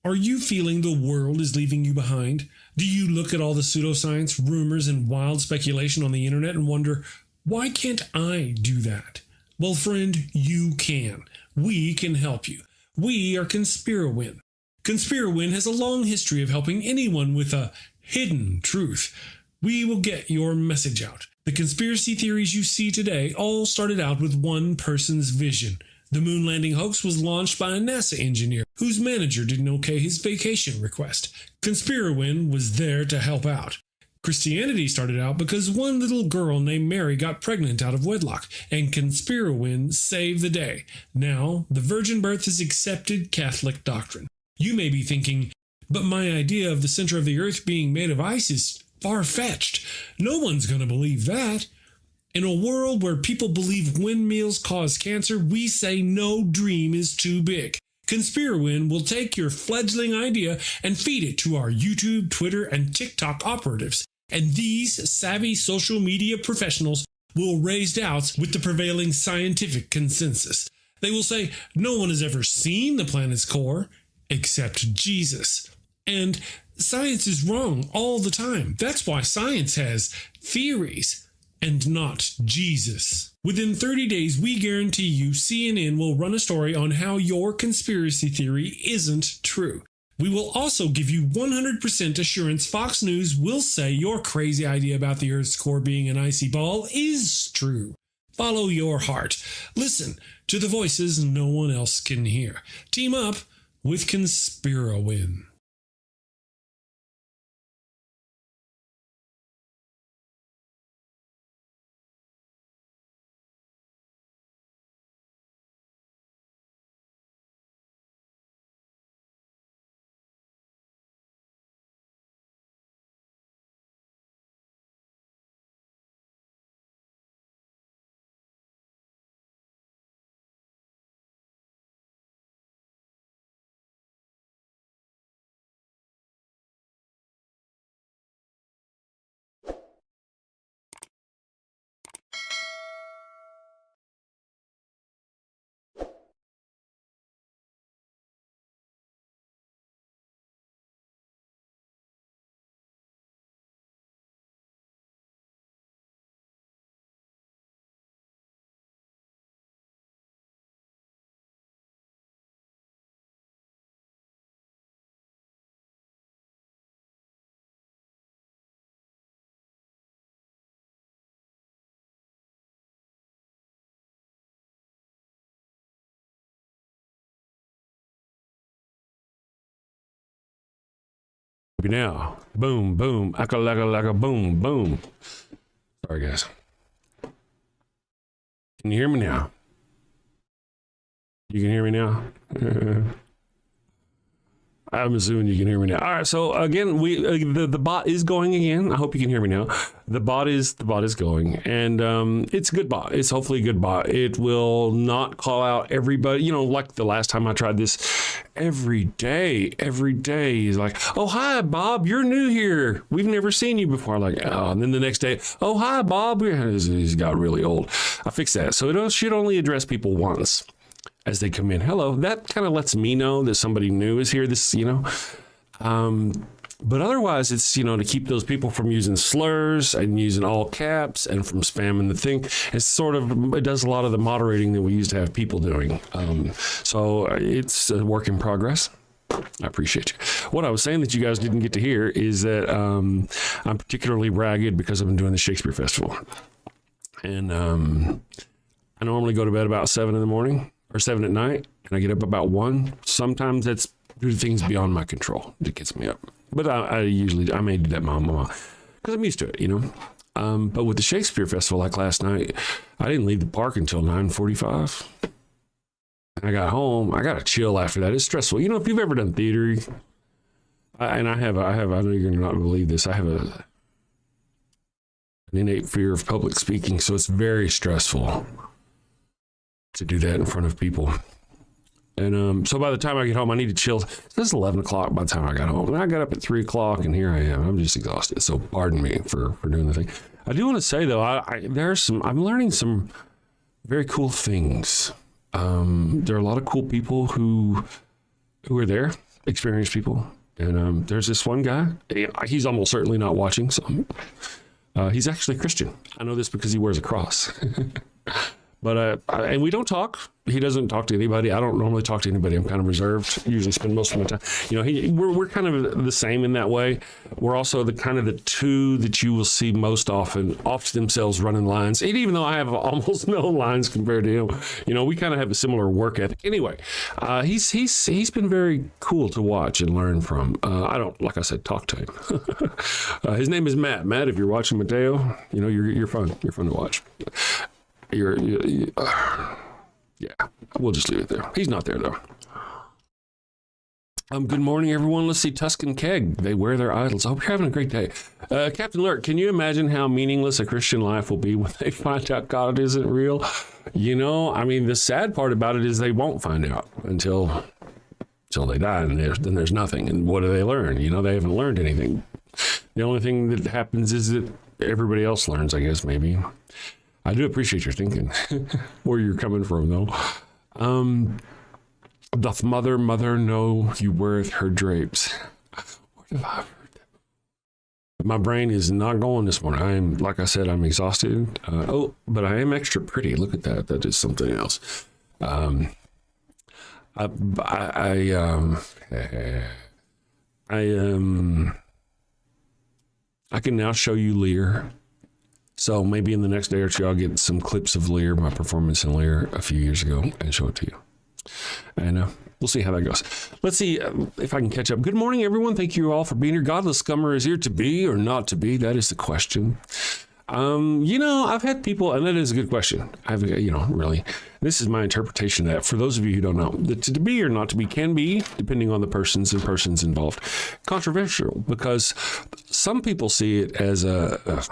Are you feeling the world is leaving you behind? Do you look at all the pseudoscience, rumors, and wild speculation on the internet and wonder, why can't I do that? Well, friend, you can. We can help you. We are ConspiraWin. ConspiraWin has a long history of helping anyone with a hidden truth. We will get your message out. The conspiracy theories you see today all started out with one person's vision. The moon landing hoax was launched by a NASA engineer whose manager didn't okay his vacation request. ConspiraWin was there to help out. Christianity started out because one little girl named Mary got pregnant out of wedlock, and ConspiraWin saved the day. Now, the virgin birth is accepted Catholic doctrine. You may be thinking, but my idea of the center of the earth being made of ice is far-fetched. No one's going to believe that. In a world where people believe windmills cause cancer, we say no dream is too big. ConspiraWin will take your fledgling idea and feed it to our YouTube, Twitter, and TikTok operatives. And these savvy social media professionals will raise doubts with the prevailing scientific consensus. They will say, no one has ever seen the planet's core except Jesus. And science is wrong all the time. That's why science has theories and not Jesus. Within 30 days, we guarantee you CNN will run a story on how your conspiracy theory isn't true. We will also give you 100% assurance Fox News will say your crazy idea about the Earth's core being an icy ball is true. Follow your heart. Listen to the voices no one else can hear. Team up with ConspiraWin. Now, boom, boom, aka laka, boom, boom. Sorry, guys. Can you hear me now? You can hear me now? I'm assuming you can hear me now. All right, so again, the bot is going again. I hope you can hear me now. The bot is going, and it's a good bot. It's hopefully a good bot. It will not call out everybody. You know, like the last time I tried this, every day is like, oh hi Bob, you're new here. We've never seen you before. Like, oh, and then the next day, oh hi Bob. He's got really old. I fixed that, so it should only address people once as they come in. Hello. That kind of lets me know that somebody new is here. This, you know, but otherwise it's, you know, to keep those people from using slurs and using all caps and from spamming the thing. It's sort of, it does a lot of the moderating that we used to have people doing. So it's a work in progress. I appreciate you. What I was saying that you guys didn't get to hear is that I'm particularly ragged because I've been doing the Shakespeare Festival. And I normally go to bed about 7 in the morning. Or 7 at night, and I get up about 1. Sometimes that's due to things beyond my control that gets me up. But I may do that, mama, because I'm used to it, you know. But with the Shakespeare Festival, like last night, I didn't leave the park until 9:45. And I got home. I got to chill after that. It's stressful. You know, if you've ever done theater, I know you're not going to believe this. I have an innate fear of public speaking, so it's very stressful to do that in front of people. And so by the time I get home, I need to chill. It's 11 o'clock by the time I got home. And I got up at 3 o'clock, and here I am. I'm just exhausted. So pardon me for doing the thing. I do want to say, though, I'm learning some very cool things. There are a lot of cool people who are there. experienced people. And there's this one guy. He's almost certainly not watching. So he's actually Christian. I know this because he wears a cross. But and we don't talk. He doesn't talk to anybody. I don't normally talk to anybody. I'm kind of reserved. Usually spend most of my time. We're kind of the same in that way. We're also the kind of the two that you will see most often off to themselves running lines. And even though I have almost no lines compared to him, we kind of have a similar work ethic. Anyway, he's been very cool to watch and learn from. I don't, like I said, talk to him. His name is Matt. Matt, if you're watching, Mateo, you're fun. You're fun to watch. Yeah, we'll just leave it there. He's not there though. Good morning, everyone. Let's see, Tuscan Keg. They wear their idols. I hope you're having a great day. Captain Lurk, can you imagine how meaningless a Christian life will be when they find out God isn't real? The sad part about it is they won't find out until they die, and then there's nothing. And what do they learn? They haven't learned anything. The only thing that happens is that everybody else learns, I guess, maybe. I do appreciate your thinking, where you're coming from, though. Doth mother know you weareth her drapes? What have I heard? My brain is not going this morning. Like I said, I'm exhausted. But I am extra pretty. Look at that. That is something else. I can now show you Lear. So maybe in the next day or two, I'll get some clips of Lear, my performance in Lear a few years ago, and show it to you. And we'll see how that goes. Let's see if I can catch up. Good morning, everyone. Thank you all for being here. Godless Scummer is here to be or not to be. That is the question. I've had people, and that is a good question. Really, this is my interpretation of that. For those of you who don't know, that to be or not to be can be, depending on the persons involved, controversial, because some people see it as a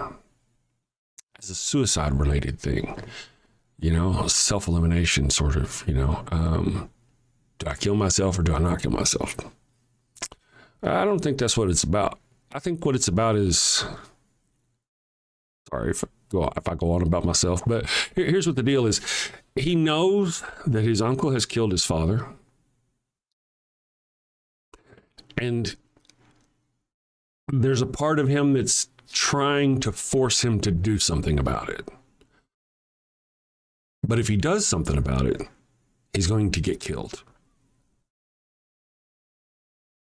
suicide related thing, self-elimination sort of, do I kill myself or do I not kill myself? I don't think that's what it's about. I think what it's about is, sorry if I go on about myself, but here's what the deal is. He knows that his uncle has killed his father, and there's a part of him that's trying to force him to do something about it. But if he does something about it, he's going to get killed.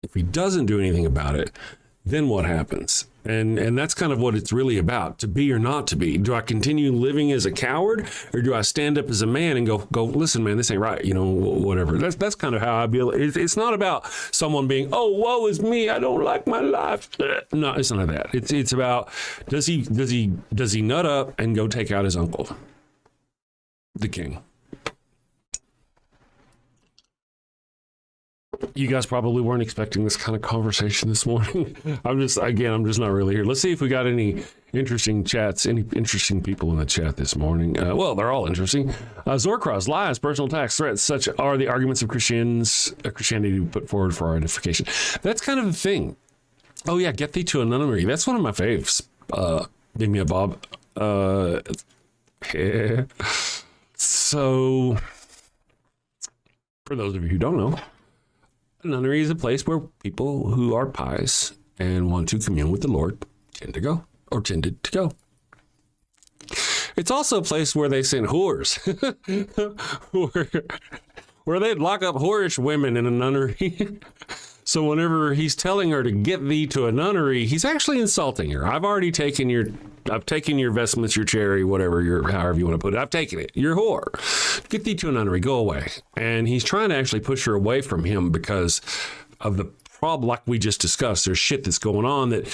If he doesn't do anything about it, then what happens? And that's kind of what it's really about, to be or not to be. Do I continue living as a coward, or do I stand up as a man and go, listen, man, this ain't right, whatever. That's kind of how I feel. It's not about someone being, oh, woe is me, I don't like my life. No, it's none of that. It's about, does he nut up and go take out his uncle, the king? You guys probably weren't expecting this kind of conversation this morning. I'm just not really here. Let's see if we got any interesting chats, any interesting people in the chat this morning. Well, they're all interesting. Zorcross, lies, personal attacks, threats, such are the arguments of Christianity put forward for our edification. That's kind of the thing. Oh yeah, get thee to a nunnery. That's one of my faves. Give me a Bob. So, for those of you who don't know, a nunnery is a place where people who are pious and want to commune with the Lord tended to go. It's also a place where they send whores, where they'd lock up whorish women in a nunnery. So whenever he's telling her to get thee to a nunnery, he's actually insulting her. I've taken your vestments, your cherry, however you want to put it. I've taken it. You're a whore. Get thee to a nunnery. Go away. And he's trying to actually push her away from him because of the problem, like we just discussed. There's shit that's going on that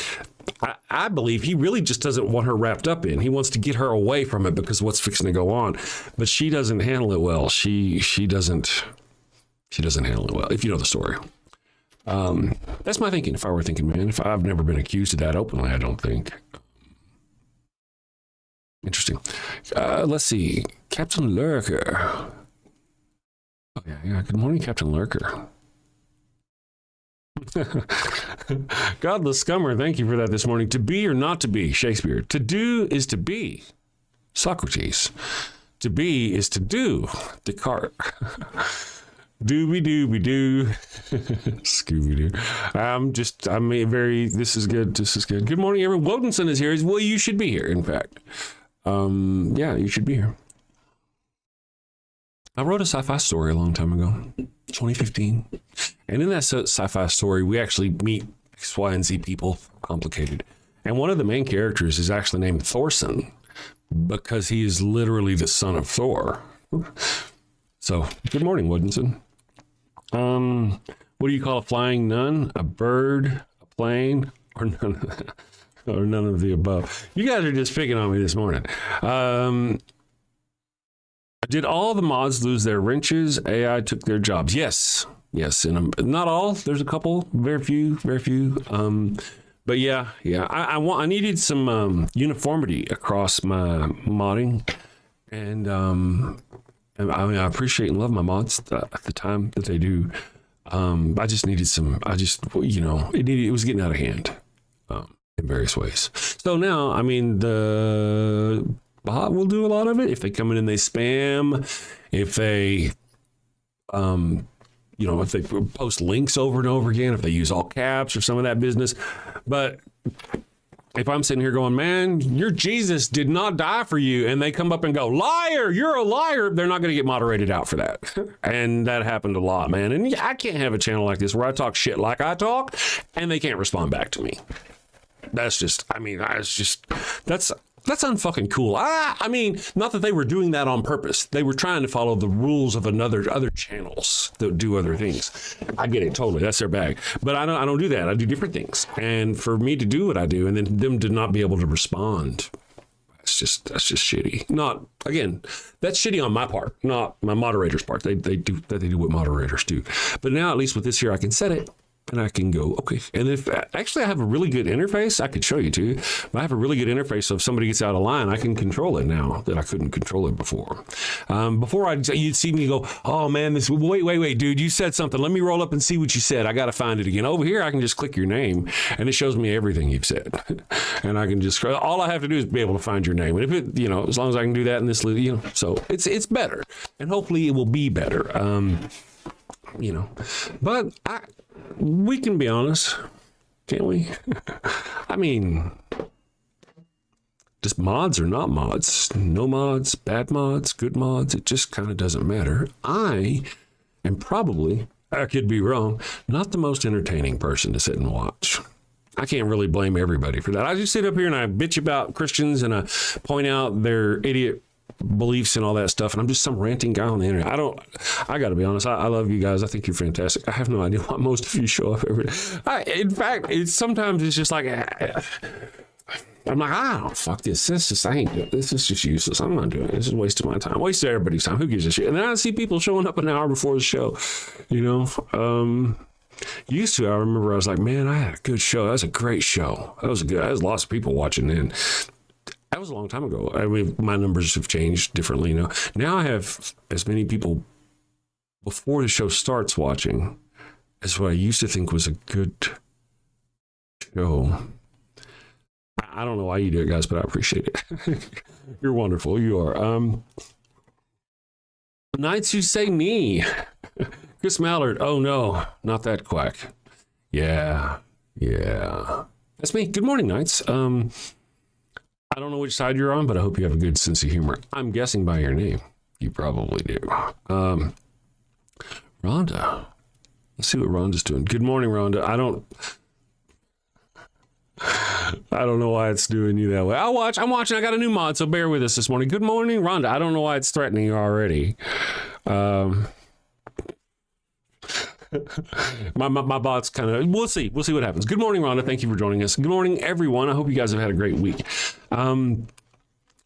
I believe he really just doesn't want her wrapped up in. He wants to get her away from it because of what's fixing to go on. But she doesn't handle it well. She doesn't handle it well, if you know the story. That's my thinking. If I were thinking, man, I've never been accused of that openly, I don't think. Interesting. Let's see. Captain Lurker. Oh, yeah. Good morning, Captain Lurker. Godless Scummer, thank you for that this morning. To be or not to be, Shakespeare. To do is to be, Socrates. To be is to do, Descartes. Dooby dooby doo. Scooby doo. This is good. This is good. Good morning, everyone. Wodenson is here. Well, you should be here, in fact. Yeah, you should be here. I wrote a sci-fi story a long time ago, 2015. And in that sci-fi story, we actually meet X, Y, and Z people, complicated. And one of the main characters is actually named Thorson because he is literally the son of Thor. So, good morning, Woodinson. What do you call a flying nun? A bird, a plane, or none of the above? You guys are just picking on me this morning. Did all the mods lose their wrenches? AI took their jobs. Yes, and not all. There's a couple, very few. But yeah. I needed some uniformity across my modding, and I appreciate and love my mods at the time that they do. I just needed some. It was getting out of hand in various ways. So now, I mean, the bot will do a lot of it. If they come in and they spam, if they, if they post links over and over again, if they use all caps or some of that business. But if I'm sitting here going, man, your Jesus did not die for you, and they come up and go, liar, you're a liar, they're not going to get moderated out for that. And that happened a lot, man. And I can't have a channel like this where I talk shit like I talk, and they can't respond back to me. That's unfucking cool. I mean, not that they were doing that on purpose. They were trying to follow the rules of other channels that do other things. I get it totally. That's their bag. But I don't do that. I do different things. And for me to do what I do and then them to not be able to respond, that's just shitty. Not, again, that's shitty on my part, not my moderator's part. They do what moderators do. But now at least with this here, I can set it. And I can go, okay. And if actually I have a really good interface, I could show you too. But I have a really good interface. So if somebody gets out of line, I can control it now that I couldn't control it before. You'd see me go, oh man, wait, dude, you said something. Let me roll up and see what you said. I got to find it again. Over here, I can just click your name and it shows me everything you've said. And I can just, all I have to do is be able to find your name. And if it, as long as I can do that in this, so it's better. And hopefully it will be better. But we can be honest, can't we? I mean, just mods or not mods, no mods, bad mods, good mods, it just kind of doesn't matter. I am probably, I could be wrong, not the most entertaining person to sit and watch. I can't really blame everybody for that. I just sit up here and I bitch about Christians and I point out their idiot beliefs and all that stuff, and I'm just some ranting guy on the internet. I gotta be honest, I love you guys. I think you're fantastic. I have no idea why most of you show up every day. In fact, sometimes it's just like I'm like, fuck this. I ain't doing this. Is just useless. I'm not doing it. This is wasting my time. Wasting everybody's time. Who gives a shit? And then I see people showing up an hour before the show. Used to, I remember I was like, man, I had a good show. That was a great show. That was lots of people watching in. That was a long time ago. I mean, my numbers have changed differently. Now I have as many people before the show starts watching as what I used to think was a good show. I don't know why you do it, guys, but I appreciate it. You're wonderful. You are. Knights who say me. Chris Mallard. Oh no, not that quack. Yeah. That's me. Good morning, Knights. I don't know which side you're on, but I hope you have a good sense of humor. I'm guessing by your name. You probably do. Rhonda. Let's see what Rhonda's doing. Good morning, Rhonda. I don't know why it's doing you that way. I'm watching. I got a new mod, so bear with us this morning. Good morning, Rhonda. I don't know why it's threatening you already. My bot's kind of, we'll see what happens. Good morning, Rhonda. Thank you for joining us. Good morning, everyone. I hope you guys have had a great week.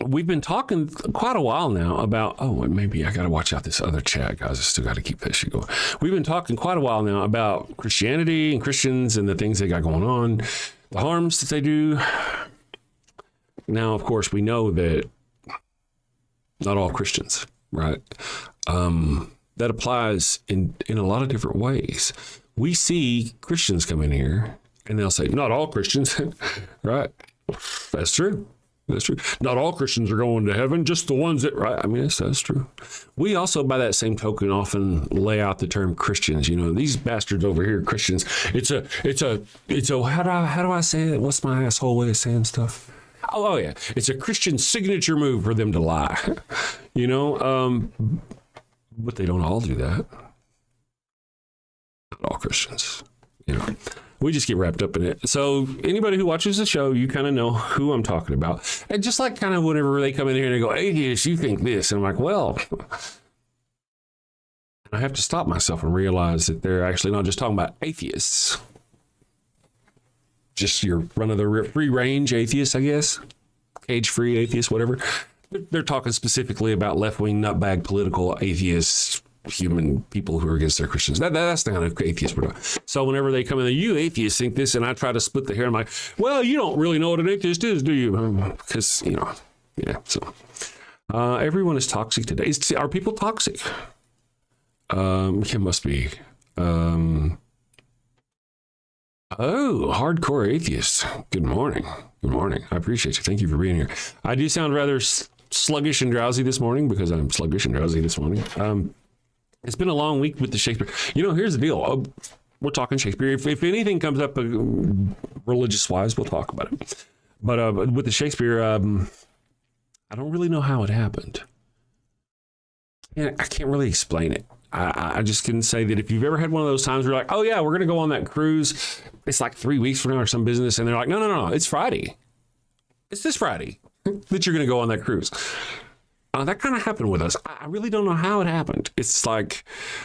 We've been talking quite a while now about, maybe I got to watch out this other chat, guys. I still got to keep that shit going. We've been talking quite a while now about Christianity and Christians and the things they got going on, the harms that they do. Now, of course, we know that not all Christians, right? That applies in a lot of different ways. We see Christians come in here and they'll say, not all Christians, right? That's true. That's true. Not all Christians are going to heaven, just the ones that, right? I mean, that's true. We also, by that same token, often lay out the term Christians. You know, these bastards over here, Christians. It's a, how do I say it? What's my asshole way of saying stuff? Oh yeah. It's a Christian signature move for them to lie, you know? But they don't all do that. Not all Christians, you know. We just get wrapped up in it. So anybody who watches the show, you kind of know who I'm talking about. And just like kind of whenever they come in here and they go, atheist, you think this. And I'm like, well, I have to stop myself and realize that they're actually not just talking about atheists. Just your run of the free range atheists, I guess. Cage free atheists, whatever. They're talking specifically about left wing nutbag political atheists, human people who are against their Christians. That's the kind of atheist we're talking. So whenever they come in, you atheists think this, and I try to split the hair. I'm like, well, you don't really know what an atheist is, do you? Because, you know, yeah. So everyone is toxic today. Are people toxic? It must be. Oh, hardcore atheist. Good morning. Good morning. I appreciate you. Thank you for being here. I do sound rather sluggish and drowsy this morning because I'm sluggish and drowsy this morning. It's been a long week with the Shakespeare. You know, here's the deal. We're talking Shakespeare. If anything comes up religious-wise, we'll talk about it. But with the Shakespeare, I don't really know how it happened. Yeah, I can't really explain it. I just can say that if you've ever had one of those times where you're like, oh, yeah, we're going to go on that cruise. It's like 3 weeks from now or some business. And they're like, no, it's Friday. It's this Friday that you're going to go on that cruise. That kind of happened with us. I really don't know how it happened. It's like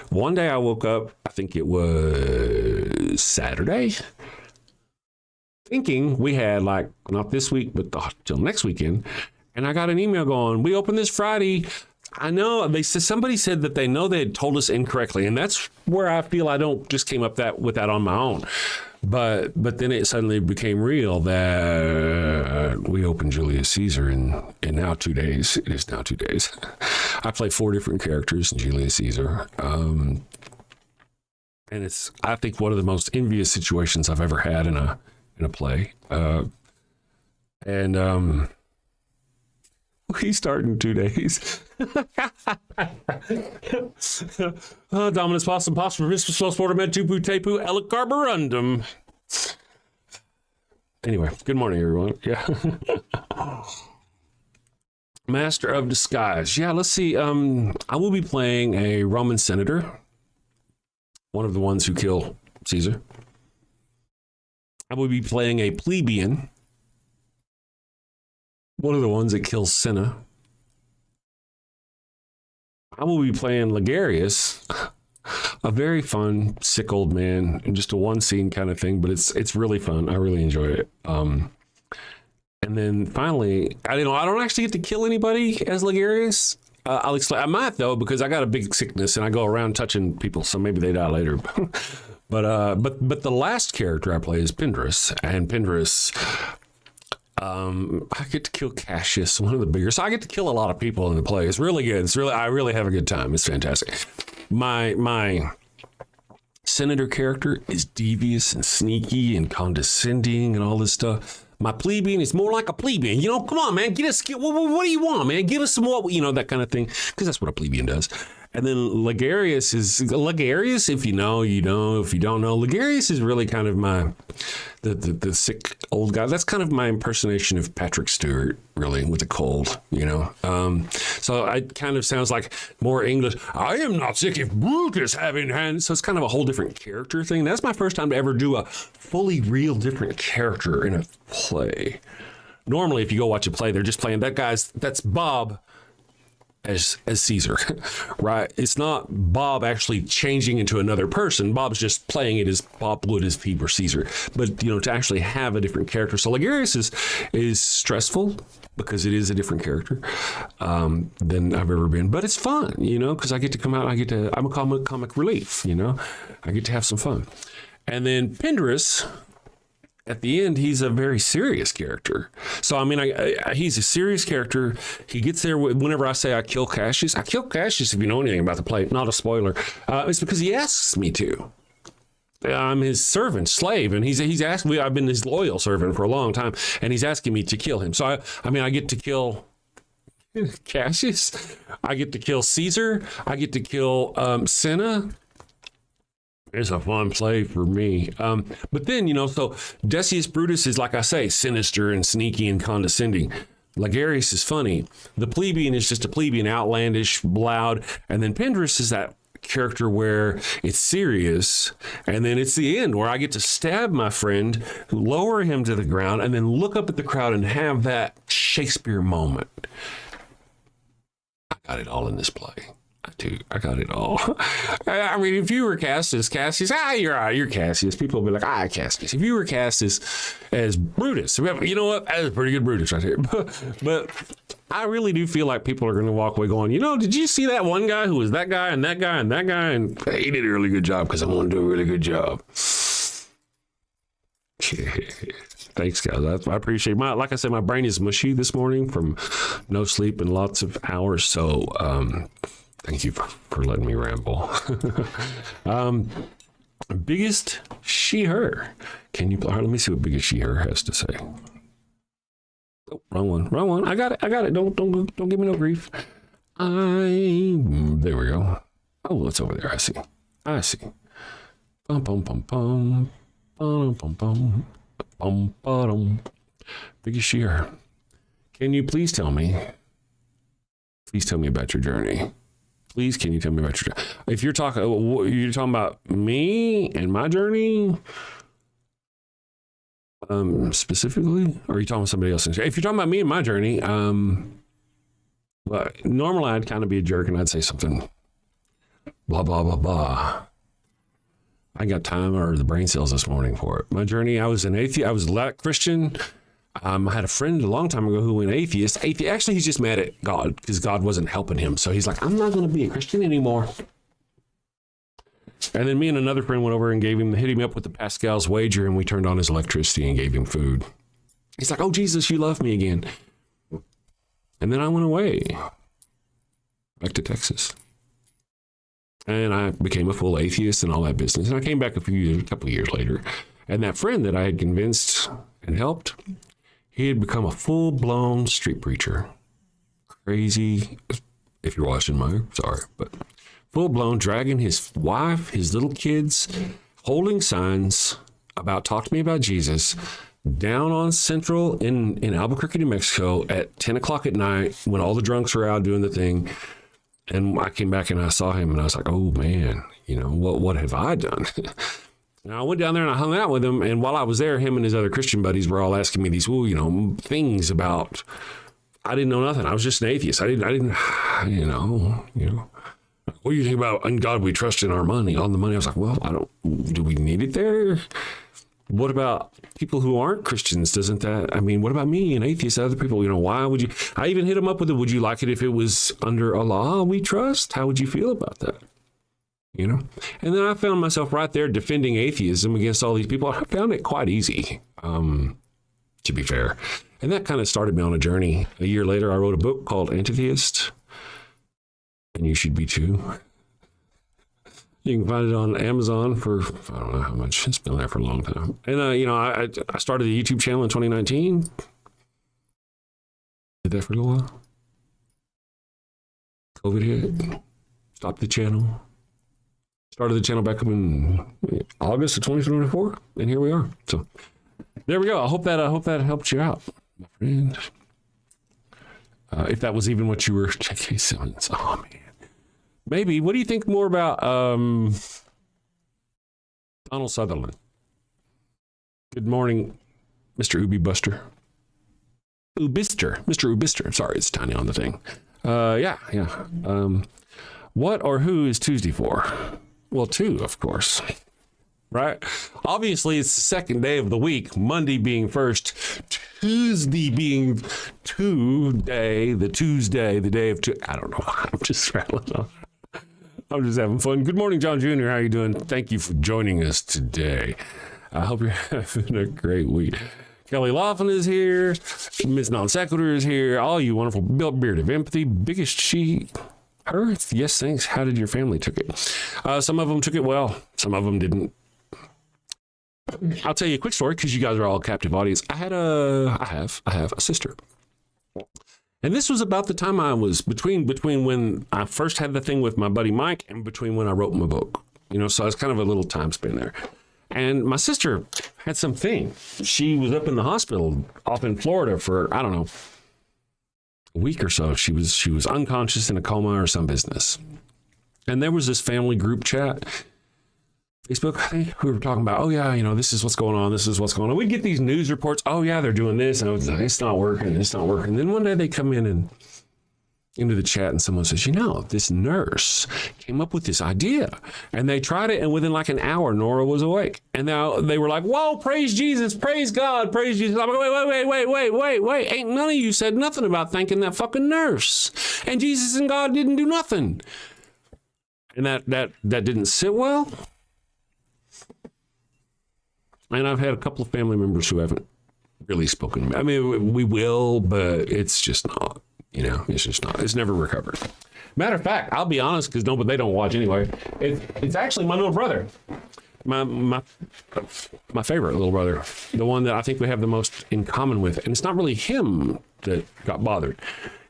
one day I woke up, I think it was Saturday, thinking we had like, not this week, but till next weekend. And I got an email going, we open this Friday. I know somebody said that they know they had told us incorrectly. And that's where I feel I don't just came up with that on my own. But then it suddenly became real that we opened Julius Caesar in now 2 days. It is now 2 days. I play 4 different characters in Julius Caesar. And it's, I think, one of the most envious situations I've ever had in a play. We start in 2 days. Dominus possum possum permissus sos portamed tupu tepu elic carborundum. Anyway, good morning, everyone. Yeah. Master of Disguise. Yeah, let's see. I will be playing a Roman senator, one of the ones who kill Caesar. I will be playing a plebeian, one of the ones that kills Cinna. I will be playing Ligarius, a very fun, sick old man, and just a one scene kind of thing, but it's really fun. I really enjoy it. And then finally, I don't actually get to kill anybody as Ligarius. I'll explain. I might though, because I got a big sickness and I go around touching people, so maybe they die later. But the last character I play is Pindrus, and Pindrus, I get to kill Cassius, one of the bigger. So I get to kill a lot of people in the play. It's really good. I really have a good time. It's fantastic. My senator character is devious and sneaky and condescending and all this stuff. My plebeian is more like a plebeian. You know, come on, man, get us. What do you want, man? Give us some more, you know, that kind of thing, because that's what a plebeian does. And then Ligarius, if you know, you know. If you don't know, Ligarius is really kind of the sick old guy. That's kind of my impersonation of Patrick Stewart, really, with a cold, you know. So it kind of sounds like more English. I am not sick if Brutus have in hand. So it's kind of a whole different character thing. That's my first time to ever do a fully real different character in a play. Normally, if you go watch a play, they're just playing that's Bob as Caesar, right? It's not Bob actually changing into another person. Bob's just playing it as Bob would if he were Caesar. But, you know, to actually have a different character. So Ligarius is stressful because it is a different character than I've ever been. But it's fun, you know, because I get to come out, I'm a comic relief, you know. I get to have some fun. And then Pindrus, at the end, he's a very serious character. So, I mean, he's a serious character. He gets there whenever I say I kill Cassius. I kill Cassius if you know anything about the play. Not a spoiler. It's because he asks me to. I'm his servant, slave, and he's asking me. I've been his loyal servant for a long time, and he's asking me to kill him. So I mean, I get to kill Cassius, I get to kill Caesar, I get to kill Cinna. It's a fun play for me. But then, so Decius Brutus is, like I say, sinister and sneaky and condescending. Ligarius is funny. The plebeian is just a plebeian, outlandish, loud. And then Pendrus is that character where it's serious. And then it's the end where I get to stab my friend, lower him to the ground, and then look up at the crowd and have that Shakespeare moment. I got it all in this play. I got it all. I mean, if you were cast as Cassius, you're Cassius. People will be like, Cassius. If you were cast as Brutus, you know what? That is a pretty good Brutus right here. But I really do feel like people are going to walk away going, did you see that one guy who was that guy and that guy and that guy? And he did a really good job because I want to do a really good job. Thanks, guys. I appreciate like I said, my brain is mushy this morning from no sleep and lots of hours. So, thank you for letting me ramble. Biggest she/her. Can you? Let me see what biggest she/her has to say. Oh, wrong one. I got it. Don't give me no grief. There we go. Oh, it's over there. I see. Bum bum bum bum bum bum bum bum bum. Biggest she/her. Can you please tell me? Please tell me about your journey. Please, can you tell me about your journey? If you're talking about me and my journey, specifically, or are you talking about somebody else? If you're talking about me and my journey, well, normally I'd kind of be a jerk and I'd say something, blah, blah, blah, blah. I got time or the brain cells this morning for it. My journey, I was an atheist. I was a Christian. I had a friend a long time ago who went atheist. Actually, he's just mad at God because God wasn't helping him. So he's like, I'm not going to be a Christian anymore. And then me and another friend went over and hit him up with the Pascal's wager, and we turned on his electricity and gave him food. He's like, oh, Jesus, you love me again. And then I went away back to Texas. And I became a full atheist and all that business. And I came back a couple of years later. And that friend that I had convinced and helped, he had become a full-blown street preacher. Crazy, if you're watching sorry, but full-blown, dragging his wife, his little kids, holding signs about, talk to me about Jesus, down on Central in Albuquerque, New Mexico at 10 o'clock at night when all the drunks were out doing the thing. And I came back and I saw him and I was like, oh man, what have I done? And I went down there and I hung out with him. And while I was there, him and his other Christian buddies were all asking me these, things about, I didn't know nothing. I was just an atheist. I didn't, what do you think about, in God we trust in our money, on the money? I was like, well, do we need it there? What about people who aren't Christians? What about me, an atheist, other people, why would you, I even hit him up with it. Would you like it if it was under Allah we trust? How would you feel about that? And then I found myself right there defending atheism against all these people. I found it quite easy, to be fair. And that kind of started me on a journey. A year later, I wrote a book called Atheist, and you should be too. You can find it on Amazon for, I don't know how much. It's been there for a long time. And, I started a YouTube channel in 2019. Did that for a little while. COVID hit. Stopped the channel. Started the channel back up in August of 2024, and here we are. So there we go. I hope that helped you out, my friend. If that was even what you were, J.K. Simmons. Oh man, maybe. What do you think more about Donald Sutherland? Good morning, Mr. Ubi Buster. Mr. Ubister. Sorry, it's tiny on the thing. Yeah. What or who is Tuesday for? Well, 2, of course, right? Obviously, it's the second day of the week, Monday being first, Tuesday being Tuesday, the day of two. I don't know. I'm just rattling on. I'm just having fun. Good morning, John Jr. How you doing? Thank you for joining us today. I hope you're having a great week. Kelly Laughlin is here. Miss Non Sequitur is here. All you wonderful beard of empathy. Biggest her? Yes, thanks. How did your family took it? Some of them took it well. Some of them didn't. I'll tell you a quick story because you guys are all a captive audience. I have a sister. And this was about the time I was between when I first had the thing with my buddy Mike and between when I wrote my book. So it's kind of a little time span there. And my sister had something. She was up in the hospital off in Florida for, I don't know, a week or so. She was unconscious in a coma or some business. And there was this family group chat. Facebook, I think we were talking about, oh yeah, this is what's going on. This is what's going on. We get these news reports. Oh yeah, they're doing this. And it's not working. It's not working. And then one day they come into the chat and someone says, this nurse came up with this idea and they tried it. And within like an hour, Nora was awake. And now they were like, whoa, praise Jesus, praise God, praise Jesus. I'm like, wait. Ain't none of you said nothing about thanking that fucking nurse. And Jesus and God didn't do nothing. And that didn't sit well. And I've had a couple of family members who haven't really spoken to me. I mean, we will, but it's just not, it's just not. It's never recovered. Matter of fact, I'll be honest, because they don't watch anyway. It's actually my little brother, my favorite little brother, the one that I think we have the most in common with. And it's not really him that got bothered.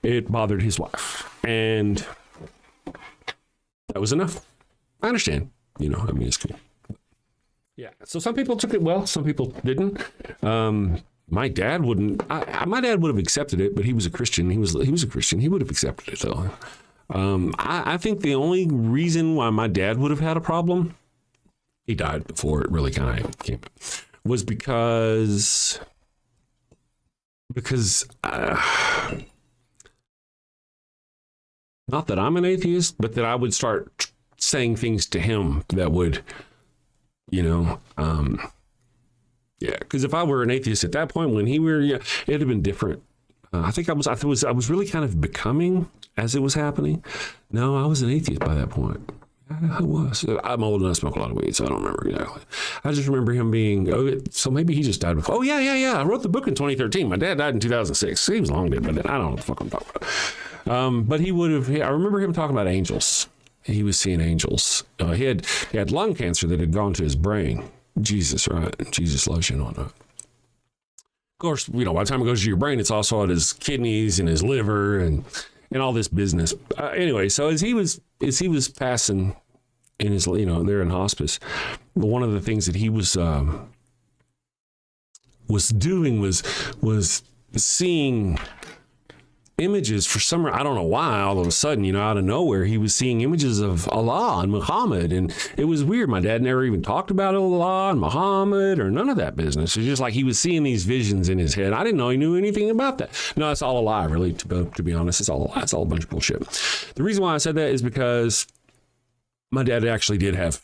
It bothered his wife. And that was enough. I understand. It's cool. Yeah. So some people took it well. Some people didn't. My dad wouldn't. My dad would have accepted it, but he was a Christian. He was a Christian. He would have accepted it though. I think the only reason why my dad would have had a problem, he died before it really kind of came, was because not that I'm an atheist, but that I would start saying things to him that would. Because if I were an atheist at that point, when it'd have been different. I think I was really kind of becoming as it was happening. No, I was an atheist by that point. I was. I'm old and I smoke a lot of weed, so I don't remember exactly. I just remember him being. So maybe he just died before. Oh yeah. I wrote the book in 2013. My dad died in 2006. He was long dead, but I don't know what the fuck I'm talking about. But he would have. I remember him talking about angels. He was seeing angels. He had lung cancer that had gone to his brain. Jesus, right? Jesus loves you and whatnot. Of course, by the time it goes to your brain, it's also at his kidneys and his liver and all this business. Anyway, so as he was passing in his, there in hospice, one of the things that he was doing was seeing images for some reason. I don't know why, all of a sudden, out of nowhere, he was seeing images of Allah and Muhammad. And it was weird. My dad never even talked about Allah and Muhammad or none of that business. It's just like he was seeing these visions in his head. I didn't know he knew anything about that. No, it's all a lie, really, to be honest. It's all a lie. It's all a bunch of bullshit. The reason why I said that is because my dad actually did have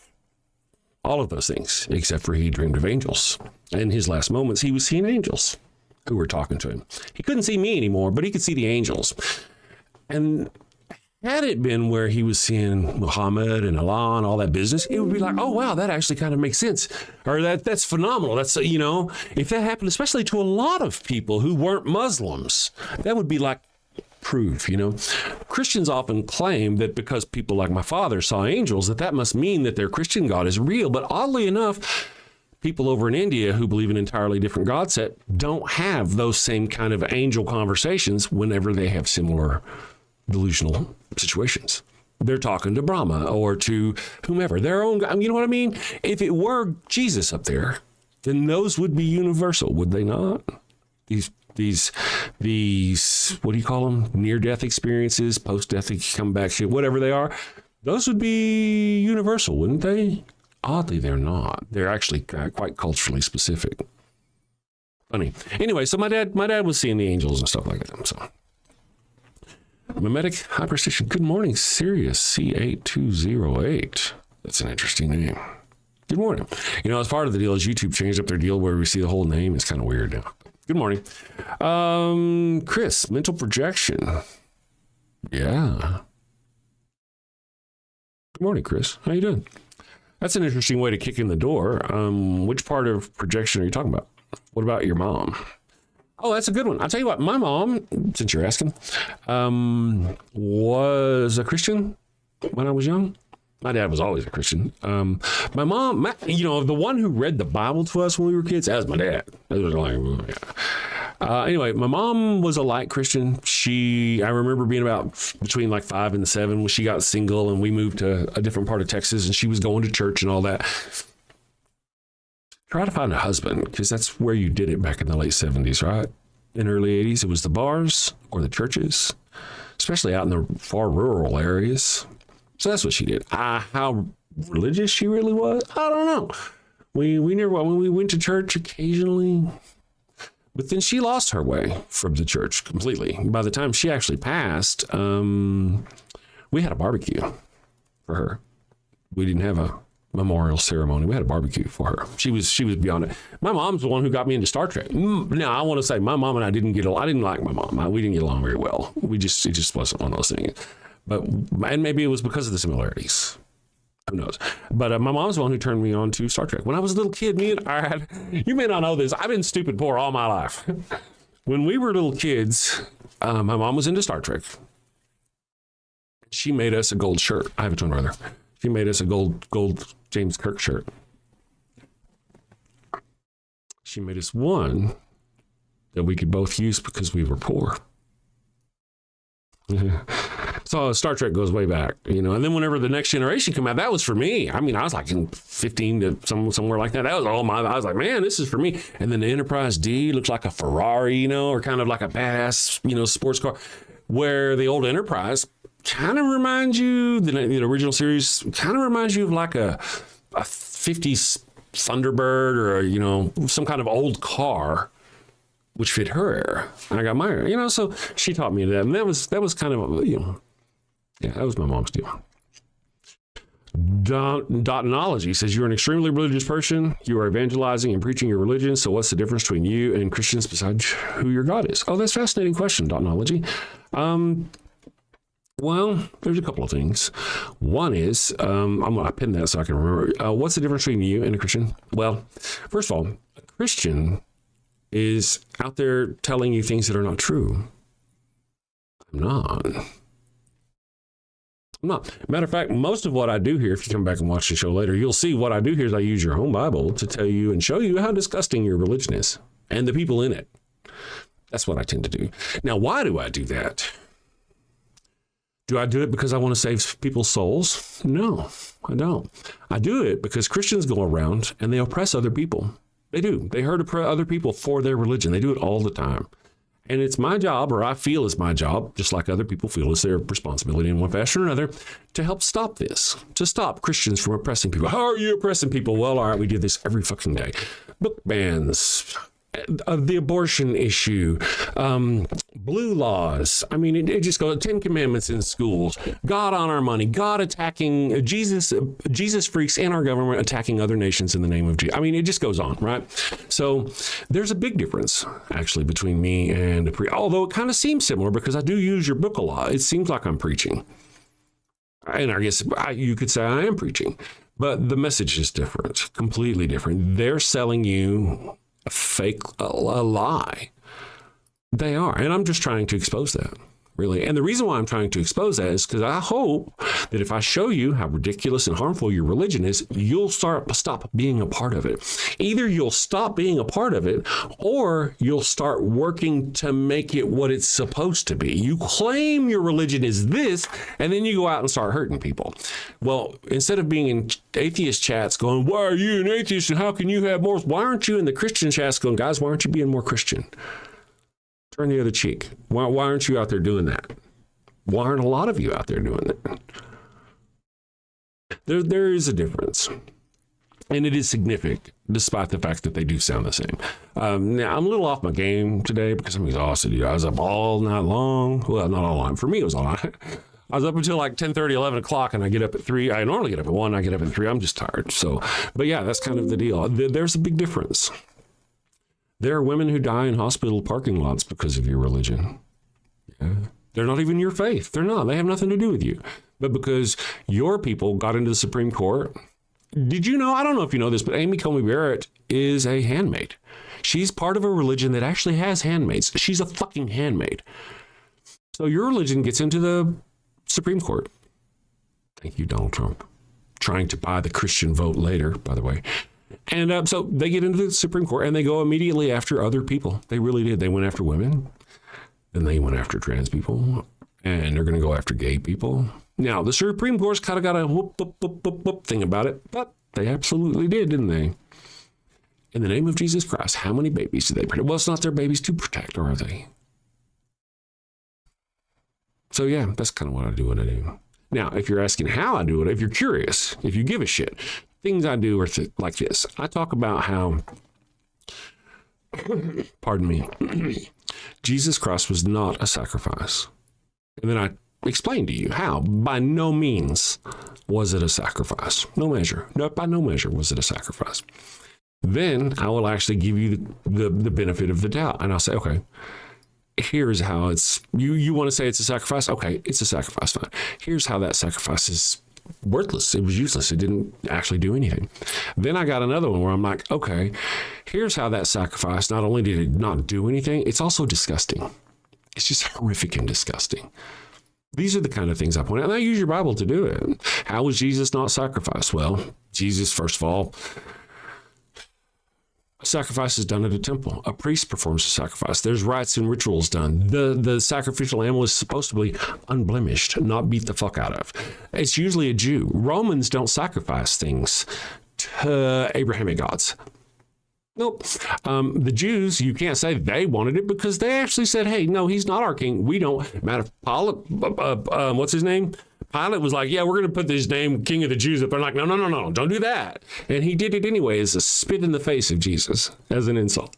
all of those things, except for he dreamed of angels. In his last moments, he was seeing angels who were talking to him. He couldn't see me anymore, but he could see the angels. And had it been where he was seeing Muhammad and Allah and all that business, it would be like, oh, wow, that actually kind of makes sense. Or that's phenomenal. That's, if that happened, especially to a lot of people who weren't Muslims, that would be like proof, Christians often claim that because people like my father saw angels, that must mean that their Christian God is real. But oddly enough, people over in India who believe in an entirely different God set don't have those same kind of angel conversations whenever they have similar delusional situations. They're talking to Brahma or to whomever, their own, you know what I mean? If it were Jesus up there, then those would be universal, would they not? These what do you call them? Near-death experiences, post-death comeback shit, whatever they are, those would be universal, wouldn't they? Oddly, they're not. They're actually quite culturally specific. Funny. Anyway, so my dad was seeing the angels and stuff like that. So, Mimetic Hyperstation. Good morning, Sirius C8208. That's an interesting name. Good morning. As part of the deal is YouTube changed up their deal where we see the whole name. It's kind of weird now. Good morning. Chris, mental projection. Yeah. Good morning, Chris. How you doing? That's an interesting way to kick in the door. Which part of projection are you talking about? What about your mom? Oh, that's a good one. I'll tell you what, my mom, since you're asking, was a Christian when I was young. My dad was always a Christian. My mom, the one who read the Bible to us when we were kids, that was my dad. That was like, anyway, my mom was a light Christian. I remember being about between like 5 and 7 when she got single and we moved to a different part of Texas and she was going to church and all that. Try to find a husband, because that's where you did it back in the late 70s, right? In early 80s, it was the bars or the churches, especially out in the far rural areas. So that's what she did. How religious she really was, I don't know. We went to church occasionally, but then she lost her way from the church completely. By the time she actually passed, we had a barbecue for her. We didn't have a memorial ceremony. We had a barbecue for her. She was beyond it. My mom's the one who got me into Star Trek. Now, I want to say my mom and I didn't get along. I didn't like my mom. We didn't get along very well. It just wasn't one of those things. And maybe it was because of the similarities. Who knows? But my mom's the one who turned me on to Star Trek. When I was a little kid, you may not know this, I've been stupid poor all my life. When we were little kids, my mom was into Star Trek. She made us a gold shirt. I have a twin brother. She made us a gold James Kirk shirt. She made us one that we could both use because we were poor. So Star Trek goes way back, and then whenever the Next Generation came out, that was for me. I mean, I was like in 15 to somewhere like that. That was all I was like, man, this is for me. And then the Enterprise D looks like a Ferrari, or kind of like a badass, sports car, where the old Enterprise kind of reminds you, the original series kind of reminds you of like a 50s Thunderbird or, some kind of old car, which fit her era. I got my era, so she taught me that. And that was kind of, that was my mom's deal. Dotonology says, you're an extremely religious person. You are evangelizing and preaching your religion. So what's the difference between you and Christians besides who your God is? Oh, that's a fascinating question, Dotonology. Well, there's a couple of things. One is, I'm going to pin that so I can remember. What's the difference between you and a Christian? Well, first of all, a Christian is out there telling you things that are not true. I'm not. Matter of fact, most of what I do here, if you come back and watch the show later, you'll see what I do here is I use your own Bible to tell you and show you how disgusting your religion is and the people in it. That's what I tend to do. Now, why do I do that? Do I do it because I want to save people's souls? No, I don't. I do it because Christians go around and they oppress other people. They do. They hurt other people for their religion. They do it all the time. And it's my job, or I feel it's my job, just like other people feel it's their responsibility in one fashion or another, to help stop this, to stop Christians from oppressing people. How are you oppressing people? Well, all right, we do this every fucking day. Book bans, the abortion issue, blue laws. I mean, it just goes, 10 commandments in schools, God on our money, God attacking, Jesus freaks and our government attacking other nations in the name of Jesus. I mean, it just goes on, right? So there's a big difference, actually, between me and a priest, although it kind of seems similar because I do use your book a lot. It seems like I'm preaching. And I guess you could say I am preaching, but the message is different, completely different. They're selling you a lie. They are. And I'm just trying to expose that, really. And the reason why I'm trying to expose that is because I hope that if I show you how ridiculous and harmful your religion is, you'll stop being a part of it. Either you'll stop being a part of it, or you'll start working to make it what it's supposed to be. You claim your religion is this, and then you go out and start hurting people. Well, instead of being in atheist chats going, why are you an atheist and how can you have more? Why aren't you in the Christian chats going, guys, why aren't you being more Christian? Turn the other cheek. Why aren't you out there doing that? Why aren't a lot of you out there doing that? There is a difference. And it is significant, despite the fact that they do sound the same. Now, I'm a little off my game today because I'm exhausted. I was up all night long. Well, not all night. For me, it was all night. I was up until like 10:30, 11 o'clock, and I get up at 3. I normally get up at 1. I get up at 3. I'm just tired. So, but yeah, that's kind of the deal. There's a big difference. There are women who die in hospital parking lots because of your religion. Yeah. They're not even your faith. They're not. They have nothing to do with you. But because your people got into the Supreme Court, did you know? I don't know if you know this, but Amy Coney Barrett is a handmaid. She's part of a religion that actually has handmaids. She's a fucking handmaid. So your religion gets into the Supreme Court. Thank you, Donald Trump. trying to buy the Christian vote later, by the way. And so they get into the Supreme Court and they go immediately after other people. They really did. They went after women, and they went after trans people, and they're going to go after gay people. Now, the Supreme Court's kind of got a whoop thing about it, but they absolutely did, didn't they? In the name of Jesus Christ, how many babies do they protect? Well, it's not their babies to protect, are they? So yeah, that's kind of what I do when I do. Now, if you're asking how I do it, if you're curious, if you give a shit, things I do are like this. I talk about how, pardon me, Jesus Christ was not a sacrifice. And then I explain to you how. By no means was it a sacrifice. No measure. No, by no measure was it a sacrifice. Then I will actually give you the benefit of the doubt. And I'll say, okay, here's how it's, you want to say it's a sacrifice? Okay, it's a sacrifice. Fine. Here's how that sacrifice is worthless. It was useless. It didn't actually do anything. Then I got another one where I'm like, okay, here's how that sacrifice, not only did it not do anything, it's also disgusting. It's just horrific and disgusting. These are the kind of things I point out. And I use your Bible to do it. How was Jesus not sacrificed? Well, Jesus, first of all, a sacrifice is done at a temple. A priest performs a sacrifice. There's rites and rituals done. The sacrificial animal is supposed to be unblemished, not beat the fuck out of. It's usually a Jew. Romans don't sacrifice things to Abrahamic gods. Nope. The Jews, you can't say they wanted it because they actually said, hey, no, he's not our king. We don't. Matter of Pilate, what's his name? Pilate was like, yeah, we're going to put this name, King of the Jews, up. I'm like, no, don't do that. And he did it anyway as a spit in the face of Jesus, as an insult.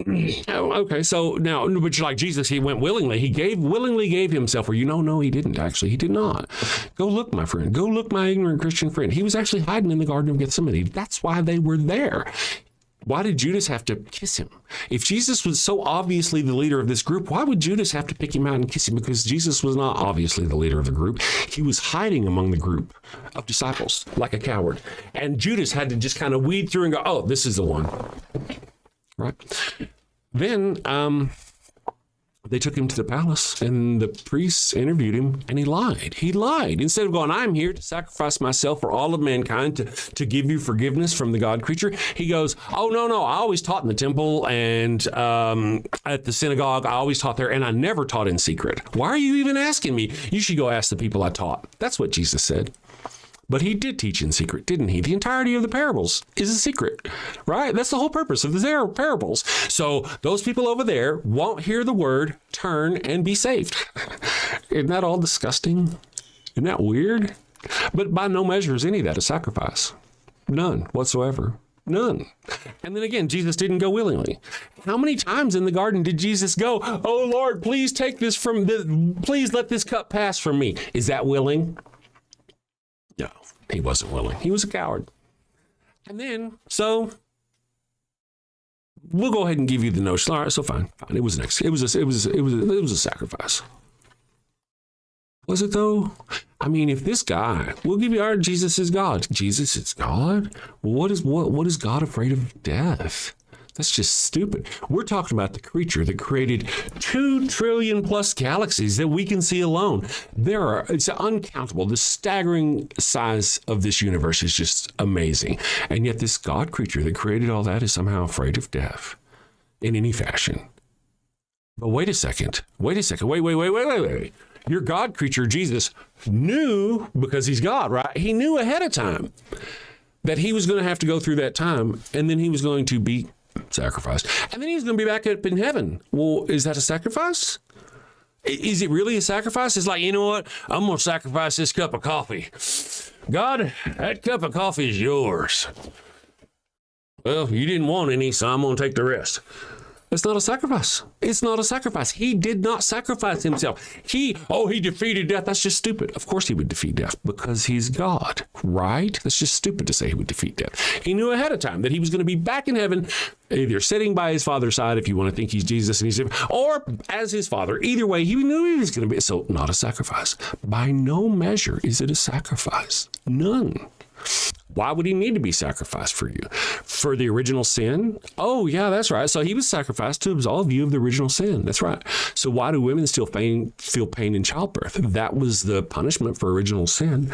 Okay, so now, but like Jesus, he went willingly. He willingly gave himself. Or no, he didn't actually. He did not. Go look, my friend. Go look, my ignorant Christian friend. He was actually hiding in the Garden of Gethsemane. That's why they were there. Why did Judas have to kiss him? If Jesus was so obviously the leader of this group, why would Judas have to pick him out and kiss him? Because Jesus was not obviously the leader of the group. He was hiding among the group of disciples like a coward. And Judas had to just kind of weed through and go, oh, this is the one. Right? Then they took him to the palace, and the priests interviewed him, and he lied. He lied. Instead of going, I'm here to sacrifice myself for all of mankind to give you forgiveness from the God creature, he goes, oh, no, I always taught in the temple and at the synagogue. I always taught there, and I never taught in secret. Why are you even asking me? You should go ask the people I taught. That's what Jesus said. But he did teach in secret, didn't he? The entirety of the parables is a secret, right? That's the whole purpose of the parables. So those people over there won't hear the word, turn, and be saved. Isn't that all disgusting? Isn't that weird? But by no measure is any of that a sacrifice. None whatsoever. None. And then again, Jesus didn't go willingly. How many times in the garden did Jesus go, oh, Lord, please take this please let this cup pass from me? Is that willing? No, he wasn't willing. He was a coward. And then, so we'll go ahead and give you the notion. All right, so fine. It was a sacrifice. Was it though? I mean, if this guy, we'll give you our Jesus is God. Jesus is God? What is God afraid of death? That's just stupid. We're talking about the creature that created 2 trillion plus galaxies that we can see alone. It's uncountable. The staggering size of this universe is just amazing. And yet this God creature that created all that is somehow afraid of death in any fashion. But wait a second. Wait. Your God creature, Jesus, knew, because he's God, right? He knew ahead of time that he was going to have to go through that time, and then he was going to be sacrificed. And then he's going to be back up in heaven. Well, is that a sacrifice? Is it really a sacrifice? It's like, you know what? I'm going to sacrifice this cup of coffee. God, that cup of coffee is yours. Well, you didn't want any, so I'm going to take the rest. It's not a sacrifice. It's not a sacrifice. He did not sacrifice himself. He defeated death. That's just stupid. Of course he would defeat death because he's God, right? That's just stupid to say he would defeat death. He knew ahead of time that he was going to be back in heaven, either sitting by his Father's side, if you want to think he's Jesus, and or as his Father. Either way, he knew he was going to be. So not a sacrifice. By no measure is it a sacrifice. None. Why would he need to be sacrificed for you? For the original sin? Oh, yeah, that's right. So he was sacrificed to absolve you of the original sin. That's right. So why do women still feel pain in childbirth? That was the punishment for original sin.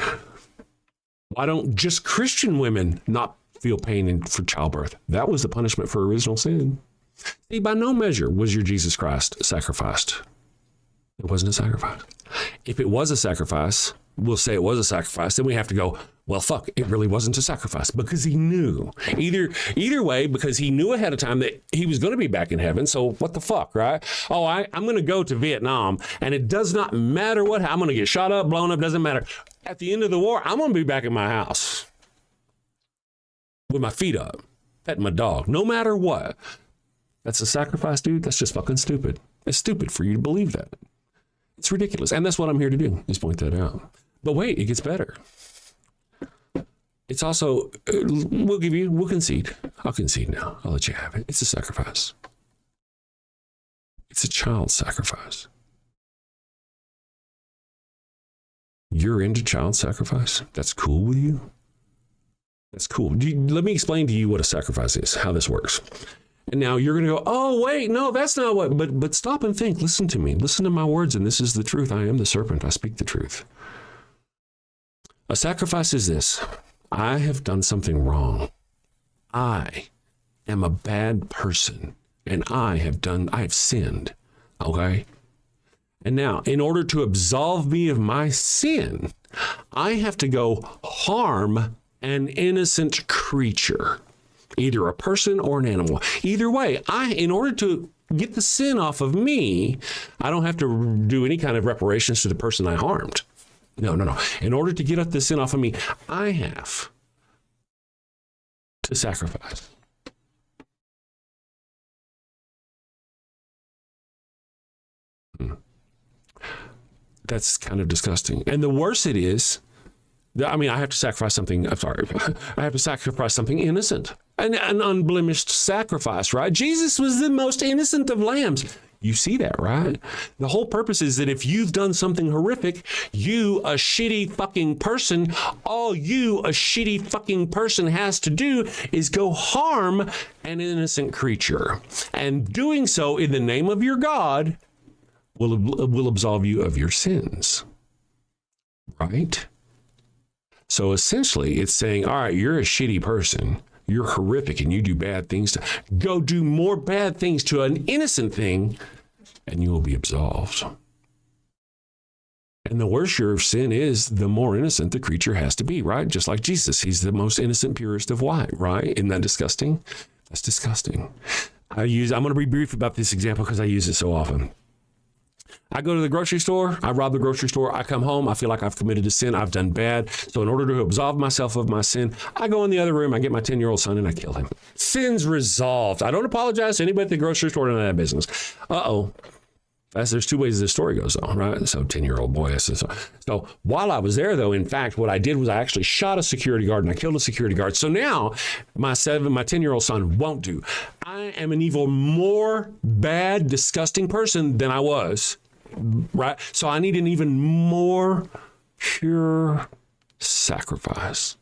Why don't just Christian women not feel pain for childbirth? That was the punishment for original sin. See, by no measure was your Jesus Christ sacrificed. It wasn't a sacrifice. If it was a sacrifice, we'll say it was a sacrifice, then we have to go, well, fuck, it really wasn't a sacrifice, because he knew. Either way, because he knew ahead of time that he was going to be back in heaven. So what the fuck, right? Oh, I'm going to go to Vietnam, and it does not matter what, I'm going to get shot up, blown up, doesn't matter. At the end of the war, I'm going to be back in my house with my feet up, petting my dog, no matter what. That's a sacrifice, dude. That's just fucking stupid. It's stupid for you to believe that. It's ridiculous. And that's what I'm here to do, is point that out. But wait, it gets better. It's also, we'll concede. I'll concede now. I'll let you have it. It's a sacrifice. It's a child sacrifice. You're into child sacrifice? That's cool with you? That's cool. Let me explain to you what a sacrifice is, how this works. And now you're going to go, oh, wait, no, that's not what, but stop and think. Listen to me. Listen to my words, and this is the truth. I am the serpent. I speak the truth. A sacrifice is this. I have done something wrong. I am a bad person, and I have sinned. Okay? And now, in order to absolve me of my sin, I have to go harm an innocent creature, either a person or an animal. Either way, in order to get the sin off of me, I don't have to do any kind of reparations to the person I harmed. No. In order to get the sin off of me, I have to sacrifice. That's kind of disgusting. And the worse it is, I have to sacrifice something. I'm sorry. I have to sacrifice something innocent. An unblemished sacrifice, right? Jesus was the most innocent of lambs. You see that, right? The whole purpose is that if you've done something horrific, you, a shitty fucking person, all you, a shitty fucking person, has to do is go harm an innocent creature. And doing so in the name of your God will absolve you of your sins. Right? So essentially, it's saying, all right, you're a shitty person. You're horrific and you do bad things. Go do more bad things to an innocent thing and you will be absolved. And the worse your sin is, the more innocent the creature has to be, right? Just like Jesus. He's the most innocent, purest of white, right? Isn't that disgusting? That's disgusting. I'm going to be brief about this example because I use it so often. I go to the grocery store, I rob the grocery store, I come home, I feel like I've committed a sin, I've done bad. So in order to absolve myself of my sin, I go in the other room, I get my 10-year-old son and I kill him. Sin's resolved. I don't apologize to anybody at the grocery store, none of that business. There's two ways this story goes on, right? So 10-year-old boy. So while I was there, though, in fact, what I did was I actually shot a security guard and I killed a security guard. So now my 10-year-old son won't do. I am an even more bad, disgusting person than I was, right? So I need an even more pure sacrifice,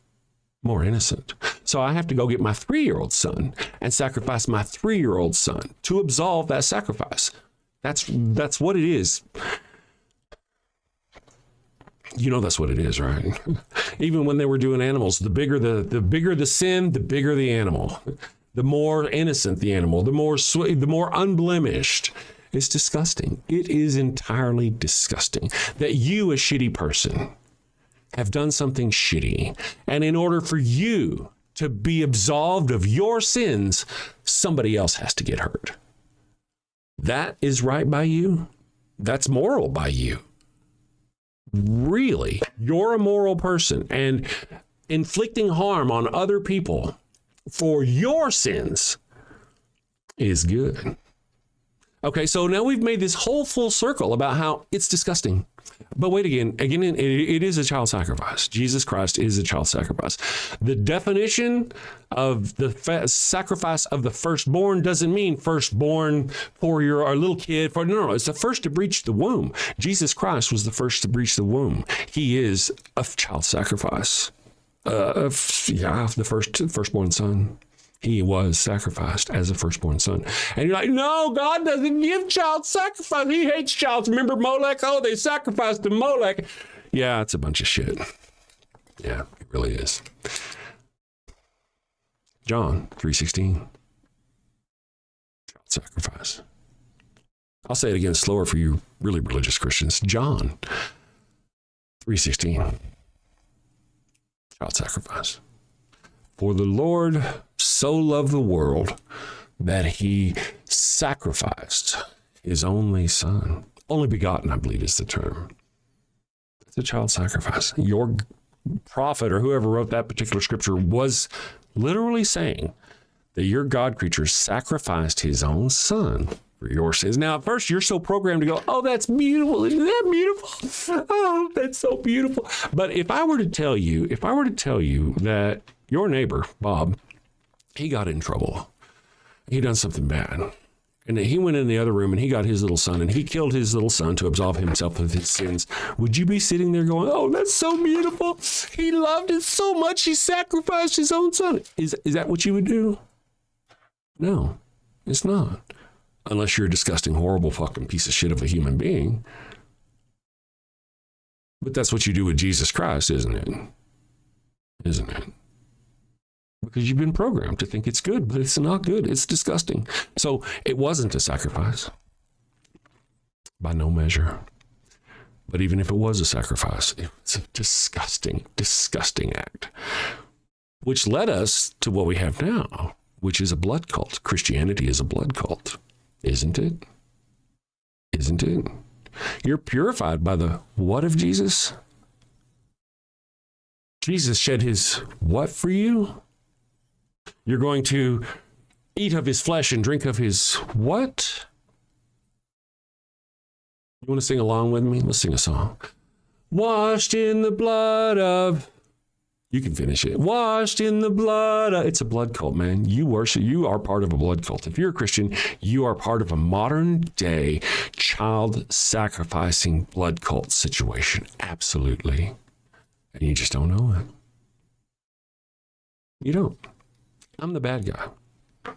more innocent. So I have to go get my 3-year-old son and sacrifice my 3-year-old son to absolve that sacrifice. That's what it is. You know that's what it is, right? Even when they were doing animals, the bigger the sin, the bigger the animal. The more innocent the animal, the more unblemished. It's disgusting. It is entirely disgusting that you, a shitty person, have done something shitty. And in order for you to be absolved of your sins, somebody else has to get hurt. That is right by you. That's moral by you. Really, you're a moral person, and inflicting harm on other people for your sins is good. Okay, so now we've made this whole full circle about how it's disgusting. But wait, again, it is a child sacrifice. Jesus Christ is a child sacrifice. The definition of the sacrifice of the firstborn doesn't mean firstborn for your little kid. No, it's the first to breach the womb. Jesus Christ was the first to breach the womb. He is a child sacrifice. The firstborn son. He was sacrificed as a firstborn son. And you're like, no, God doesn't give child sacrifice. He hates child. Remember Molech? Oh, they sacrificed to Molech. Yeah, it's a bunch of shit. Yeah, it really is. John 3:16. Child sacrifice. I'll say it again slower for you really religious Christians. John 3:16. Child sacrifice. For the Lord so loved the world that he sacrificed his only son. Only begotten, I believe, is the term. It's a child sacrifice. Your prophet or whoever wrote that particular scripture was literally saying that your God creature sacrificed his own son for your sins. Now, at first, you're so programmed to go, oh, that's beautiful. Isn't that beautiful? Oh, that's so beautiful. But if I were to tell you that your neighbor, Bob, he got in trouble. He done something bad. And he went in the other room and he got his little son and he killed his little son to absolve himself of his sins. Would you be sitting there going, oh, that's so beautiful. He loved it so much. He sacrificed his own son. Is that what you would do? No, it's not. Unless you're a disgusting, horrible fucking piece of shit of a human being. But that's what you do with Jesus Christ, isn't it? Isn't it? Because you've been programmed to think it's good, but it's not good. It's disgusting. So it wasn't a sacrifice. By no measure. But even if it was a sacrifice, it's a disgusting, disgusting act. Which led us to what we have now, which is a blood cult. Christianity is a blood cult. Isn't it? Isn't it? You're purified by the what of Jesus? Jesus shed his what for you? You're going to eat of his flesh and drink of his what? You want to sing along with me? Let's sing a song. Washed in the blood of... You can finish it. Washed in the blood of... It's a blood cult, man. You are part of a blood cult. If you're a Christian, you are part of a modern day child sacrificing blood cult situation. Absolutely. And you just don't know it. You don't. I'm the bad guy.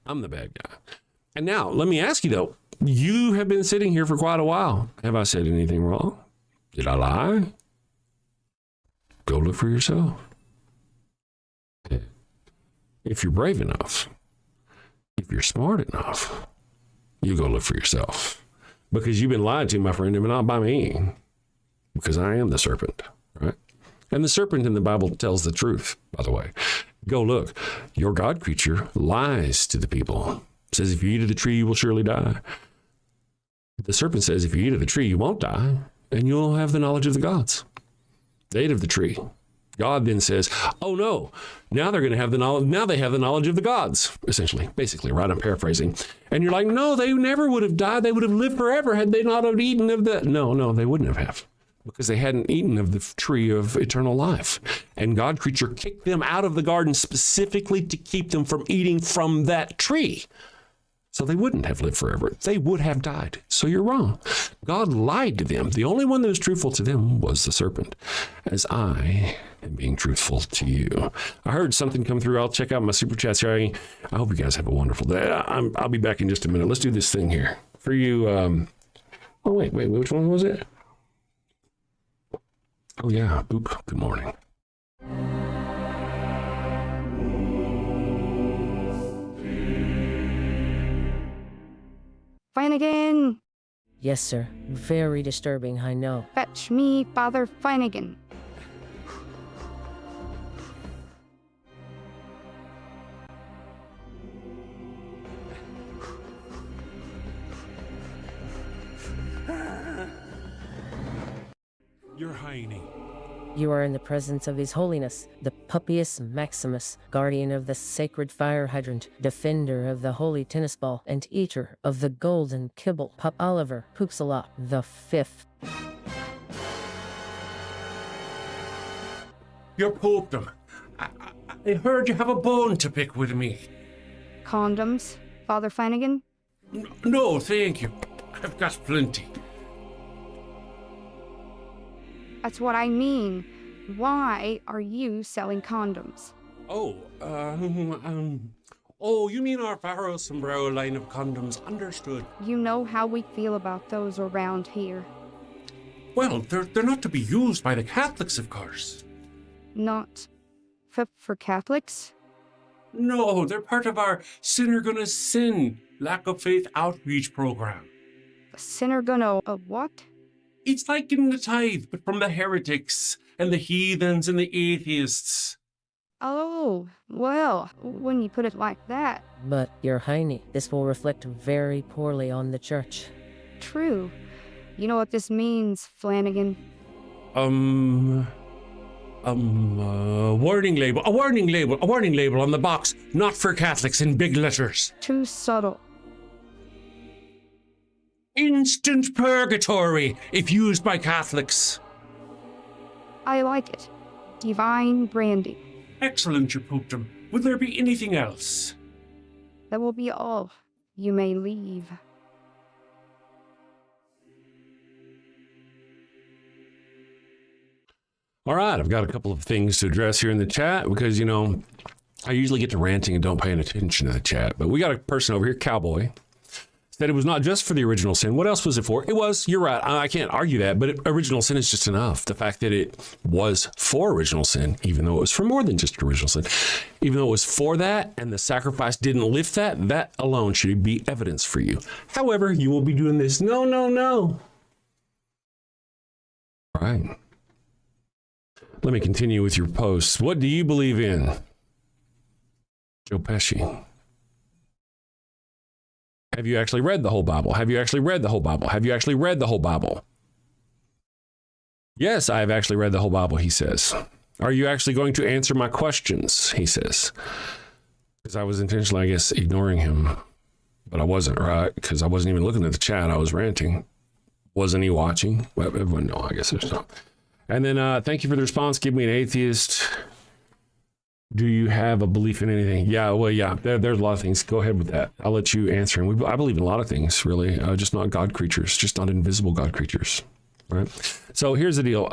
I'm the bad guy. And now, let me ask you though, you have been sitting here for quite a while. Have I said anything wrong? Did I lie? Go look for yourself. If you're brave enough, if you're smart enough, you go look for yourself. Because you've been lied to, my friend, and not by me. Because I am the serpent, right? And the serpent in the Bible tells the truth, by the way. Go look. Your God creature lies to the people. Says, if you eat of the tree, you will surely die. The serpent says, if you eat of the tree, you won't die, and you'll have the knowledge of the gods. They ate of the tree. God then says, oh no, now they're going to have the knowledge. Now they have the knowledge of the gods, essentially, basically, right? I'm paraphrasing. And you're like, no, they never would have died. They would have lived forever had they not have eaten of the... No, they wouldn't have. Because they hadn't eaten of the tree of eternal life. And God creature kicked them out of the garden specifically to keep them from eating from that tree. So they wouldn't have lived forever. They would have died. So you're wrong. God lied to them. The only one that was truthful to them was the serpent, as I am being truthful to you. I heard something come through. I'll check out my super chats here. I hope you guys have a wonderful day. I'll be back in just a minute. Let's do this thing here. For you, oh, wait, which one was it? Oh, yeah. Boop. Good morning. Finnegan! Yes, sir. Very disturbing, I know. Fetch me Father Finnegan. You're hiding. You are in the presence of His Holiness, the Pupius Maximus, guardian of the sacred fire hydrant, defender of the holy tennis ball, and eater of the golden kibble, Pup Oliver Puxala the Fifth. You're Popedom. I heard you have a bone to pick with me. Condoms, Father Finnegan? No, thank you. I've got plenty. That's what I mean. Why are you selling condoms? Oh, you mean our Pharaoh Sombrero line of condoms? Understood. You know how we feel about those around here. Well, they're not to be used by the Catholics, of course. not for Catholics? No, they're part of our Sinner Gonna Sin lack of faith outreach program. A sinner gonna what? It's like getting the tithe, but from the heretics and the heathens and the atheists. Oh, well, when you put it like that, But, Your Highness, this will reflect very poorly on the church. true. You know what this means, Flanagan? Warning label, a warning label on the box, not for Catholics in big letters. Too subtle. Instant purgatory if used by Catholics. I like it. Divine branding. Excellent, your popedom. Would there be anything else? That will be all. You may leave. All right, I've got a couple of things to address here in the chat because, you know, I usually get to ranting and don't pay any attention to the chat. But we got a person over here, Cowboy, said it was not just for the original sin. What else was it for? It was, you're right, I can't argue that, but original sin is just enough. The fact that it was for original sin, even though it was for more than just original sin, even though it was for that and the sacrifice didn't lift that, that alone should be evidence for you. However, you will be doing this. No. All right. Let me continue with your posts. What do you believe in? Joe Pesci. Have you actually read the whole Bible? Have you actually read the whole Bible? Have you actually read the whole Bible? Yes, I have actually read the whole Bible, he says. Are you actually going to answer my questions? He says. Because I was intentionally, I guess, ignoring him. But I wasn't, right? Because I wasn't even looking at the chat. I was ranting. Wasn't he watching? Well, no, I guess there's not. And then thank you for the response. Give me an atheist. Do you have a belief in anything? Yeah, well, yeah, there's a lot of things. Go ahead with that. I'll let you answer. And I believe in a lot of things, really, just not God creatures, just not invisible God creatures. Right? So here's the deal.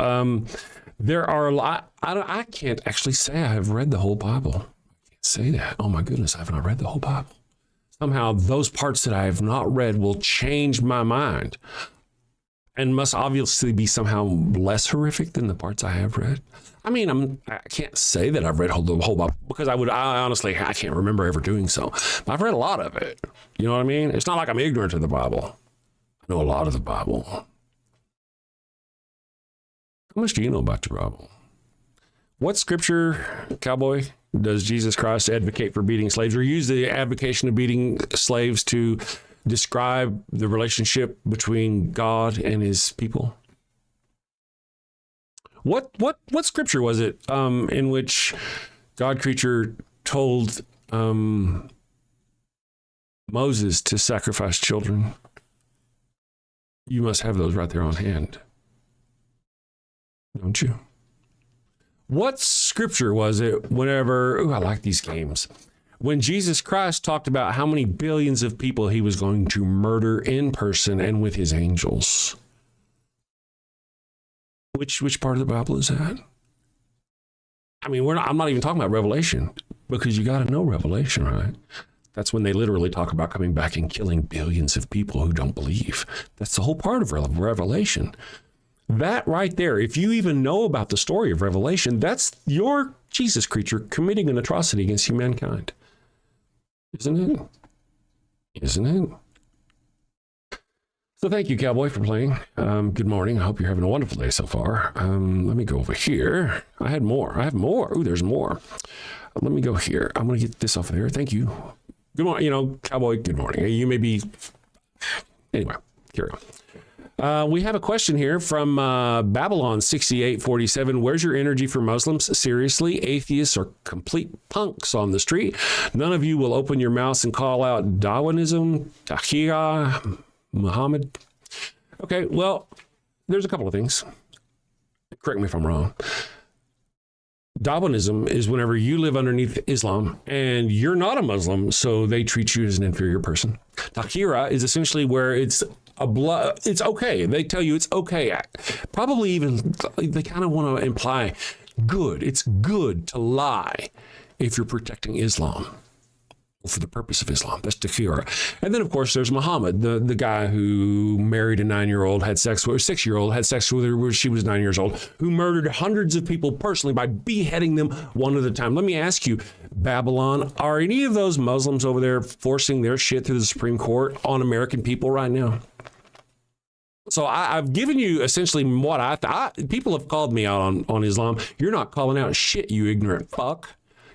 There are a lot. I can't actually say I have read the whole Bible. I can't say that. Oh, my goodness, I have not read the whole Bible. Somehow those parts that I have not read will change my mind. And must obviously be somehow less horrific than the parts I have read. I mean, I can't say that I've read the whole Bible because I honestly, I can't remember ever doing so. But I've read a lot of it. You know what I mean? It's not like I'm ignorant of the Bible. I know a lot of the Bible. How much do you know about the Bible? What scripture, Cowboy, does Jesus Christ advocate for beating slaves or use the advocation of beating slaves to describe the relationship between God and his people? What scripture was it in which God creature told Moses to sacrifice children? You must have those right there on hand, don't you? What scripture was it whenever, I like these games, when Jesus Christ talked about how many billions of people he was going to murder in person and with his angels? Which part of the Bible is that? I mean, I'm not even talking about Revelation, because you got to know Revelation, right? That's when they literally talk about coming back and killing billions of people who don't believe. That's the whole part of Revelation. That right there, if you even know about the story of Revelation, that's your Jesus creature committing an atrocity against humankind. Isn't it? Isn't it? So thank you, Cowboy, for playing. Good morning. I hope you're having a wonderful day so far. Let me go over here. I have more. Ooh, there's more. Let me go here. I'm going to get this off of there. Thank you. Good morning. Cowboy, good morning. You may be... Anyway, carry on. We have a question here from Babylon 6847. Where's your energy for Muslims? Seriously, atheists are complete punks on the street. None of you will open your mouths and call out Darwinism, Tahira, Muhammad. Okay, well, there's a couple of things. Correct me if I'm wrong. Darwinism is whenever you live underneath Islam and you're not a Muslim, so they treat you as an inferior person. Tahira is essentially where it's okay. They tell you it's okay. Probably even they kind of want to imply good. It's good to lie if you're protecting Islam. for the purpose of Islam. That's takfir. And then, of course, there's Muhammad, the guy who married a 9-year-old, had sex with a 6-year-old, had sex with her when she was 9 years old, who murdered hundreds of people personally by beheading them one at a time. Let me ask you, Babylon, are any of those Muslims over there forcing their shit through the Supreme Court on American people right now? So I've given you essentially what I people have called me out on Islam. You're not calling out shit, you ignorant fuck.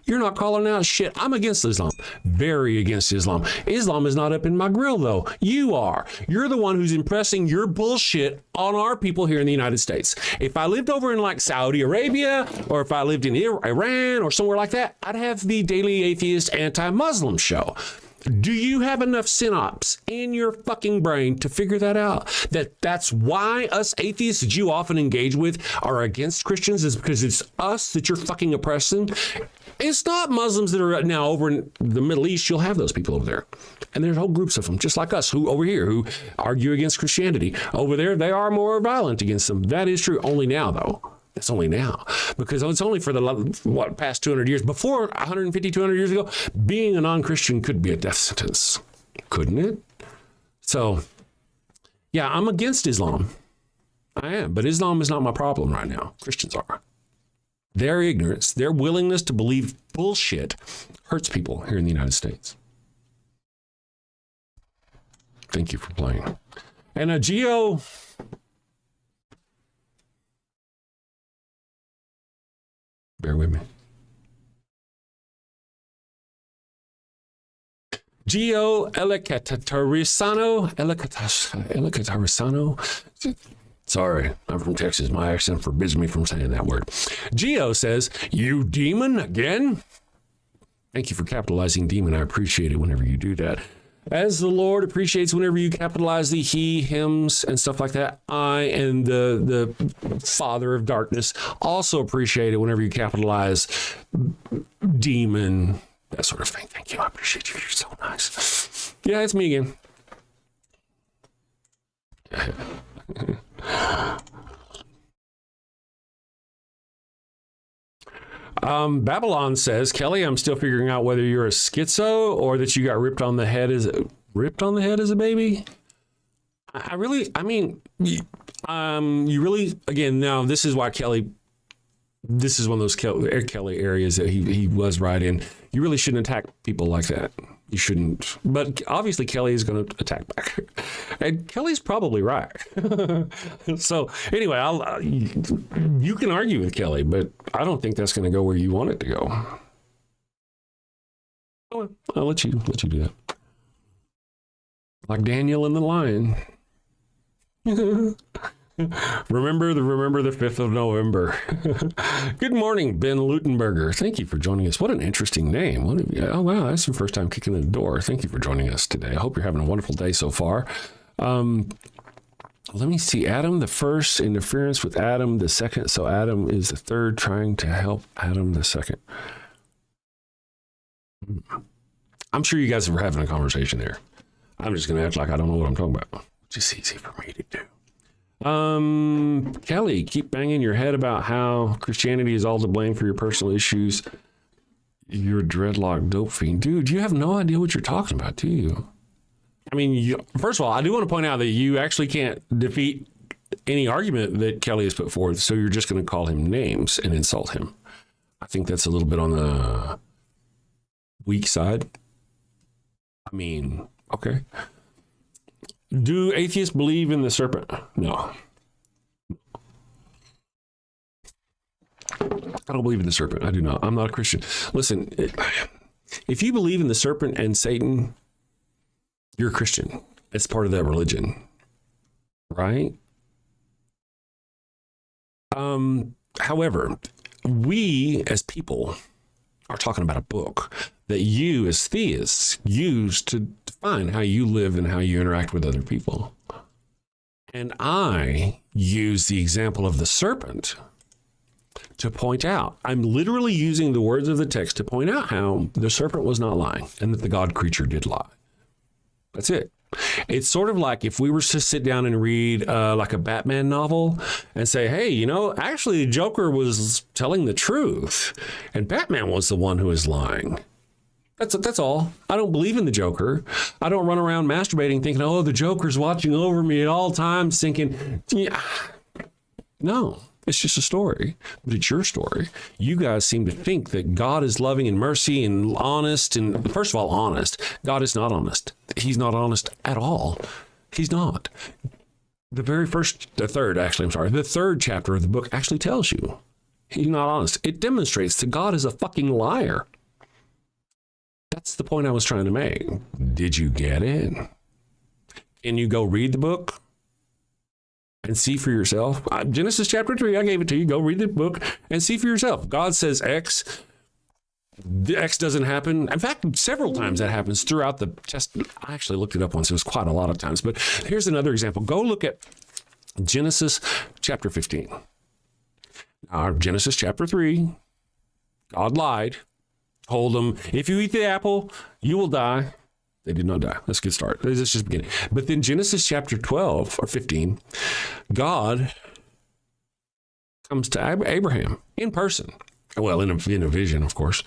You're not calling out shit. I'm against Islam. Very against Islam. Islam is not up in my grill, though. You are. You're the one who's impressing your bullshit on our people here in the United States. If I lived over in like Saudi Arabia, or if I lived in Iran or somewhere like that, I'd have the Daily Atheist Anti-Muslim show. Do you have enough synapse in your fucking brain to figure that out? That's why us atheists that you often engage with are against Christians, is because it's us that you're fucking oppressing. It's not Muslims that are now over in the Middle East. You'll have those people over there. And there's whole groups of them, just like us, who over here, who argue against Christianity. Over there, they are more violent against them. That is true. Only now, though. It's only now. Because it's only for the past 200 years. Before 150, 200 years ago, being a non-Christian could be a death sentence. Couldn't it? So, yeah, I'm against Islam. I am. But Islam is not my problem right now. Christians are. Their ignorance, their willingness to believe bullshit hurts people here in the United States. Thank you for playing. And Geo, bear with me. Geo Elecatarisano. Sorry, I'm from Texas. My accent forbids me from saying that word. Geo says, "You demon again?" Thank you for capitalizing demon. I appreciate it whenever you do that. As the Lord appreciates whenever you capitalize the he, hims, and stuff like that, I and the Father of Darkness also appreciate it whenever you capitalize demon, that sort of thing. Thank you. I appreciate you. You're so nice. Yeah, it's me again. Babylon says, Kelly, I'm still figuring out whether you're a schizo or that you got ripped on the head as a baby. You really, again, now this is why Kelly, this is one of those Kelly areas that he was right in. You really shouldn't attack people like that. You shouldn't. But obviously Kelly is going to attack back. And Kelly's probably right. So anyway, you can argue with Kelly, but I don't think that's going to go where you want it to go. I'll let you do that. Like Daniel and the lion. Remember the 5th of November. Good morning, Ben Lutenberger. Thank you for joining us. What an interesting name. Oh, wow. That's your first time kicking in the door. Thank you for joining us today. I hope you're having a wonderful day so far. Let me see. Adam the first, interference with Adam the second. So Adam is the third, trying to help Adam the second. I'm sure you guys are having a conversation there. I'm just going to act like I don't know what I'm talking about. Which is easy for me to do. Kelly, keep banging your head about how Christianity is all to blame for your personal issues. You're a dreadlock dope fiend. Dude, you have no idea what you're talking about, do you? I mean, first of all, I do want to point out that you actually can't defeat any argument that Kelly has put forth, so you're just going to call him names and insult him. I think that's a little bit on the weak side. I mean, okay. Do atheists believe in the serpent? No. I don't believe in the serpent. I do not. I'm not a Christian. Listen, if you believe in the serpent and Satan, you're a Christian. It's part of that religion, right? However, we as people are talking about a book that you as theists use to define how you live and how you interact with other people. And I use the example of the serpent to point out, I'm literally using the words of the text to point out how the serpent was not lying and that the God creature did lie. That's it. It's sort of like if we were to sit down and read like a Batman novel and say, hey, you know, actually the Joker was telling the truth and Batman was the one who was lying. That's all. I don't believe in the Joker. I don't run around masturbating thinking, oh, the Joker's watching over me at all times, thinking, yeah. No, it's just a story, but it's your story. You guys seem to think that God is loving and mercy and honest. And first of all, honest. God is not honest. He's not honest at all. He's not. The third chapter of the book actually tells you he's not honest. It demonstrates that God is a fucking liar. That's the point I was trying to make. Did you get it? Can you go read the book and see for yourself? Genesis chapter 3, I gave it to you. Go read the book and see for yourself. God says X. The X doesn't happen. In fact, several times that happens throughout the Testament. I actually looked it up once. It was quite a lot of times. But here's another example. Go look at Genesis chapter 15. Genesis chapter 3, God lied. Told them, if you eat the apple, you will die. They did not die. Let's get started. This is just beginning. But then Genesis chapter 12 or 15, God comes to Abraham in person. Well, in a vision, of course.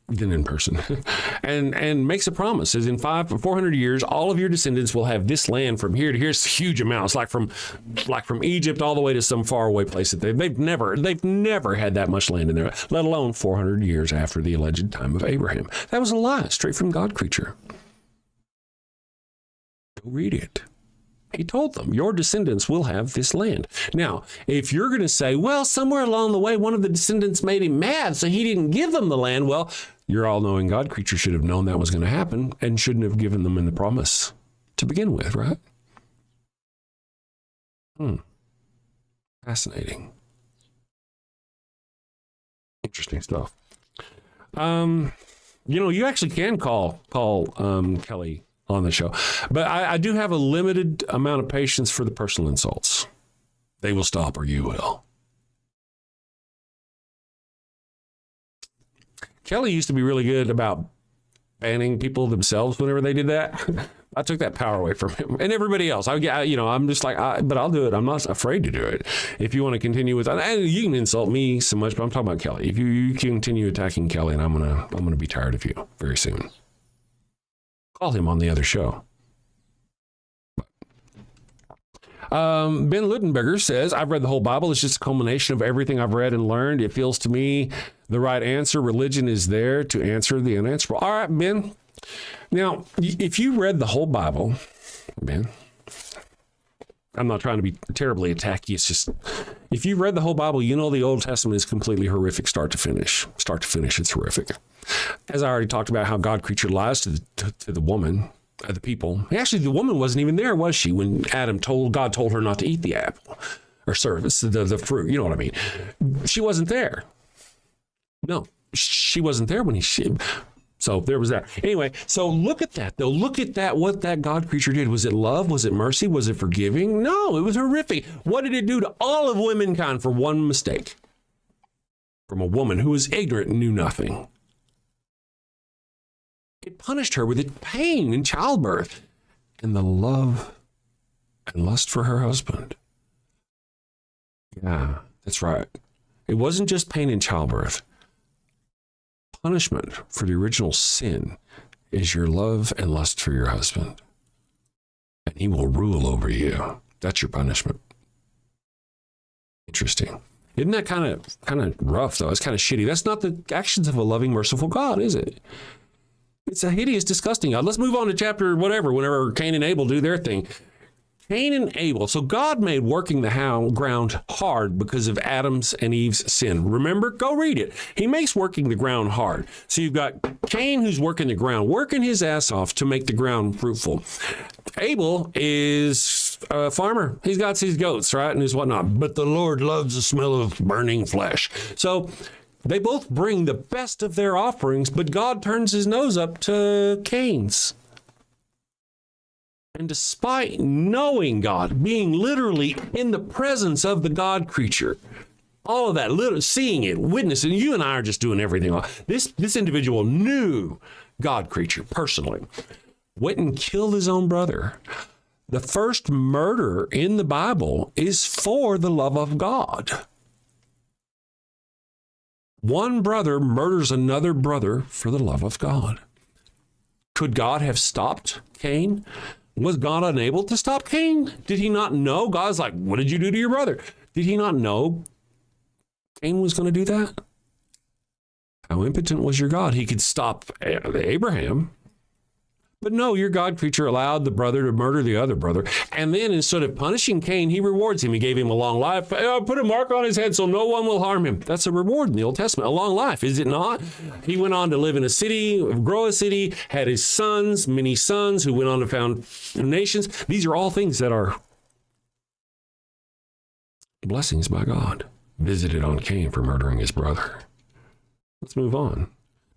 Then in person, and makes a promise. Says in 400 years, all of your descendants will have this land from here to here. It's huge amounts, like from Egypt all the way to some faraway place that they've never had that much land in there, let alone 400 years after the alleged time of Abraham. That was a lie, straight from God creature. Go read it. He told them, your descendants will have this land. Now, if you're going to say, well, somewhere along the way, one of the descendants made him mad, so he didn't give them the land. Well, your all-knowing God creature should have known that was going to happen and shouldn't have given them in the promise to begin with, right? Fascinating. Interesting stuff. You actually can call Kelly on the show, but I do have a limited amount of patience for the personal insults. They will stop, or you will. Kelly used to be really good about banning people themselves whenever they did that. I took that power away from him and everybody else. I'm just like, but I'll do it. I'm not afraid to do it. If you want to continue with that, and you can insult me so much, but I'm talking about Kelly. If you continue attacking Kelly, and I'm gonna be tired of you very soon. Call him on the other show. Ben Ludenberger says, I've read the whole Bible. It's just a culmination of everything I've read and learned. It feels to me the right answer. Religion is there to answer the unanswerable. All right, Ben. Now, if you read the whole Bible, Ben, I'm not trying to be terribly attacky. It's just, if you've read the whole Bible, you know the Old Testament is completely horrific, start to finish. Start to finish, it's horrific. As I already talked about how God creature lies to the woman, the people. Actually, the woman wasn't even there, was she, when God told her not to eat the apple or service, the fruit. You know what I mean? She wasn't there. No, she wasn't there when so there was that. Anyway, so look at that, though. Look at that, what that God creature did. Was it love? Was it mercy? Was it forgiving? No, it was horrific. What did it do to all of womankind for one mistake? From a woman who was ignorant and knew nothing. It punished her with pain in childbirth and the love and lust for her husband. Yeah, that's right. It wasn't just pain in childbirth. Punishment for the original sin is your love and lust for your husband. And he will rule over you. That's your punishment. Interesting. Isn't that kind of rough, though? It's kind of shitty. That's not the actions of a loving, merciful God, is it? It's a hideous, disgusting God. Let's move on to chapter whenever Cain and Abel do their thing. Cain and Abel. So God made working the ground hard because of Adam's and Eve's sin. Remember? Go read it. He makes working the ground hard. So you've got Cain who's working the ground, working his ass off to make the ground fruitful. Abel is a farmer. He's got his goats, right, and his whatnot. But the Lord loves the smell of burning flesh. So they both bring the best of their offerings, but God turns his nose up to Cain's. And despite knowing God, being literally in the presence of the God creature, all of that, seeing it, witnessing, you and I are just doing everything. This individual knew God creature personally, went and killed his own brother. The first murder in the Bible is for the love of God. One brother murders another brother for the love of God. Could God have stopped Cain? Was God unable to stop Cain? Did he not know? God's like, what did you do to your brother? Did he not know Cain was going to do that? How impotent was your God? He could stop Abraham. But no, your God creature allowed the brother to murder the other brother. And then instead of punishing Cain, he rewards him. He gave him a long life. Put a mark on his head so no one will harm him. That's a reward in the Old Testament, a long life, is it not? He went on to live in a city, grow a city, had his sons, many sons who went on to found nations. These are all things that are blessings by God, visited on Cain for murdering his brother. Let's move on.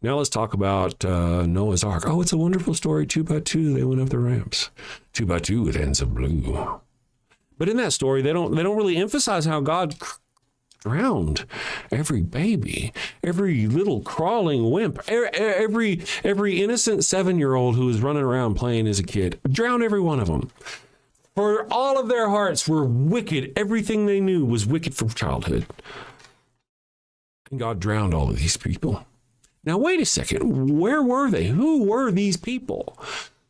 Now let's talk about Noah's Ark. Oh, it's a wonderful story. 2 by 2, they went up the ramps. 2 by 2 with ends of blue. But in that story, they don't really emphasize how God drowned every baby, every little crawling wimp, every innocent 7-year-old who was running around playing as a kid. Drowned every one of them. For all of their hearts were wicked. Everything they knew was wicked from childhood. And God drowned all of these people. Now, wait a second. Where were they? Who were these people?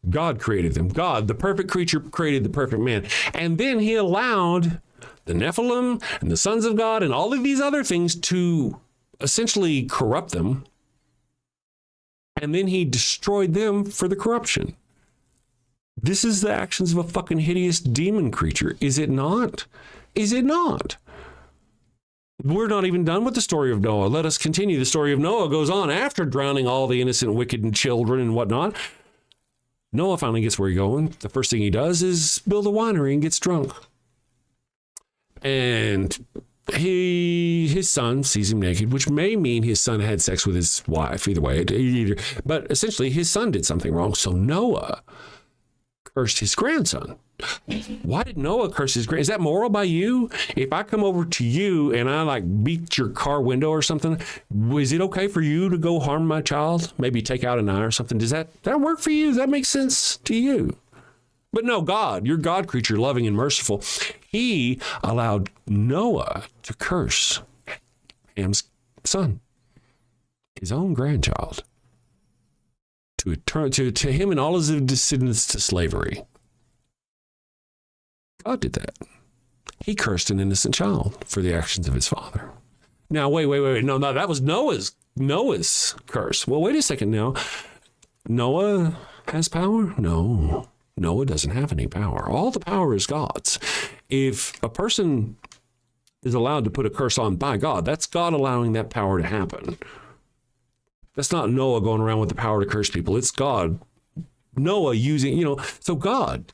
God created them. God, the perfect creature, created the perfect man. And then he allowed the Nephilim and the sons of God and all of these other things to essentially corrupt them. And then he destroyed them for the corruption. This is the actions of a fucking hideous demon creature. Is it not? Is it not? We're not even done with the story of Noah. Let us continue. The story of Noah goes on after drowning all the innocent, wicked children and whatnot. Noah finally gets where he's going. The first thing he does is build a winery and gets drunk. And his son sees him naked, which may mean his son had sex with his wife. Either way, but essentially his son did something wrong. So Noah cursed his grandson. Why did Noah curse his grandson? Is that moral by you? If I come over to you and I like beat your car window or something, is it okay for you to go harm my child? Maybe take out an eye or something? Does that work for you? Does that make sense to you? But no, God, your God creature, loving and merciful, he allowed Noah to curse Ham's son, his own grandchild, to him and all his descendants to slavery. God did that. He cursed an innocent child for the actions of his father. Now, wait. No, that was Noah's curse. Well, wait a second now. Noah has power? No. Noah doesn't have any power. All the power is God's. If a person is allowed to put a curse on by God, that's God allowing that power to happen. That's not Noah going around with the power to curse people. It's God. Noah using, so God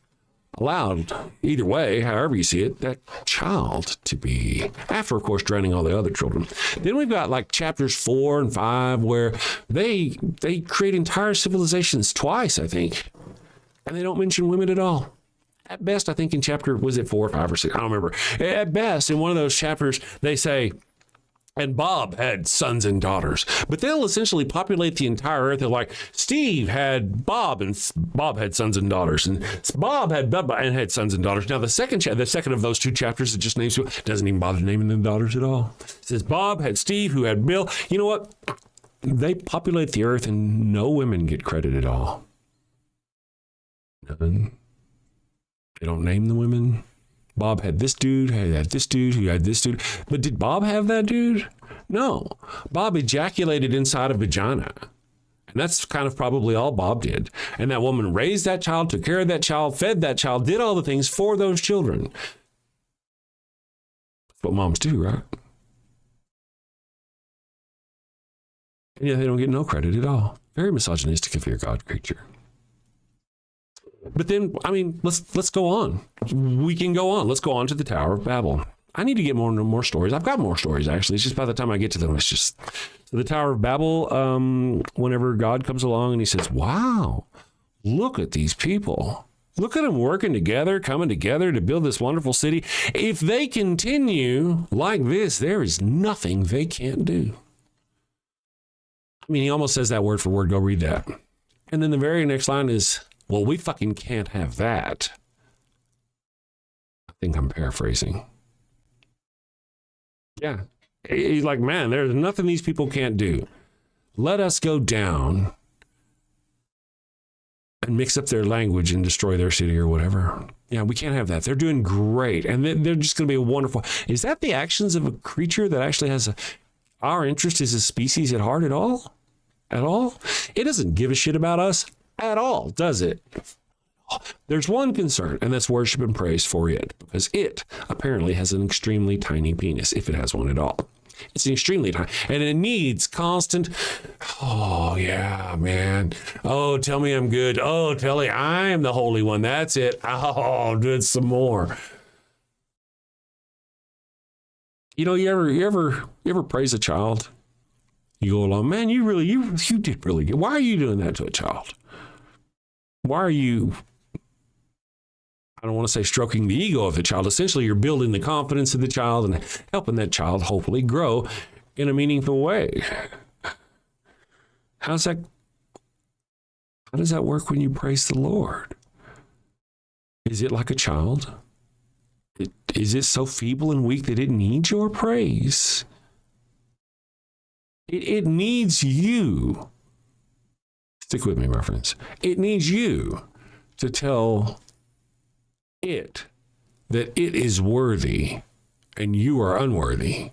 allowed, either way, however you see it, that child to be, after, of course, drowning all the other children. Then we've got like chapters 4 and 5 where they create entire civilizations twice, I think. And they don't mention women at all. At best, I think in chapter, was it 4 or 5 or 6? I don't remember. At best, in one of those chapters, they say, and Bob had sons and daughters. But they'll essentially populate the entire earth. They're like, Steve had Bob, and Bob had sons and daughters. And Bob had Bubba and had sons and daughters. Now, the second of those 2 chapters, it just names, doesn't even bother naming them daughters at all. It says Bob had Steve, who had Bill. You know what? They populate the earth and no women get credit at all. None. They don't name the women. Bob had this dude, had this dude, who had this dude. But did Bob have that dude? No. Bob ejaculated inside a vagina. And that's kind of probably all Bob did. And that woman raised that child, took care of that child, fed that child, did all the things for those children. That's what moms do, right? And yet they don't get no credit at all. Very misogynistic of your God creature. But then, let's go on. We can go on. Let's go on to the Tower of Babel. I need to get more stories. I've got more stories, actually. It's just by the time I get to them, it's just... So the Tower of Babel, whenever God comes along and he says, wow, look at these people. Look at them working together, coming together to build this wonderful city. If they continue like this, there is nothing they can't do. He almost says that word for word. Go read that. And then the very next line is... well, we fucking can't have that. I think I'm paraphrasing. Yeah. He's like, man, there's nothing these people can't do. Let us go down and mix up their language and destroy their city or whatever. Yeah, we can't have that. They're doing great. And they're just going to be wonderful. Is that the actions of a creature that actually has our interest as a species at heart at all? At all? It doesn't give a shit about us at all, does it? There's one concern, and that's worship and praise for it, because it apparently has an extremely tiny penis, if it has one at all. It's extremely tiny, and it needs constant, oh, yeah, man. Oh, tell me I'm good. Oh, tell me I am the Holy One. That's it. Oh, do it some more. You know, you ever praise a child? You go along, man, you did really good. Why are you doing that to a child? Why are you, I don't want to say stroking the ego of the child. Essentially, you're building the confidence of the child and helping that child hopefully grow in a meaningful way. How does that work when you praise the Lord? Is it like a child? Is it so feeble and weak that it needs your praise? It needs you. Stick with me, my friends. It needs you to tell it that it is worthy and you are unworthy.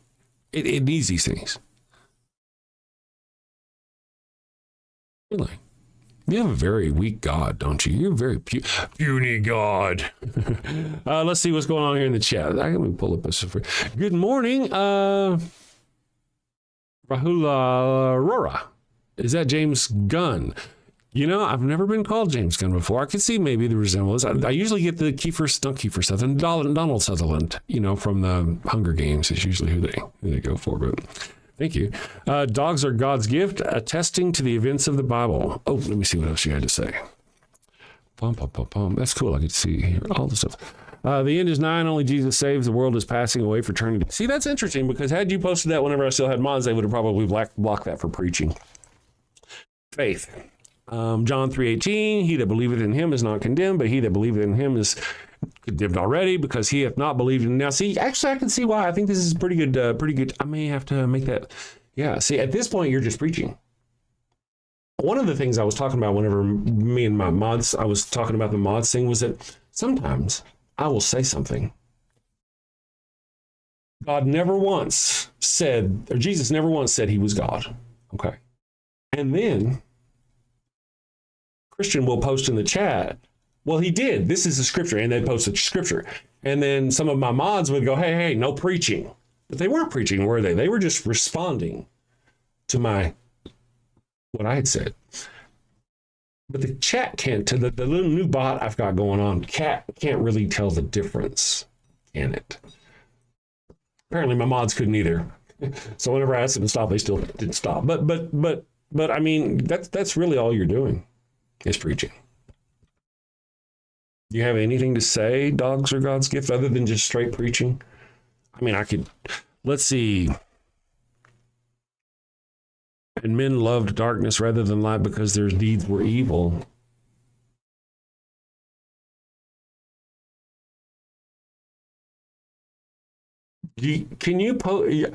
It needs these things. Really. You have a very weak God, don't you? You're a very puny God. Let's see what's going on here in the chat. Let me pull up this. Good morning. Rahul Aurora. Is that James Gunn? You know, I've never been called James Gunn before. I could see maybe the resemblance. I usually get the Kiefer Sutherland, Donald Sutherland, you know, from the Hunger Games is usually who they go for. But thank you. Dogs are God's gift, attesting to the events of the Bible. Oh, let me see what else you had to say. That's cool. I get to see here all the stuff. The end is nigh, only Jesus saves. The world is passing away for eternity. See, that's interesting because had you posted that whenever I still had mods, they would have probably blocked that for preaching. Faith. John 3:18, he that believeth in him is not condemned, but he that believeth in him is condemned already because he hath not believed in him. Now, see, actually, I can see why. I think this is pretty good. I may have to make that. Yeah, see, at this point, you're just preaching. One of the things I was talking about whenever me and my mods, I was talking about the mods thing was that sometimes I will say something. God never once said, or Jesus never once said he was God. Okay. And then Christian will post in the chat, well, he did. This is the scripture. And they post the scripture. And then some of my mods would go, hey, no preaching. But they weren't preaching, were they? They were just responding to what I had said. But the chat can't, to the little new bot I've got going on, cat can't really tell the difference, can it? Apparently my mods couldn't either. So whenever I asked them to stop, they still didn't stop. But I mean, that's really all you're doing is preaching. Do you have anything to say, dogs are God's gift, other than just straight preaching? I mean, let's see. And men loved darkness rather than light because their deeds were evil. Can you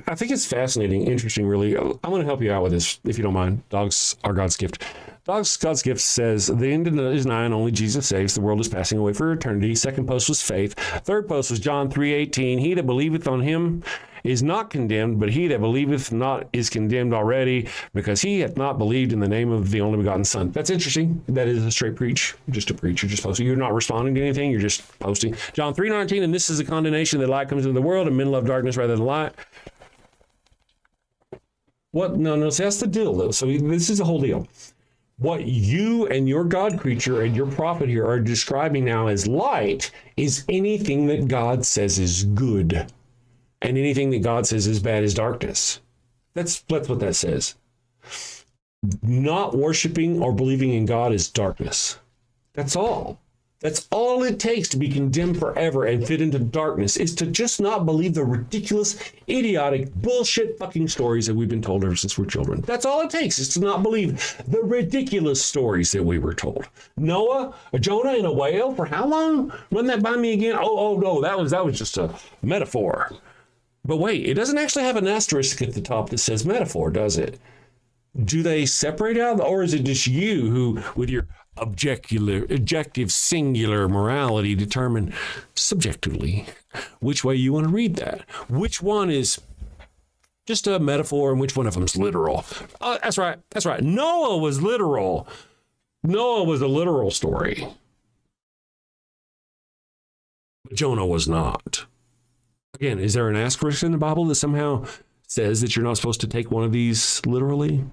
I think it's fascinating, interesting, really. I'm going to help you out with this, if you don't mind. Dogs are God's gift. Dogs, God's gift says, the end is nigh and only Jesus saves. The world is passing away for eternity. Second post was faith. Third post was John 3:18. He that believeth on him is not condemned, but he that believeth not is condemned already, because he hath not believed in the name of the only begotten Son. That's interesting. That is a straight preach. Just a preach. You're just posting. You're not responding to anything. You're just posting. John 3:19, and this is the condemnation that light comes into the world, and men love darkness rather than light. What? No. See, that's the deal, though. So this is the whole deal. What you and your God creature and your prophet here are describing now as light is anything that God says is good. And anything that God says is bad is darkness. That's what that says. Not worshiping or believing in God is darkness. That's all. That's all it takes to be condemned forever and fit into darkness, is to just not believe the ridiculous, idiotic, bullshit fucking stories that we've been told ever since we're children. That's all it takes, is to not believe the ridiculous stories that we were told. Noah, a Jonah, and a whale for how long? Run that by me again. Oh no, that was just a metaphor. But wait, it doesn't actually have an asterisk at the top that says metaphor, does it? Do they separate out, or is it just you who, with your objective singular morality, determine subjectively which way you want to read that? Which one is just a metaphor and which one of them's literal? That's right. That's right. Noah was literal. Noah was a literal story. But Jonah was not. Again, is there an asterisk in the Bible that somehow says that you're not supposed to take one of these literally?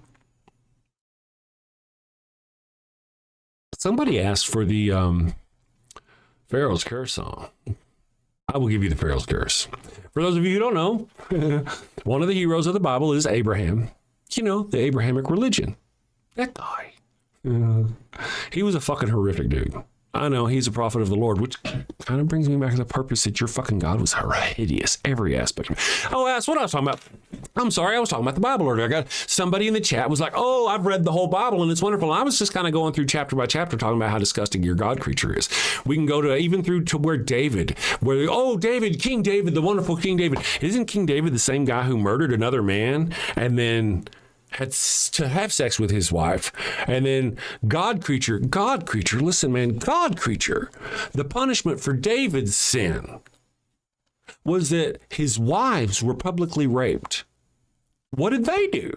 Somebody asked for the Pharaoh's Curse song. I will give you the Pharaoh's Curse. For those of you who don't know, one of the heroes of the Bible is Abraham. You know, the Abrahamic religion. That guy. He was a fucking horrific dude. I know, he's a prophet of the Lord, which kind of brings me back to the purpose that your fucking God was hideous, every aspect of it. Oh, that's what I was talking about. I'm sorry, I was talking about the Bible earlier. I got somebody in the chat was like, oh, I've read the whole Bible and it's wonderful. And I was just kind of going through chapter by chapter talking about how disgusting your God creature is. We can go to even through to where David, David, King David, the wonderful King David. Isn't King David the same guy who murdered another man and then had to have sex with his wife? And then God creature, listen, man, God creature. The punishment for David's sin was that his wives were publicly raped. What did they do?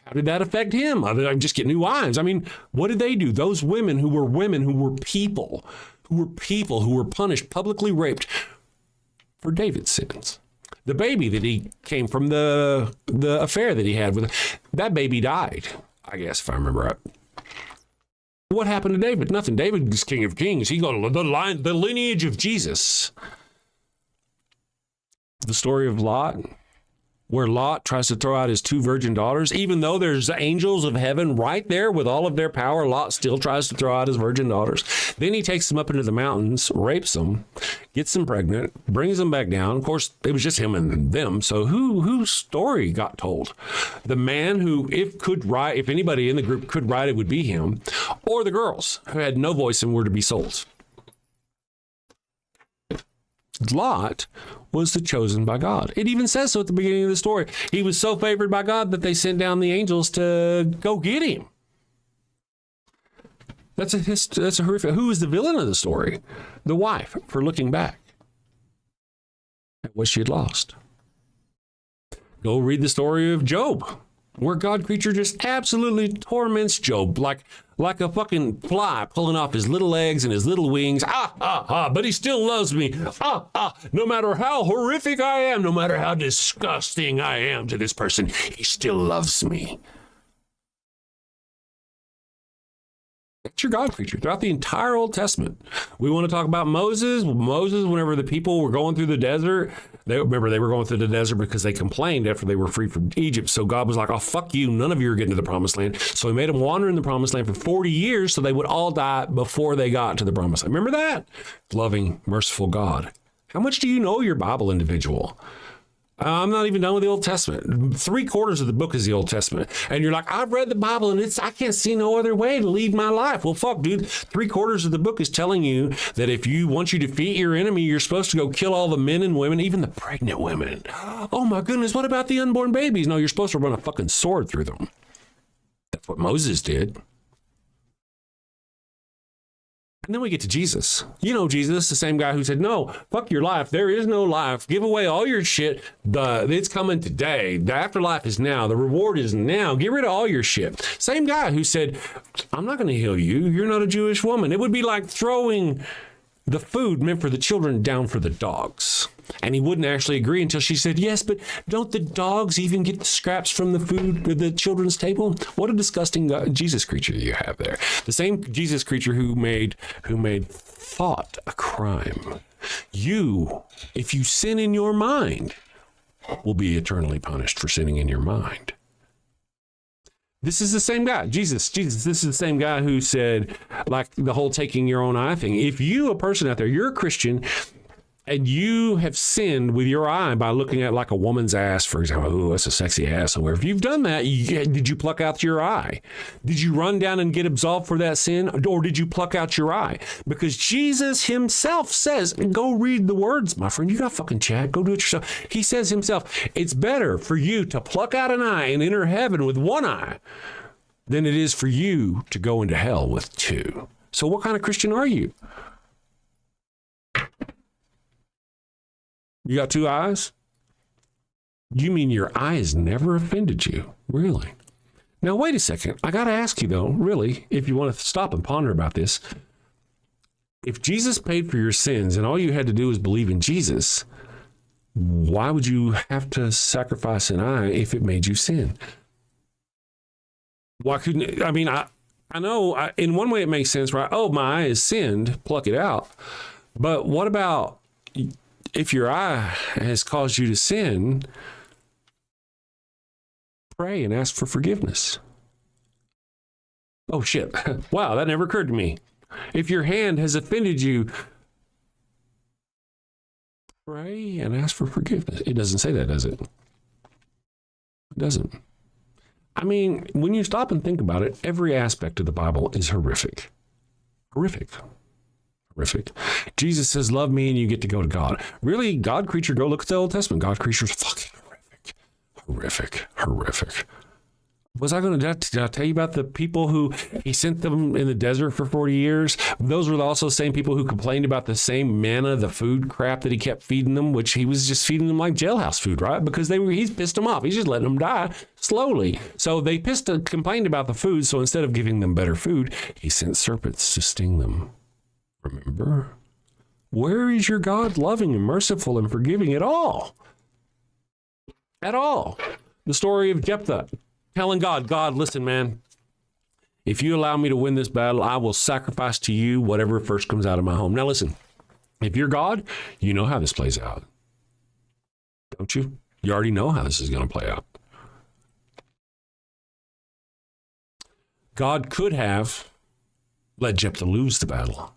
How did that affect him? Other than just get new wives. I mean, what did they do? Those women who were people, who were punished, publicly raped for David's sins. The baby that he came from the affair that he had with, that baby died, I guess, if I remember right. What happened to David? Nothing. David is King of Kings. He got the lineage of Jesus. The story of Lot, where Lot tries to throw out his 2 virgin daughters. Even though there's angels of heaven right there with all of their power, Lot still tries to throw out his virgin daughters. Then he takes them up into the mountains, rapes them, gets them pregnant, brings them back down. Of course, it was just him and them. So whose story got told? The man who, if anybody in the group could write, it would be him, or the girls who had no voice and were to be sold. Lot was the chosen by God. It even says so at the beginning of the story. He was so favored by God that they sent down the angels to go get him. That's a horrific. Who is the villain of the story? The wife, for looking back at what she had lost. Go read the story of Job, where God creature just absolutely torments Job like a fucking fly pulling off his little legs and his little wings. But he still loves me. No matter how horrific I am, no matter how disgusting I am to this person, he still loves me. That's your God creature throughout the entire Old Testament. We want to talk about Moses. Moses, whenever the people were going through the desert, they were going through the desert because they complained after they were freed from Egypt. So God was like, oh, fuck you. None of you are getting to the promised land. So he made them wander in the promised land for 40 years so they would all die before they got to the promised land. Remember that? Loving, merciful God. How much do you know your Bible, individual? I'm not even done with the Old Testament. 3/4 of the book is the Old Testament. And you're like, I've read the Bible and I can't see no other way to lead my life. Well, fuck, dude. 3/4 of the book is telling you that once you defeat your enemy, you're supposed to go kill all the men and women, even the pregnant women. Oh my goodness, what about the unborn babies? No, you're supposed to run a fucking sword through them. That's what Moses did. And then we get to Jesus. You know Jesus, the same guy who said, no, fuck your life. There is no life. Give away all your shit. It's coming today. The afterlife is now. The reward is now. Get rid of all your shit. Same guy who said, I'm not going to heal you. You're not a Jewish woman. It would be like throwing the food meant for the children down for the dogs. And he wouldn't actually agree until she said, yes, but don't the dogs even get the scraps from the food at the children's table? What a disgusting Jesus creature you have there. The same Jesus creature who made thought a crime. You, if you sin in your mind, will be eternally punished for sinning in your mind. This is the same guy, Jesus, this is the same guy who said, like the whole taking your own eye thing. If you, a person out there, you're a Christian, and you have sinned with your eye by looking at like a woman's ass, for example, oh, that's a sexy ass. Or if you've done that, did you pluck out your eye? Did you run down and get absolved for that sin? Or did you pluck out your eye? Because Jesus himself says, go read the words, my friend. You got fucking chat. Go do it yourself. He says himself, it's better for you to pluck out an eye and enter heaven with one eye than it is for you to go into hell with two. So what kind of Christian are you? You got two eyes? You mean your eyes never offended you? Really? Now, wait a second. I got to ask you, though, really, if you want to stop and ponder about this. If Jesus paid for your sins and all you had to do was believe in Jesus, why would you have to sacrifice an eye if it made you sin? Why couldn't, I mean, I know in one way it makes sense, right? Oh, my eye is sinned, pluck it out. But what about if your eye has caused you to sin, pray and ask for forgiveness. Oh, shit. Wow, that never occurred to me. If your hand has offended you, pray and ask for forgiveness. It doesn't say that, does it? It doesn't. I mean, when you stop and think about it, every aspect of the Bible is horrific. Horrific. Horrific. Jesus says, love me and you get to go to God. Really, God creature, go look at the Old Testament. God creature is fucking horrific. Horrific. Horrific. Was I going to tell you about the people who he sent them in the desert for 40 years? Those were also the same people who complained about the same manna, the food crap that he kept feeding them, which he was just feeding them like jailhouse food, right? Because he's pissed them off. He's just letting them die slowly. So they complained about the food. So instead of giving them better food, he sent serpents to sting them. Remember? Where is your God loving and merciful and forgiving at all? At all. The story of Jephthah. Telling God, God, listen, man, if you allow me to win this battle, I will sacrifice to you whatever first comes out of my home. Now, listen, if you're God, you know how this plays out. Don't you? You already know how this is going to play out. God could have let Jephthah lose the battle.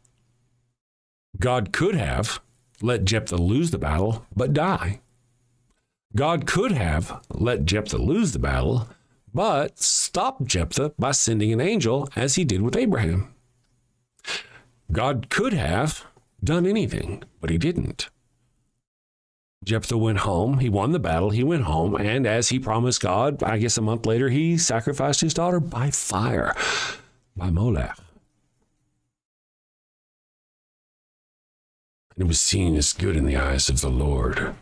God could have let Jephthah lose the battle, but die. God could have let Jephthah lose the battle, but stop Jephthah by sending an angel, as he did with Abraham. God could have done anything, but he didn't. Jephthah went home. He won the battle. He went home. And as he promised God, I guess a month later, he sacrificed his daughter by fire, by Molech. And it was seen as good in the eyes of the Lord.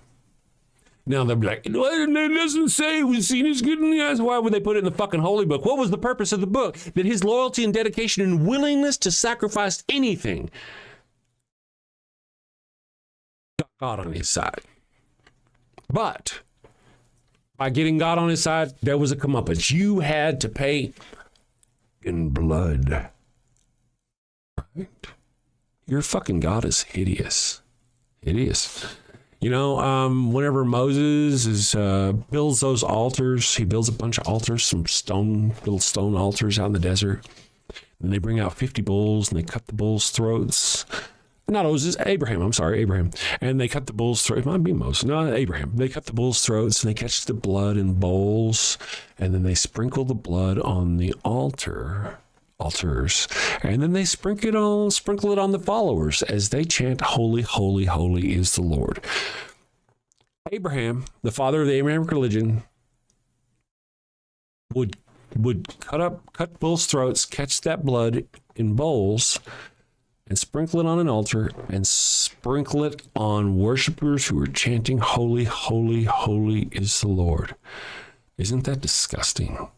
Now they'll be like, it doesn't say it was seen as good in the eyes. Why would they put it in the fucking holy book? What was the purpose of the book? That his loyalty and dedication and willingness to sacrifice anything got God on his side. But by getting God on his side, there was a comeuppance. You had to pay in blood. Right? Your fucking God is hideous. Hideous. You know, whenever Moses builds those altars, he builds a bunch of altars, some little stone altars out in the desert. And they bring out 50 bulls and they cut the bulls' throats. Not Moses, Abraham. And they cut the bull's throat. It might be Moses. No, Abraham. They cut the bull's throats and they catch the blood in bowls. And then they sprinkle the blood on the altars. And then they sprinkle it on the followers as they chant, "Holy, holy, holy is the Lord." Abraham, the father of the Abrahamic religion, would cut bulls' throats, catch that blood in bowls, and sprinkle it on an altar, and sprinkle it on worshipers who are chanting, "Holy, holy, holy is the Lord." Isn't that disgusting?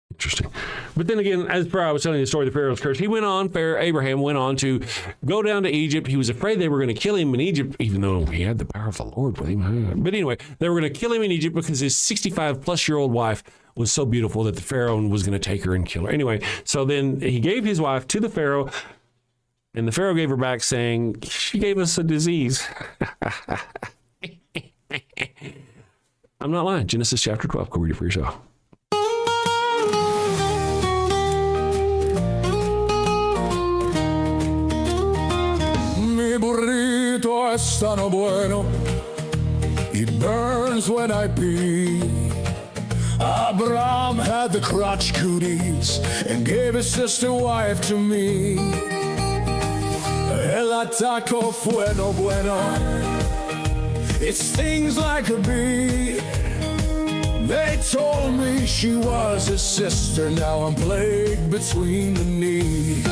Interesting. But then again, as per I was telling you the story of the Pharaoh's curse, Abraham went on to go down to Egypt. He was afraid they were going to kill him in Egypt, even though he had the power of the Lord with him. But anyway, they were going to kill him in Egypt because his 65-plus-year-old wife was so beautiful that the Pharaoh was going to take her and kill her. Anyway, so then he gave his wife to the Pharaoh, and the Pharaoh gave her back saying, "She gave us a disease." I'm not lying. Genesis chapter 12. Go read it for yourself. burrito está no bueno. It burns when I pee. Abraham had the crotch cooties and gave his sister wife to me. El ataco fue no bueno. It stings like a bee. They told me she was his sister. Now I'm plagued between the knees.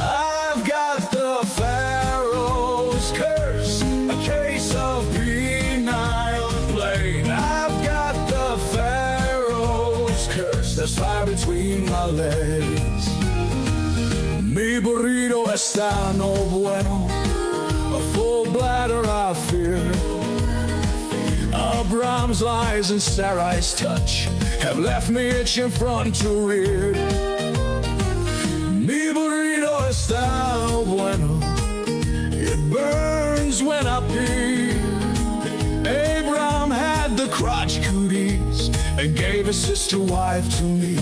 I've got the Pharaoh's curse, a case of penile plague. I've got the Pharaoh's curse. There's fire between my legs. Mi burrito está no bueno. A full bladder I fear. Abraham's lies and Sarai's touch have left me itching front to rear. Mi burrito está no bueno. It burns when I pee. Abraham had the crotch cooties and gave his sister wife to me.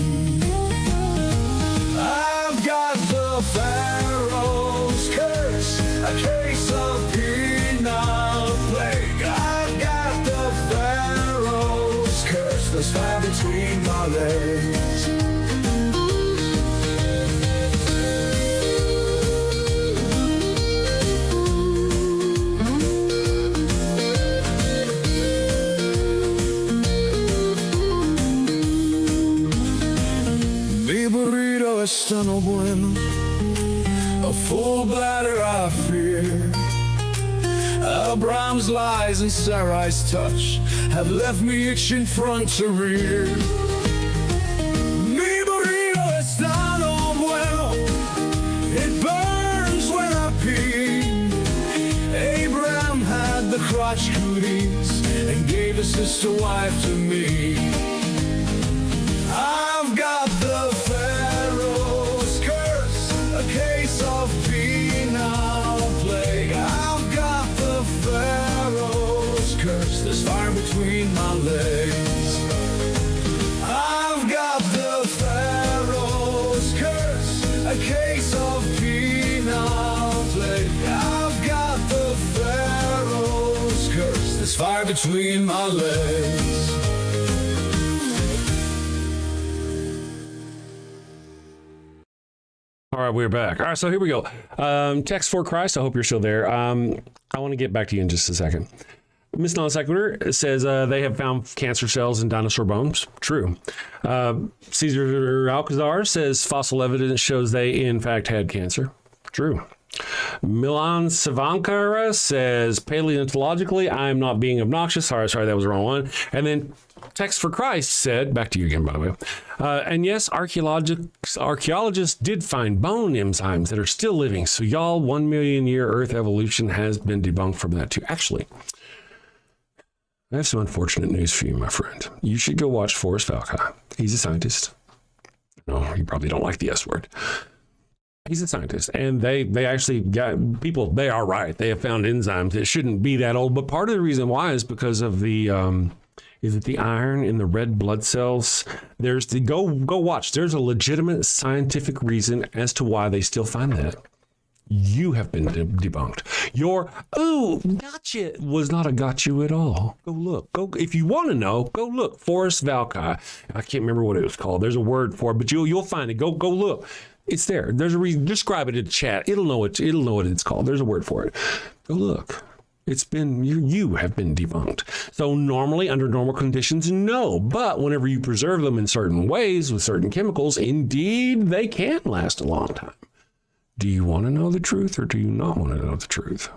I've got the Pharaoh's curse, a case of penile plague. I've got the Pharaoh's curse, there's fire between my legs. Mi burrito está no bueno. A full bladder I fear. Abraham's lies and Sarai's touch have left me itching front to rear. Mi burrito está no bueno. It burns when I pee. Abraham had the crotch cooties and gave his sister wife to me. I've got the Pharaoh's curse, a case of penile plague. I've got the Pharaoh's curse, there's fire between my legs. I've got the Pharaoh's curse, a case of penile plague. I've got the Pharaoh's curse, there's fire between my legs. All right, we're back. All right, so here we go. Text for Christ. I hope you're still there. I want to get back to you in just a second. Miss Non Sequitur says they have found cancer cells in dinosaur bones. True. Caesar Alcazar says fossil evidence shows they, in fact, had cancer. True. Milan Savankara says paleontologically, I'm not being obnoxious. Sorry, that was the wrong one. And then Text for Christ said, back to you again, by the way. And yes, archaeologists did find bone enzymes that are still living. So y'all, 1 million year Earth evolution has been debunked from that too. Actually, I have some unfortunate news for you, my friend. You should go watch Forrest Falcon. He's a scientist. No, you probably don't like the S word. He's a scientist, and they actually got people. They are right. They have found enzymes that shouldn't be that old. But part of the reason why is because of the the iron in the red blood cells. There's the go watch. There's a legitimate scientific reason as to why they still find that. You have been debunked. Your gotcha was not a gotcha at all. Go look. Go if you want to know. Go look. Forrest Valkai. I can't remember what it was called. There's a word for it, but you'll find it. Go look. It's there. There's a reason. Describe it in the chat. It'll know what it's called. There's a word for it. Go look. It's been you have been debunked. So normally, under normal conditions, no. But whenever you preserve them in certain ways with certain chemicals, indeed they can last a long time. Do you want to know the truth, or do you not want to know the truth?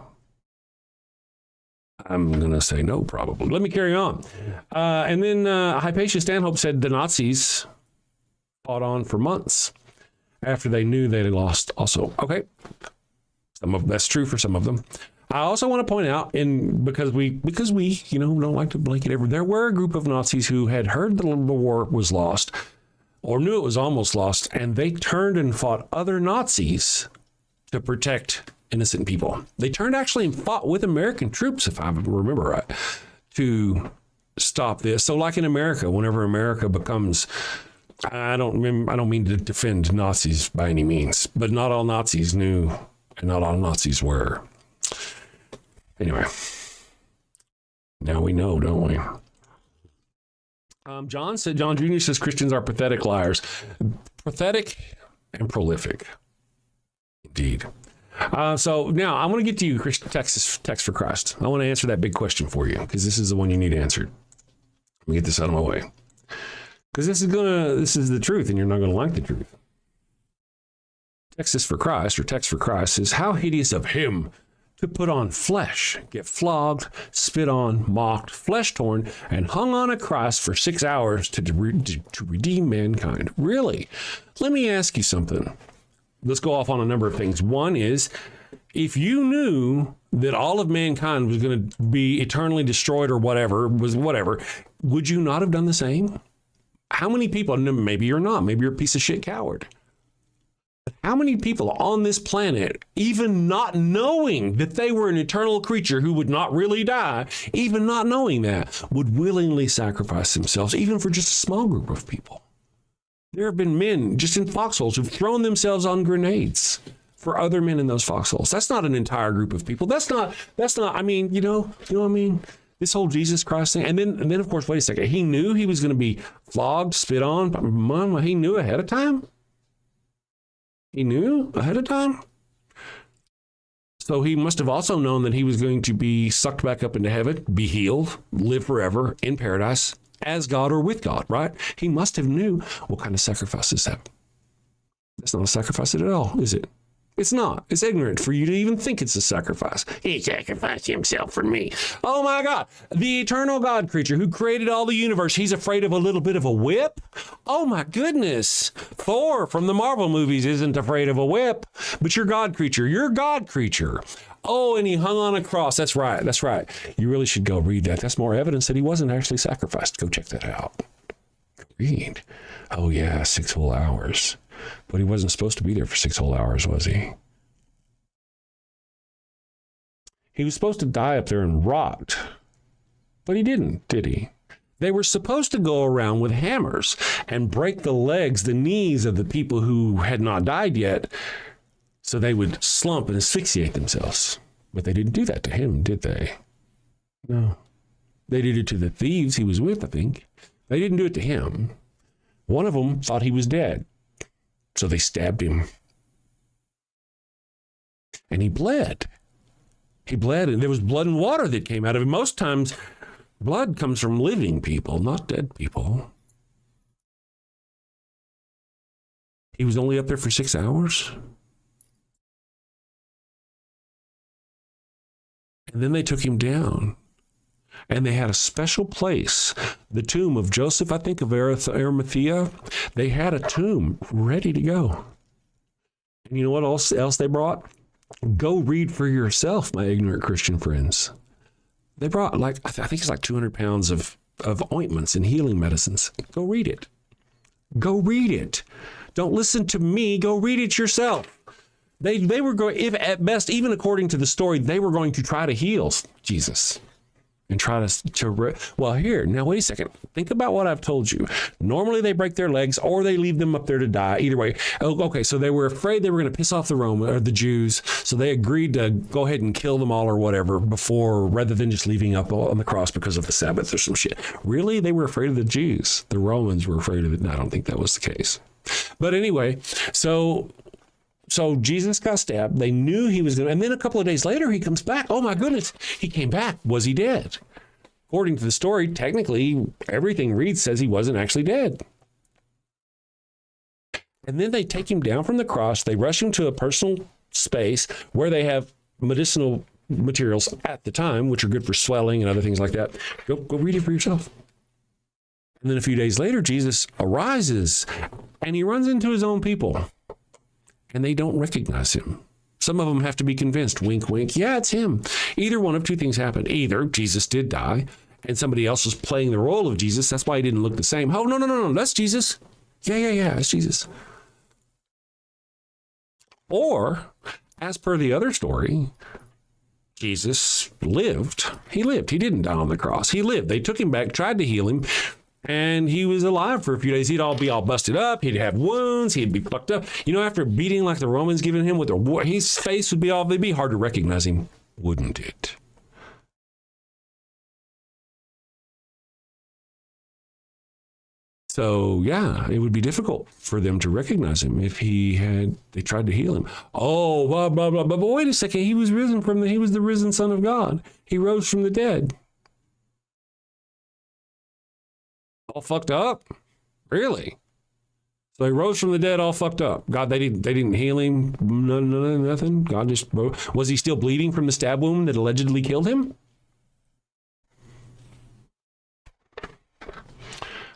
I'm going to say no, probably. Let me carry on. And then Hypatia Stanhope said the Nazis fought on for months after they knew they had lost also. Okay. That's true for some of them. I also want to point out, because we don't like to blanket everything, there were a group of Nazis who had heard the war was lost or knew it was almost lost, and they turned and fought other Nazis to protect innocent people. They turned actually and fought with American troops, if I remember right, to stop this. So like in America, whenever America becomes, I don't mean to defend Nazis by any means, but not all Nazis knew and not all Nazis were. Anyway, now we know, don't we? John Jr. says Christians are pathetic liars. Pathetic and prolific. Indeed. So now I want to get to you, Text for Christ. I want to answer that big question for you because this is the one you need answered. Let me get this out of my way. Because this is the truth and you're not going to like the truth. Text for Christ says, how hideous of him to put on flesh, get flogged, spit on, mocked, flesh torn, and hung on a cross for 6 hours to redeem mankind. Really? Let me ask you something. Let's go off on a number of things. One is, if you knew that all of mankind was going to be eternally destroyed or whatever, would you not have done the same? How many people, maybe you're not, maybe you're a piece of shit coward. How many people on this planet, even not knowing that they were an eternal creature who would not really die, even not knowing that, would willingly sacrifice themselves, even for just a small group of people? There have been men just in foxholes who've thrown themselves on grenades for other men in those foxholes. That's not an entire group of people. That's not, I mean, you know what I mean? This whole Jesus Christ thing. And then of course, wait a second. He knew he was going to be flogged, spit on. He knew ahead of time. He knew ahead of time. So he must have also known that he was going to be sucked back up into heaven, be healed, live forever in paradise as God or with God, right? He must have knew what kind of sacrifice is that. That's not a sacrifice at all, is it? It's not. It's ignorant for you to even think it's a sacrifice. He sacrificed himself for me. Oh my God. The eternal God creature who created all the universe, he's afraid of a little bit of a whip? Oh my goodness. Thor from the Marvel movies isn't afraid of a whip, but you're God creature. You're God creature. Oh, and he hung on a cross. That's right. That's right. You really should go read that. That's more evidence that he wasn't actually sacrificed. Go check that out. Read. Oh yeah, 6 whole hours. But he wasn't supposed to be there for 6 whole hours, was he? He was supposed to die up there and rot. But he didn't, did he? They were supposed to go around with hammers and break the legs, the knees of the people who had not died yet, so they would slump and asphyxiate themselves. But they didn't do that to him, did they? No. They did it to the thieves he was with, I think. They didn't do it to him. One of them thought he was dead. So they stabbed him. And he bled. He bled, and there was blood and water that came out of him. Most times, blood comes from living people, not dead people. He was only up there for 6 hours. And then they took him down. And they had a special place, the tomb of Joseph, I think, of Arimathea. They had a tomb ready to go. And you know what else they brought? Go read for yourself, my ignorant Christian friends. They brought, I think it's like 200 pounds of ointments and healing medicines. Go read it. Go read it. Don't listen to me. Go read it yourself. They were going, if at best, even according to the story, they were going to try to heal Jesus. And try well, here, now wait a second. Think about what I've told you. Normally they break their legs or they leave them up there to die. Either way. Oh, okay, so they were afraid they were going to piss off the Jews. So they agreed to go ahead and kill them all or whatever rather than just leaving up on the cross because of the Sabbath or some shit. Really? They were afraid of the Jews. The Romans were afraid of it. No, I don't think that was the case. But anyway, so Jesus got stabbed. They knew he was going to, and then a couple of days later, he comes back. Oh my goodness, he came back. Was he dead? According to the story, technically, everything reads says he wasn't actually dead. And then they take him down from the cross. They rush him to a personal space where they have medicinal materials at the time, which are good for swelling and other things like that. Go read it for yourself. And then a few days later, Jesus arises and he runs into his own people. And they don't recognize him. Some of them have to be convinced, wink, wink, yeah, it's him. Either one of two things happened. Either Jesus did die, and somebody else was playing the role of Jesus. That's why he didn't look the same. Oh, no, that's Jesus. Yeah, that's Jesus. Or, as per the other story, Jesus lived. He lived. He didn't die on the cross. He lived. They took him back, tried to heal him, and he was alive for a few days. He'd be all busted up. He'd have wounds. He'd be fucked up. You know, after beating like the Romans giving him with their war, his face would be it'd be hard to recognize him, wouldn't it? So yeah, it would be difficult for them to recognize him if they tried to heal him. Oh, blah, blah, blah, but wait a second. He was he was the risen Son of God. He rose from the dead. All fucked up? Really? So he rose from the dead all fucked up. God, they didn't heal him, nothing. God just, was he still bleeding from the stab wound that allegedly killed him?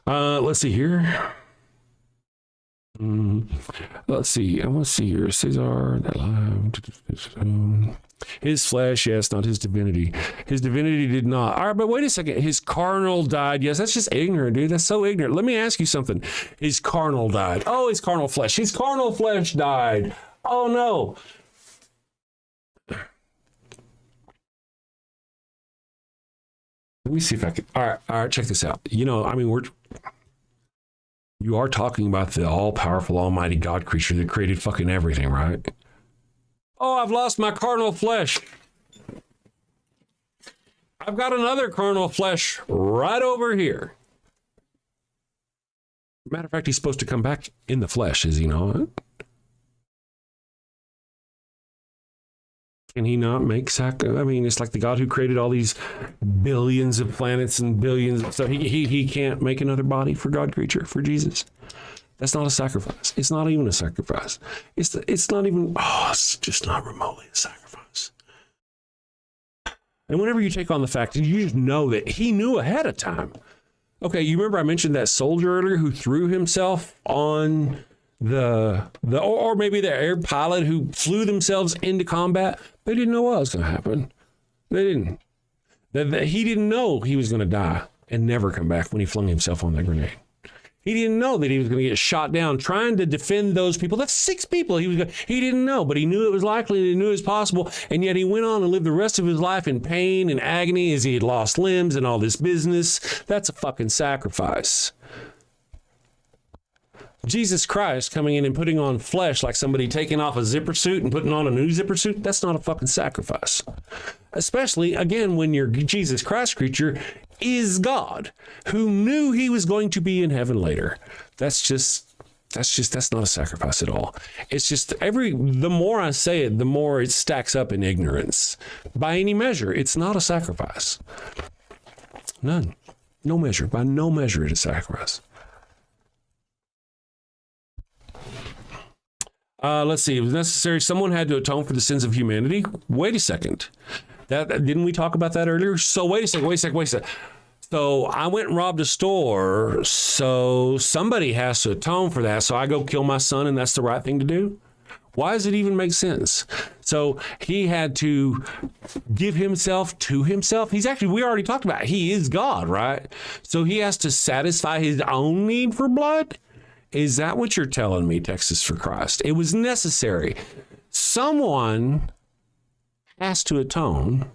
Let's see here. Let's see. I want to see here. Caesar, his flesh, yes, not his divinity. His divinity did not. All right, but wait a second. His carnal died. Yes, that's just ignorant, dude. That's so ignorant. Let me ask you something. His carnal died. Oh, his carnal flesh. His carnal flesh died. Oh, no. Let me see if I can. All right, check this out. You know, I mean, you are talking about the all-powerful, almighty God creature that created fucking everything, right? Oh, I've lost my carnal flesh. I've got another carnal flesh right over here. Matter of fact, he's supposed to come back in the flesh, is he not? Can he not make I mean, it's like the God who created all these billions of planets and billions. So he can't make another body for God creature, for Jesus. That's not a sacrifice. It's not even a sacrifice. It's not even, it's just not remotely a sacrifice. And whenever you take on the fact that you just know that he knew ahead of time. Okay, you remember I mentioned that soldier earlier who threw himself on or maybe the air pilot who flew themselves into combat. They didn't know what was going to happen. They didn't. He didn't know he was going to die and never come back when he flung himself on that grenade. He didn't know that he was going to get shot down trying to defend those people. That's 6 people. He didn't know, but he knew it was likely and he knew it was possible. And yet he went on and lived the rest of his life in pain and agony as he had lost limbs and all this business. That's a fucking sacrifice. Jesus Christ coming in and putting on flesh like somebody taking off a zipper suit and putting on a new zipper suit, that's not a fucking sacrifice. Especially, again, when your Jesus Christ creature is God, who knew he was going to be in heaven later. That's not a sacrifice at all. It's just the more I say it, the more it stacks up in ignorance. By any measure, it's not a sacrifice. None. No measure. By no measure, it is a sacrifice. Let's see. It was necessary. Someone had to atone for the sins of humanity. Wait a second. Didn't we talk about that earlier? So wait a second. So I went and robbed a store. So somebody has to atone for that. So I go kill my son, and that's the right thing to do. Why does it even make sense? So he had to give himself to himself. We already talked about it. He is God, right? So he has to satisfy his own need for blood. Is that what you're telling me, Texas for Christ? It was necessary. Someone has to atone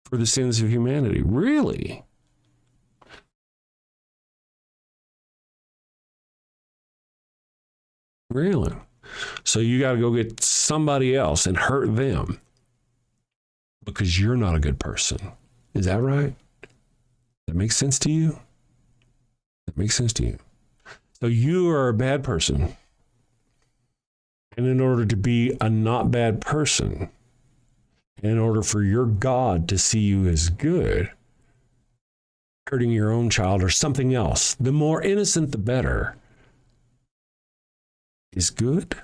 for the sins of humanity. Really? Really? So you got to go get somebody else and hurt them because you're not a good person. Is that right? That makes sense to you? That makes sense to you. So you are a bad person. And in order to be a not bad person, in order for your God to see you as good, hurting your own child or something else, the more innocent, the better, is good?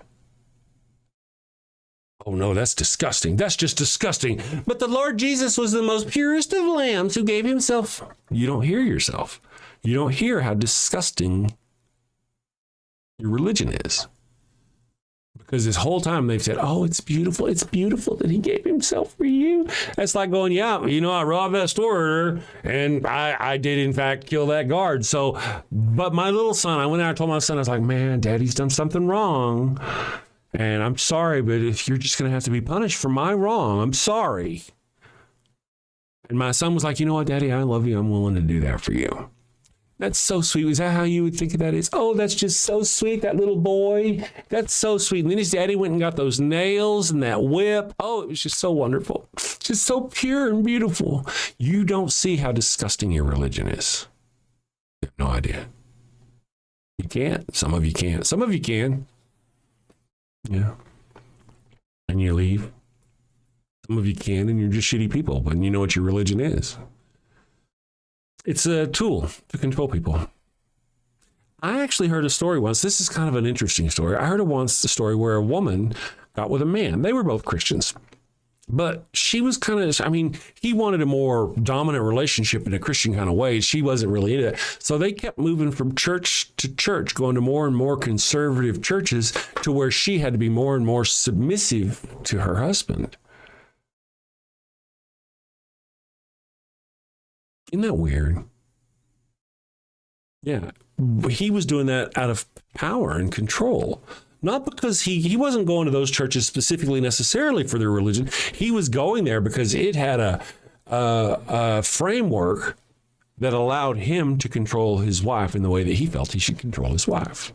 Oh no, that's disgusting. That's just disgusting. But the Lord Jesus was the most purest of lambs who gave himself. You don't hear yourself. You don't hear how disgusting your religion is. Because this whole time they've said, oh, it's beautiful that he gave himself for you. That's like going, yeah, I robbed that store and I did in fact kill that guard. So, but my little son, I went out and told my son, I was like, man, Daddy's done something wrong. And I'm sorry, but if you're just going to have to be punished for my wrong, I'm sorry. And my son was like, you know what, Daddy, I love you. I'm willing to do that for you. That's so sweet. Is that how you would think of that is? Oh, that's just so sweet, that little boy. That's so sweet. And then his daddy went and got those nails and that whip. Oh, it was just so wonderful. Just so pure and beautiful. You don't see how disgusting your religion is. You have no idea. You can't. Some of you can't. Some of you can. Yeah. And you leave. Some of you can, and you're just shitty people, but you know what your religion is. It's a tool to control people. I actually heard a story once. This is kind of an interesting story. I heard a story where a woman got with a man. They were both Christians. But she was kind of, he wanted a more dominant relationship in a Christian kind of way. She wasn't really into it. So they kept moving from church to church, going to more and more conservative churches to where she had to be more and more submissive to her husband. Isn't that weird? Yeah. He was doing that out of power and control. Not because he wasn't going to those churches specifically necessarily for their religion. He was going there because it had a framework that allowed him to control his wife in the way that he felt he should control his wife.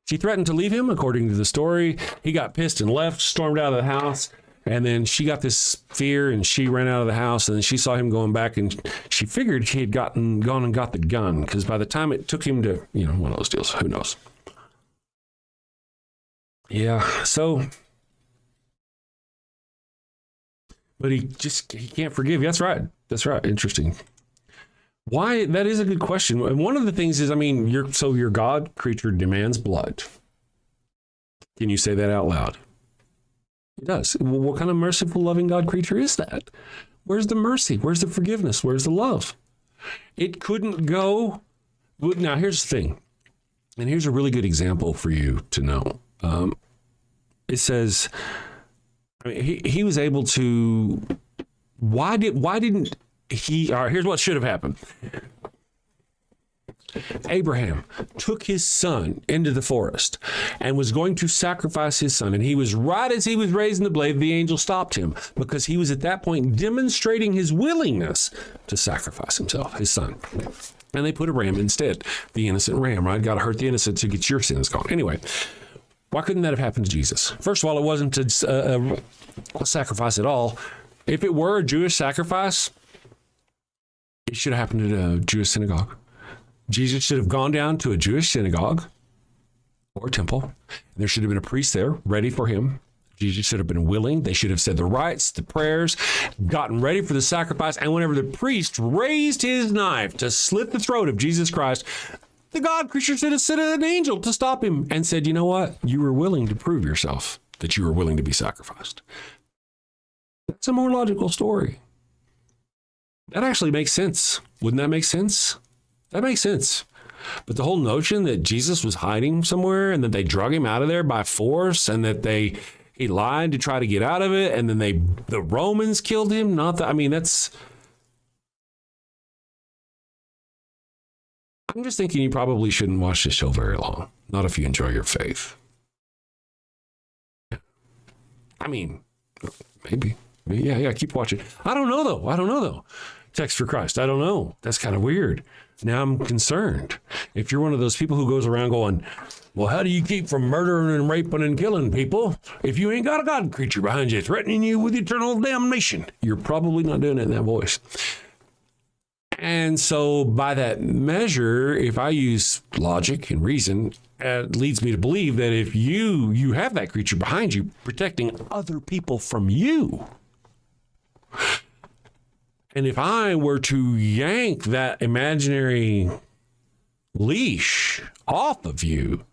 She threatened to leave him, according to the story. He got pissed and left, stormed out of the house. And then she got this fear and she ran out of the house, and then she saw him going back, and she figured he had gone and got the gun, because by the time it took him to, one of those deals, who knows? Yeah, so, but he can't forgive. That's right. Interesting. Why? That is a good question. And one of the things is, your God creature demands blood. Can you say that out loud? It does. Well, what kind of merciful, loving God creature is that? Where's the mercy? Where's the forgiveness? Where's the love? It couldn't go. Now, here's the thing. And here's a really good example for you to know. It says, he was able to, why didn't he, all right, here's what should have happened. Abraham took his son into the forest and was going to sacrifice his son. And he was right as he was raising the blade, the angel stopped him, because he was at that point demonstrating his willingness to sacrifice his son. And they put a ram instead, the innocent ram, right? Got to hurt the innocent to get your sins gone. Anyway, why couldn't that have happened to Jesus? First of all, it wasn't a sacrifice at all. If it were a Jewish sacrifice, it should have happened at a Jewish synagogue. Jesus should have gone down to a Jewish synagogue or temple. There should have been a priest there ready for him. Jesus should have been willing. They should have said the rites, the prayers, gotten ready for the sacrifice. And whenever the priest raised his knife to slit the throat of Jesus Christ, the God creature should have sent an angel to stop him and said, you know what? You were willing to prove yourself that you were willing to be sacrificed. That's a more logical story. That actually makes sense. Wouldn't that make sense? That makes sense. But the whole notion that Jesus was hiding somewhere and that they drug him out of there by force and that he lied to try to get out of it, and then the Romans killed him, that's... I'm just thinking you probably shouldn't watch this show very long. Not if you enjoy your faith. Maybe. Yeah, keep watching. I don't know though. Text for Christ. I don't know. That's kind of weird. Now I'm concerned. If you're one of those people who goes around going, well, how do you keep from murdering and raping and killing people if you ain't got a God creature behind you threatening you with eternal damnation? You're probably not doing it in that voice. And so by that measure, if I use logic and reason, it leads me to believe that if you have that creature behind you protecting other people from you, and if I were to yank that imaginary leash off of you,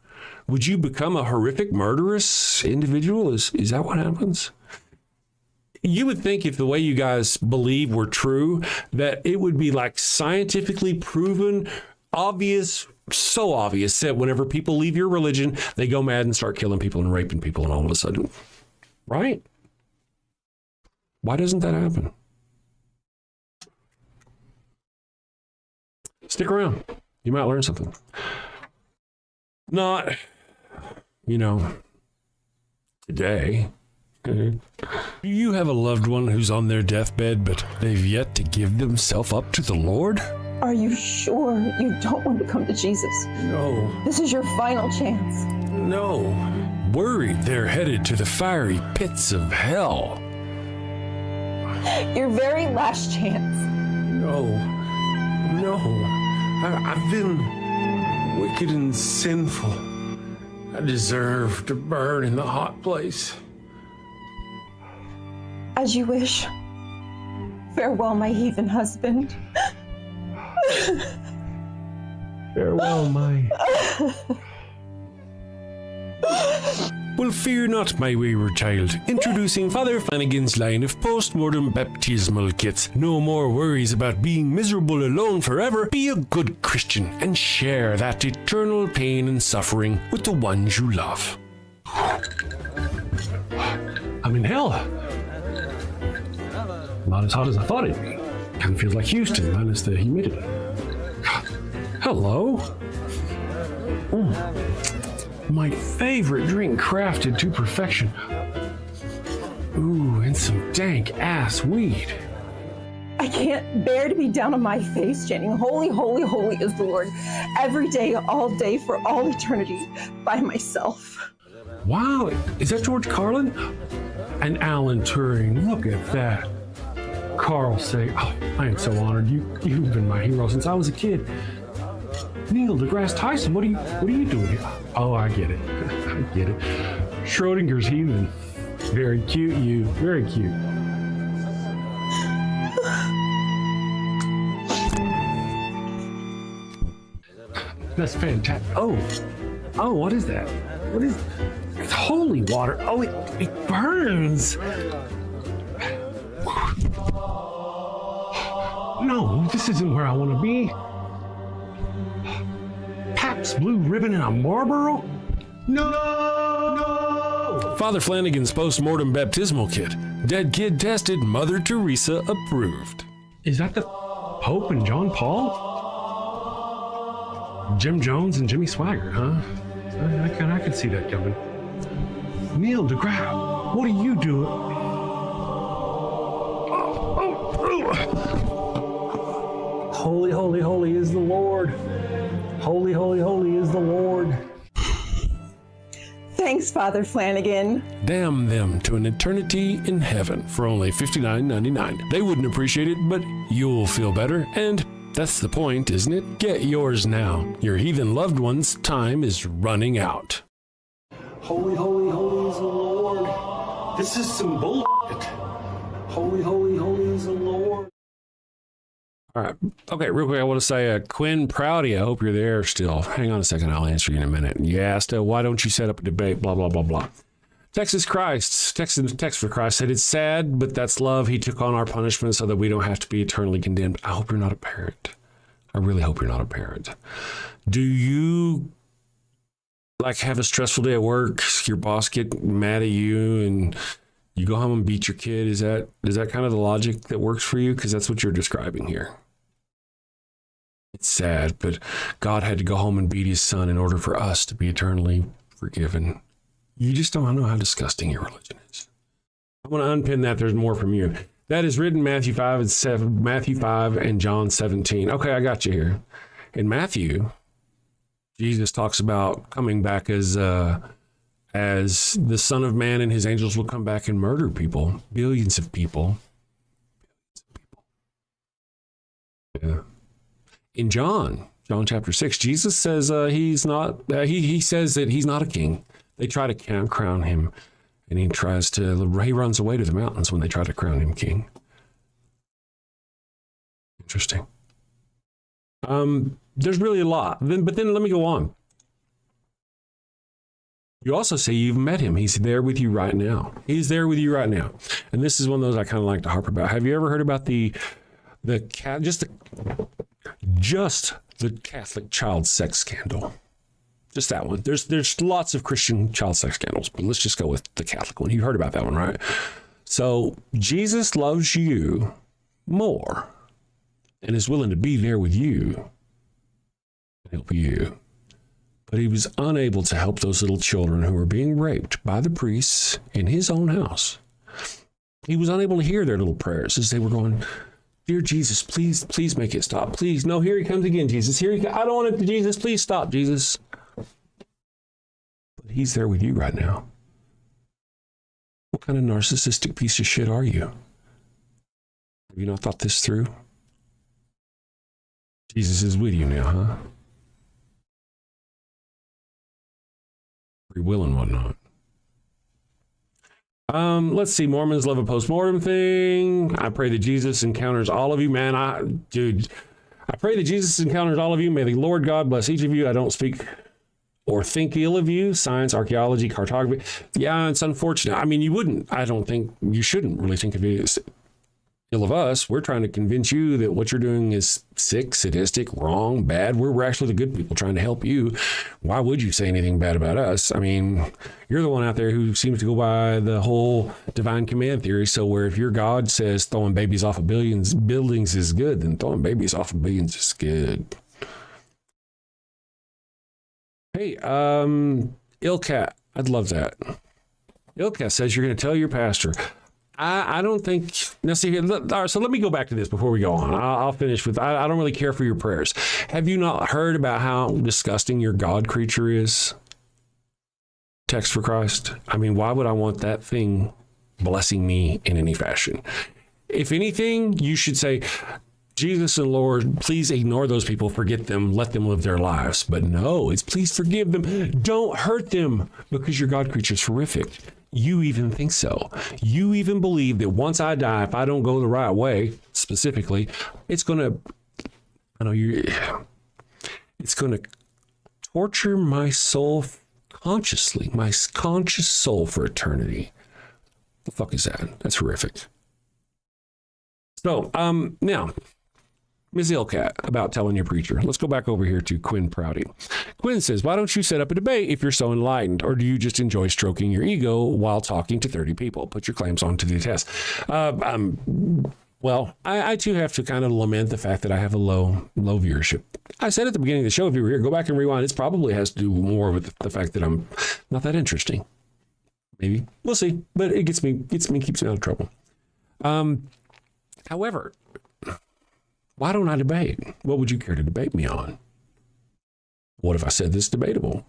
would you become a horrific, murderous individual? Is that what happens? You would think if the way you guys believe were true, that it would be like scientifically proven, obvious, so obvious that whenever people leave your religion, they go mad and start killing people and raping people and all of a sudden, right? Why doesn't that happen? Stick around. You might learn something. Not, today. Do you have a loved one who's on their deathbed, but they've yet to give themselves up to the Lord? Are you sure you don't want to come to Jesus? No. This is your final chance. No. Worried they're headed to the fiery pits of hell. Your very last chance. No. No, I've been wicked and sinful. I deserve to burn in the hot place. As you wish. Farewell, my heathen husband. Farewell, my... Well, fear not, my wayward child. Introducing Father Flanagan's line of post-mortem baptismal kits. No more worries about being miserable alone forever. Be a good Christian and share that eternal pain and suffering with the ones you love. I'm in hell. Not as hot as I thought it'd be. Kind of feels like Houston, minus the humidity. Hello. My favorite drink crafted to perfection. Ooh, and some dank ass weed. I can't bear to be down on my face chanting, holy, holy, holy is the Lord, every day, all day, for all eternity, by myself. Wow, is that George Carlin? And Alan Turing, look at that. Carl say, oh, I am so honored. You've been my hero since I was a kid. Neil deGrasse Tyson, what are you doing here? Oh, I get it. I get it. Schrodinger's heathen. Very cute, you. Very cute. That's fantastic. Oh, what is that? What is? It's holy water. Oh, it burns. No, this isn't where I want to be. Pabst Blue Ribbon and a Marlboro? No! Father Flanagan's post-mortem baptismal kit. Dead kid tested, Mother Teresa approved. Is that the Pope and John Paul? Jim Jones and Jimmy Swaggart, huh? I can see that coming. Neil deGrasse, what are you doing? Holy, holy, holy is the Lord. Holy, holy, holy is the Lord. Thanks, Father Flanagan. Damn them to an eternity in heaven for only $59.99. They wouldn't appreciate it, but you'll feel better. And that's the point, isn't it? Get yours now. Your heathen loved one's time is running out. Holy, holy, holy is the Lord. This is some bullshit. Holy, holy, holy is the Lord. All right. Okay, real quick, I want to say, Quinn Prouty, I hope you're there still. Hang on a second, I'll answer you in a minute. You asked, why don't you set up a debate, blah, blah, blah, blah. Text for Christ said, it's sad, but that's love. He took on our punishment so that we don't have to be eternally condemned. I hope you're not a parent. I really hope you're not a parent. Do you, have a stressful day at work, your boss get mad at you, and you go home and beat your kid? Is that kind of the logic that works for you? Because that's what you're describing here. It's sad, but God had to go home and beat his son in order for us to be eternally forgiven. You just don't know how disgusting your religion is. I want to unpin that. There's more from you. That is written Matthew 5 and John 17. Okay, I got you here. In Matthew, Jesus talks about coming back as the Son of Man and his angels will come back and murder people, billions of people. Yeah. In John chapter 6, Jesus says he's not. He says that he's not a king. They try to crown him, and he runs away to the mountains when they try to crown him king. Interesting. There's really a lot. But then let me go on. You also say you've met him. He's there with you right now. He's there with you right now. And this is one of those I kind of like to harp about. Have you ever heard about the Catholic child sex scandal? Just that one. There's lots of Christian child sex scandals, but let's just go with the Catholic one. You heard about that one, right? So Jesus loves you more and is willing to be there with you and help you. But he was unable to help those little children who were being raped by the priests in his own house. He was unable to hear their little prayers as they were going, "Dear Jesus, please make it stop. Please. No, here he comes again, Jesus. Here he comes. I don't want it to, Jesus. Please stop, Jesus." But he's there with you right now. What kind of narcissistic piece of shit are you? Have you not thought this through? Jesus is with you now, huh? Free will and whatnot. Let's see. Mormons love a postmortem thing. I pray that Jesus encounters all of you, man. I pray that Jesus encounters all of you. May the Lord God bless each of you. I don't speak or think ill of you. Science, archaeology, cartography. Yeah, it's unfortunate. I mean, I don't think you shouldn't really think of it as ill of us. We're trying to convince you that what you're doing is sick, sadistic, wrong, bad. We're actually the good people trying to help you. Why would you say anything bad about us? I mean, you're the one out there who seems to go by the whole divine command theory. So where if your God says throwing babies off of buildings is good, then throwing babies off of billions is good. Hey, Ilkat, I'd love that. Ilkat says you're going to tell your pastor. I don't think. Now, see, all right, so let me go back to this before we go on. I'll finish with. I don't really care for your prayers. Have you not heard about how disgusting your God creature is? Text for Christ. I mean, why would I want that thing blessing me in any fashion? If anything, you should say, Jesus and Lord, please ignore those people, forget them, let them live their lives. But no, it's please forgive them. Don't hurt them because your God creature is horrific. You even think so. You even believe that once I die, if I don't go the right way, specifically, it's going to torture my soul consciously, my conscious soul for eternity. The fuck is that? That's horrific. So, now, Ms. Ilkat, about telling your preacher. Let's go back over here to Quinn Prouty. Quinn says, why don't you set up a debate if you're so enlightened? Or do you just enjoy stroking your ego while talking to 30 people? Put your claims on to the test. Well, I too have to kind of lament the fact that I have a low viewership. I said at the beginning of the show, if you were here, go back and rewind. It probably has to do more with the fact that I'm not that interesting. Maybe. We'll see. But it keeps me out of trouble. However, why don't I debate? What would you care to debate me on? What if I said this is debatable?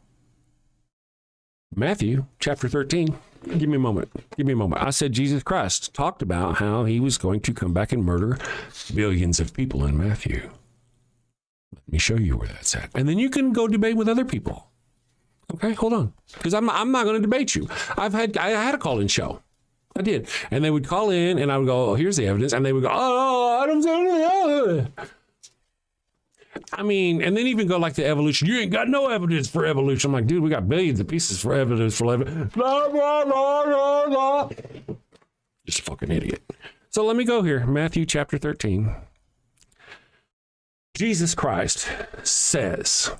Matthew chapter 13. Give me a moment. I said Jesus Christ talked about how he was going to come back and murder billions of people in Matthew. Let me show you where that's at. And then you can go debate with other people. Okay, hold on. Because I'm not going to debate you. I had a call-in show. I did. And they would call in and I would go, oh, here's the evidence. And they would go, oh, I don't know. I mean, and then even go like the evolution. You ain't got no evidence for evolution. I'm like, dude, we got billions of pieces for evidence for evidence. Blah, blah, blah, blah, blah. Just a fucking idiot. So let me go here. Matthew chapter 13. Jesus Christ says,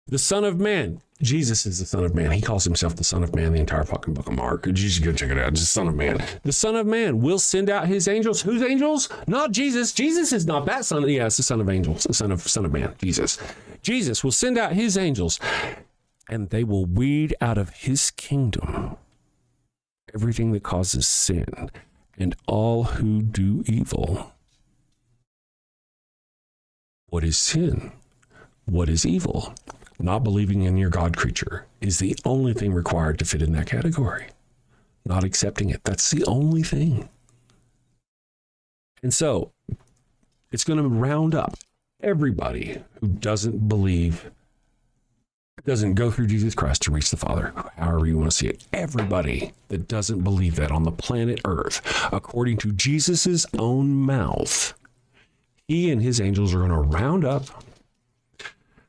the Son of Man. Jesus is the Son of Man. He calls himself the Son of Man the entire fucking book of Mark. You just go check it out. Just the Son of Man. The Son of Man will send out his angels. Whose angels? Not Jesus. Jesus is not that son. Yeah, it's the Son of Angels. The Son of Man. Jesus. Jesus will send out his angels, and they will weed out of his kingdom everything that causes sin and all who do evil. What is sin? What is evil? Not believing in your God creature is the only thing required to fit in that category. Not accepting it. That's the only thing. And so it's going to round up everybody who doesn't believe, doesn't go through Jesus Christ to reach the Father, however you want to see it. Everybody that doesn't believe that on the planet Earth, according to Jesus's own mouth, he and his angels are going to round up.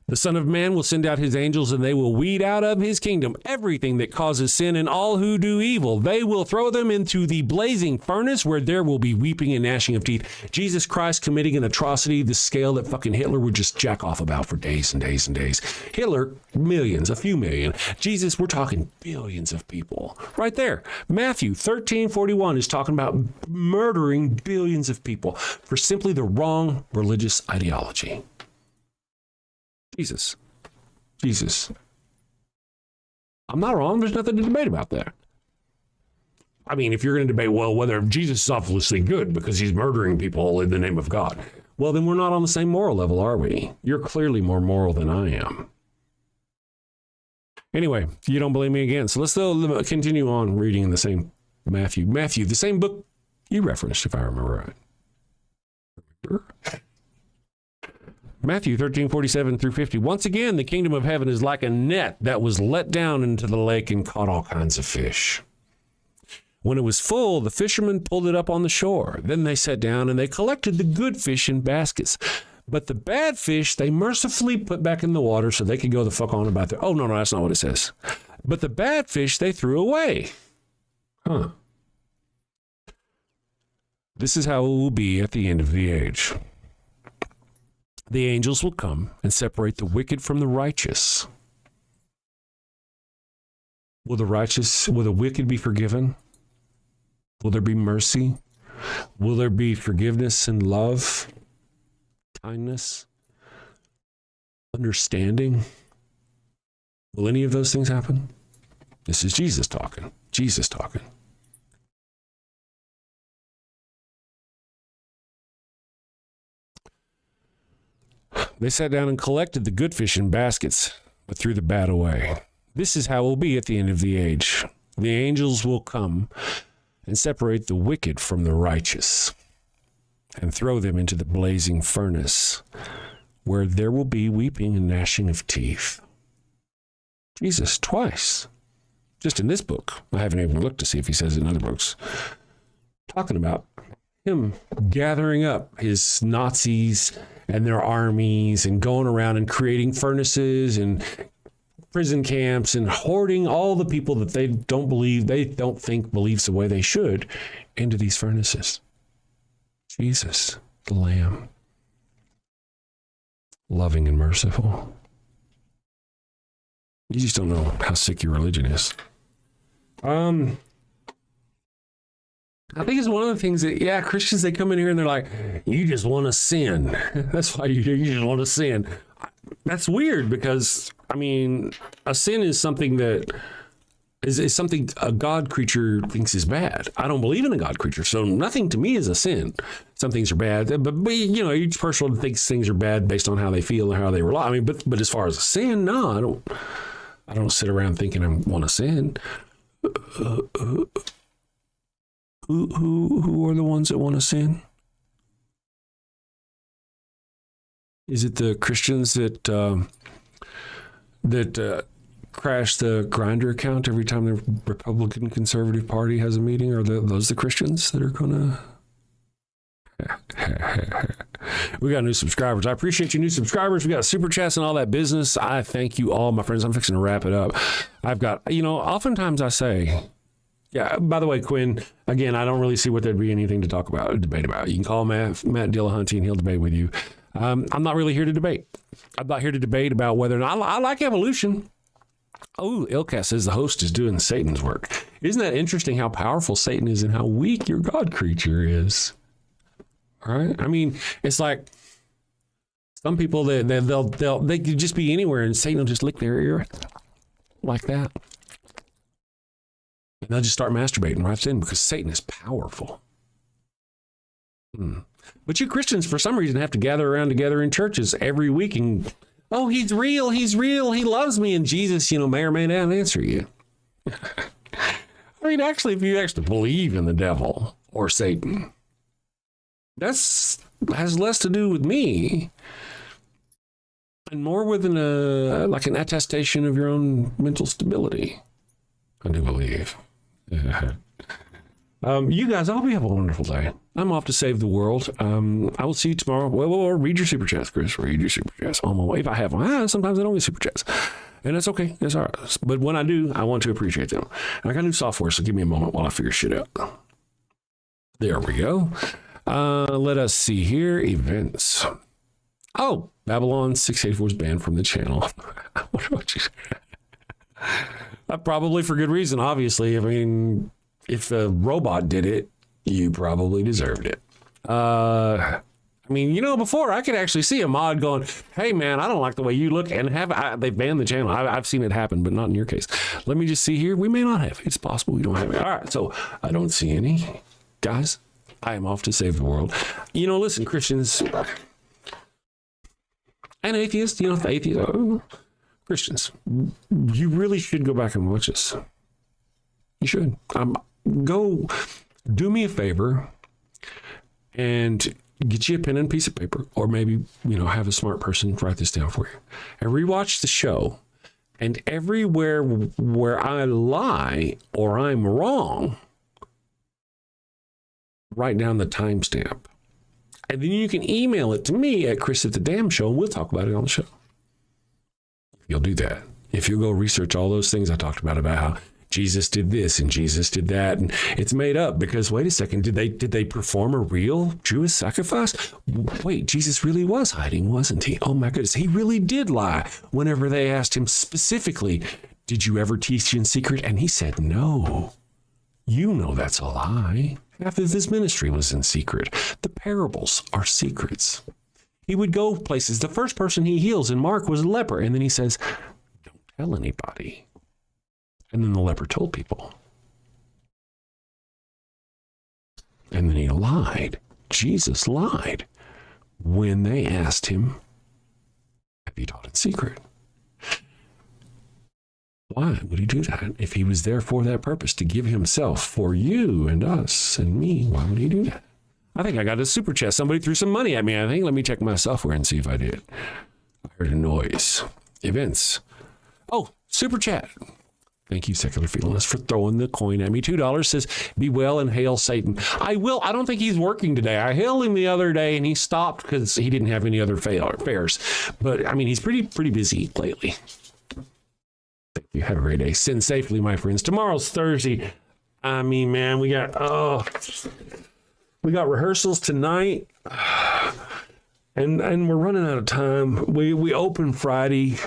The Son of Man will send out his angels, and they will weed out of his kingdom everything that causes sin and all who do evil. They will throw them into the blazing furnace where there will be weeping and gnashing of teeth. Jesus Christ committing an atrocity, the scale that fucking Hitler would just jack off about for days and days and days. Hitler, millions, a few million. Jesus, we're talking billions of people. Right there. Matthew 13:41 is talking about murdering billions of people for simply the wrong religious ideology. Jesus. I'm not wrong. There's nothing to debate about that. I mean, if you're going to debate, well, whether Jesus is obviously good because he's murdering people in the name of God, well, then we're not on the same moral level, are we? You're clearly more moral than I am. Anyway, you don't believe me again. So let's continue on reading in the same Matthew, the same book you referenced, if I remember right. Matthew 13:47 through 50. Once again, the kingdom of heaven is like a net that was let down into the lake and caught all kinds of fish. When it was full, the fishermen pulled it up on the shore. Then they sat down and they collected the good fish in baskets. But the bad fish, they mercifully put back in the water so they could go the fuck on about their... Oh, no, that's not what it says. But the bad fish, they threw away. Huh. This is how it will be at the end of the age. The angels will come and separate the wicked from the righteous. Will the wicked be forgiven? Will there be mercy? Will there be forgiveness and love? Kindness? Understanding? Will any of those things happen? This is Jesus talking. Jesus talking. They sat down and collected the good fish in baskets, but threw the bad away. This is how it will be at the end of the age. The angels will come and separate the wicked from the righteous and throw them into the blazing furnace, where there will be weeping and gnashing of teeth. Jesus, twice. Just in this book. I haven't even looked to see if he says it in other books. Talking about him gathering up his Nazis and their armies and going around and creating furnaces and prison camps and hoarding all the people that they don't think believes the way they should into these furnaces. Jesus, the Lamb, loving and merciful. You just don't know how sick your religion is. I think it's one of the things that, Christians, they come in here and they're like, you just want to sin. That's why you just want to sin. That's weird because, a sin is something that is something a God creature thinks is bad. I don't believe in a God creature, so nothing to me is a sin. Some things are bad, but each person thinks things are bad based on how they feel and how they rely. But as far as a sin, no, I don't sit around thinking I want to sin. Who are the ones that want to sin? Is it the Christians that crash the Grindr account every time the Republican Conservative Party has a meeting? Are those the Christians that are gonna? We got new subscribers. I appreciate you new subscribers. We got super chats and all that business. I thank you all, my friends. I'm fixing to wrap it up. I've got, oftentimes I say, by the way, Quinn, again, I don't really see what there'd be anything to talk about or debate about. You can call Matt Dillahunty and he'll debate with you. I'm not really here to debate. I'm not here to debate about whether or not I like evolution. Oh, Ilka says the host is doing Satan's work. Isn't that interesting how powerful Satan is and how weak your God creature is? All right. It's like some people they could just be anywhere and Satan will just lick their ear like that. And they'll just start masturbating right then because Satan is powerful. But you Christians, for some reason, have to gather around together in churches every week and, oh, he's real, he loves me. And Jesus, may or may not answer you. Actually, if you actually believe in the devil or Satan, has less to do with me and more with an attestation of your own mental stability. I do believe. You guys, I hope you have a wonderful day. I'm off to save the world. I will see you tomorrow. Well, read your super chats, Chris. Read your super chats on my way. If I have one, sometimes I don't get super chats. And that's okay. That's all right. But when I do, I want to appreciate them. And I got new software, so give me a moment while I figure shit out. There we go. Let us see here. Events. Oh, Babylon 684 is banned from the channel. What about you? Probably for good reason, obviously. If a robot did it, you probably deserved it. Before I could actually see a mod going, hey, man, I don't like the way you look, and they banned the channel. I've seen it happen, but not in your case. Let me just see here. We may not have. It's possible we don't have it. All right, so I don't see any. Guys, I am off to save the world. Listen, Christians and atheists, Christians, you really should go back and watch this. You should. Go do me a favor and get you a pen and piece of paper, or maybe, have a smart person write this down for you, and rewatch the show. And everywhere where I lie or I'm wrong, write down the timestamp. And then you can email it to me at Chris@the-damn-show, and we'll talk about it on the show. You'll do that. If you go research all those things I talked about how Jesus did this and Jesus did that, and it's made up because, wait a second, did they perform a real Jewish sacrifice? Wait, Jesus really was hiding, wasn't he? Oh my goodness, he really did lie whenever they asked him specifically, did you ever teach in secret? And he said, no. You know that's a lie. Half of his ministry was in secret. The parables are secrets. He would go places. The first person he heals in Mark was a leper, and then he says, don't tell anybody. And then the leper told people. And then he lied. Jesus lied when they asked him, have you taught in secret? Why would he do that? If he was there for that purpose, to give himself for you and us and me, why would he do that? I think I got a super chat. Somebody threw some money at me, I think. Let me check my software and see if I did. I heard a noise. Events. Oh, super chat. Thank you, Secular Feelings, for throwing the coin at me. $2 says, be well and hail Satan. I will. I don't think he's working today. I hailed him the other day and he stopped because he didn't have any other fares. But I mean, he's pretty busy lately. Thank you. Have a great day. Sin safely, my friends. Tomorrow's Thursday. I mean, man, we got rehearsals tonight. And we're running out of time. We open Friday.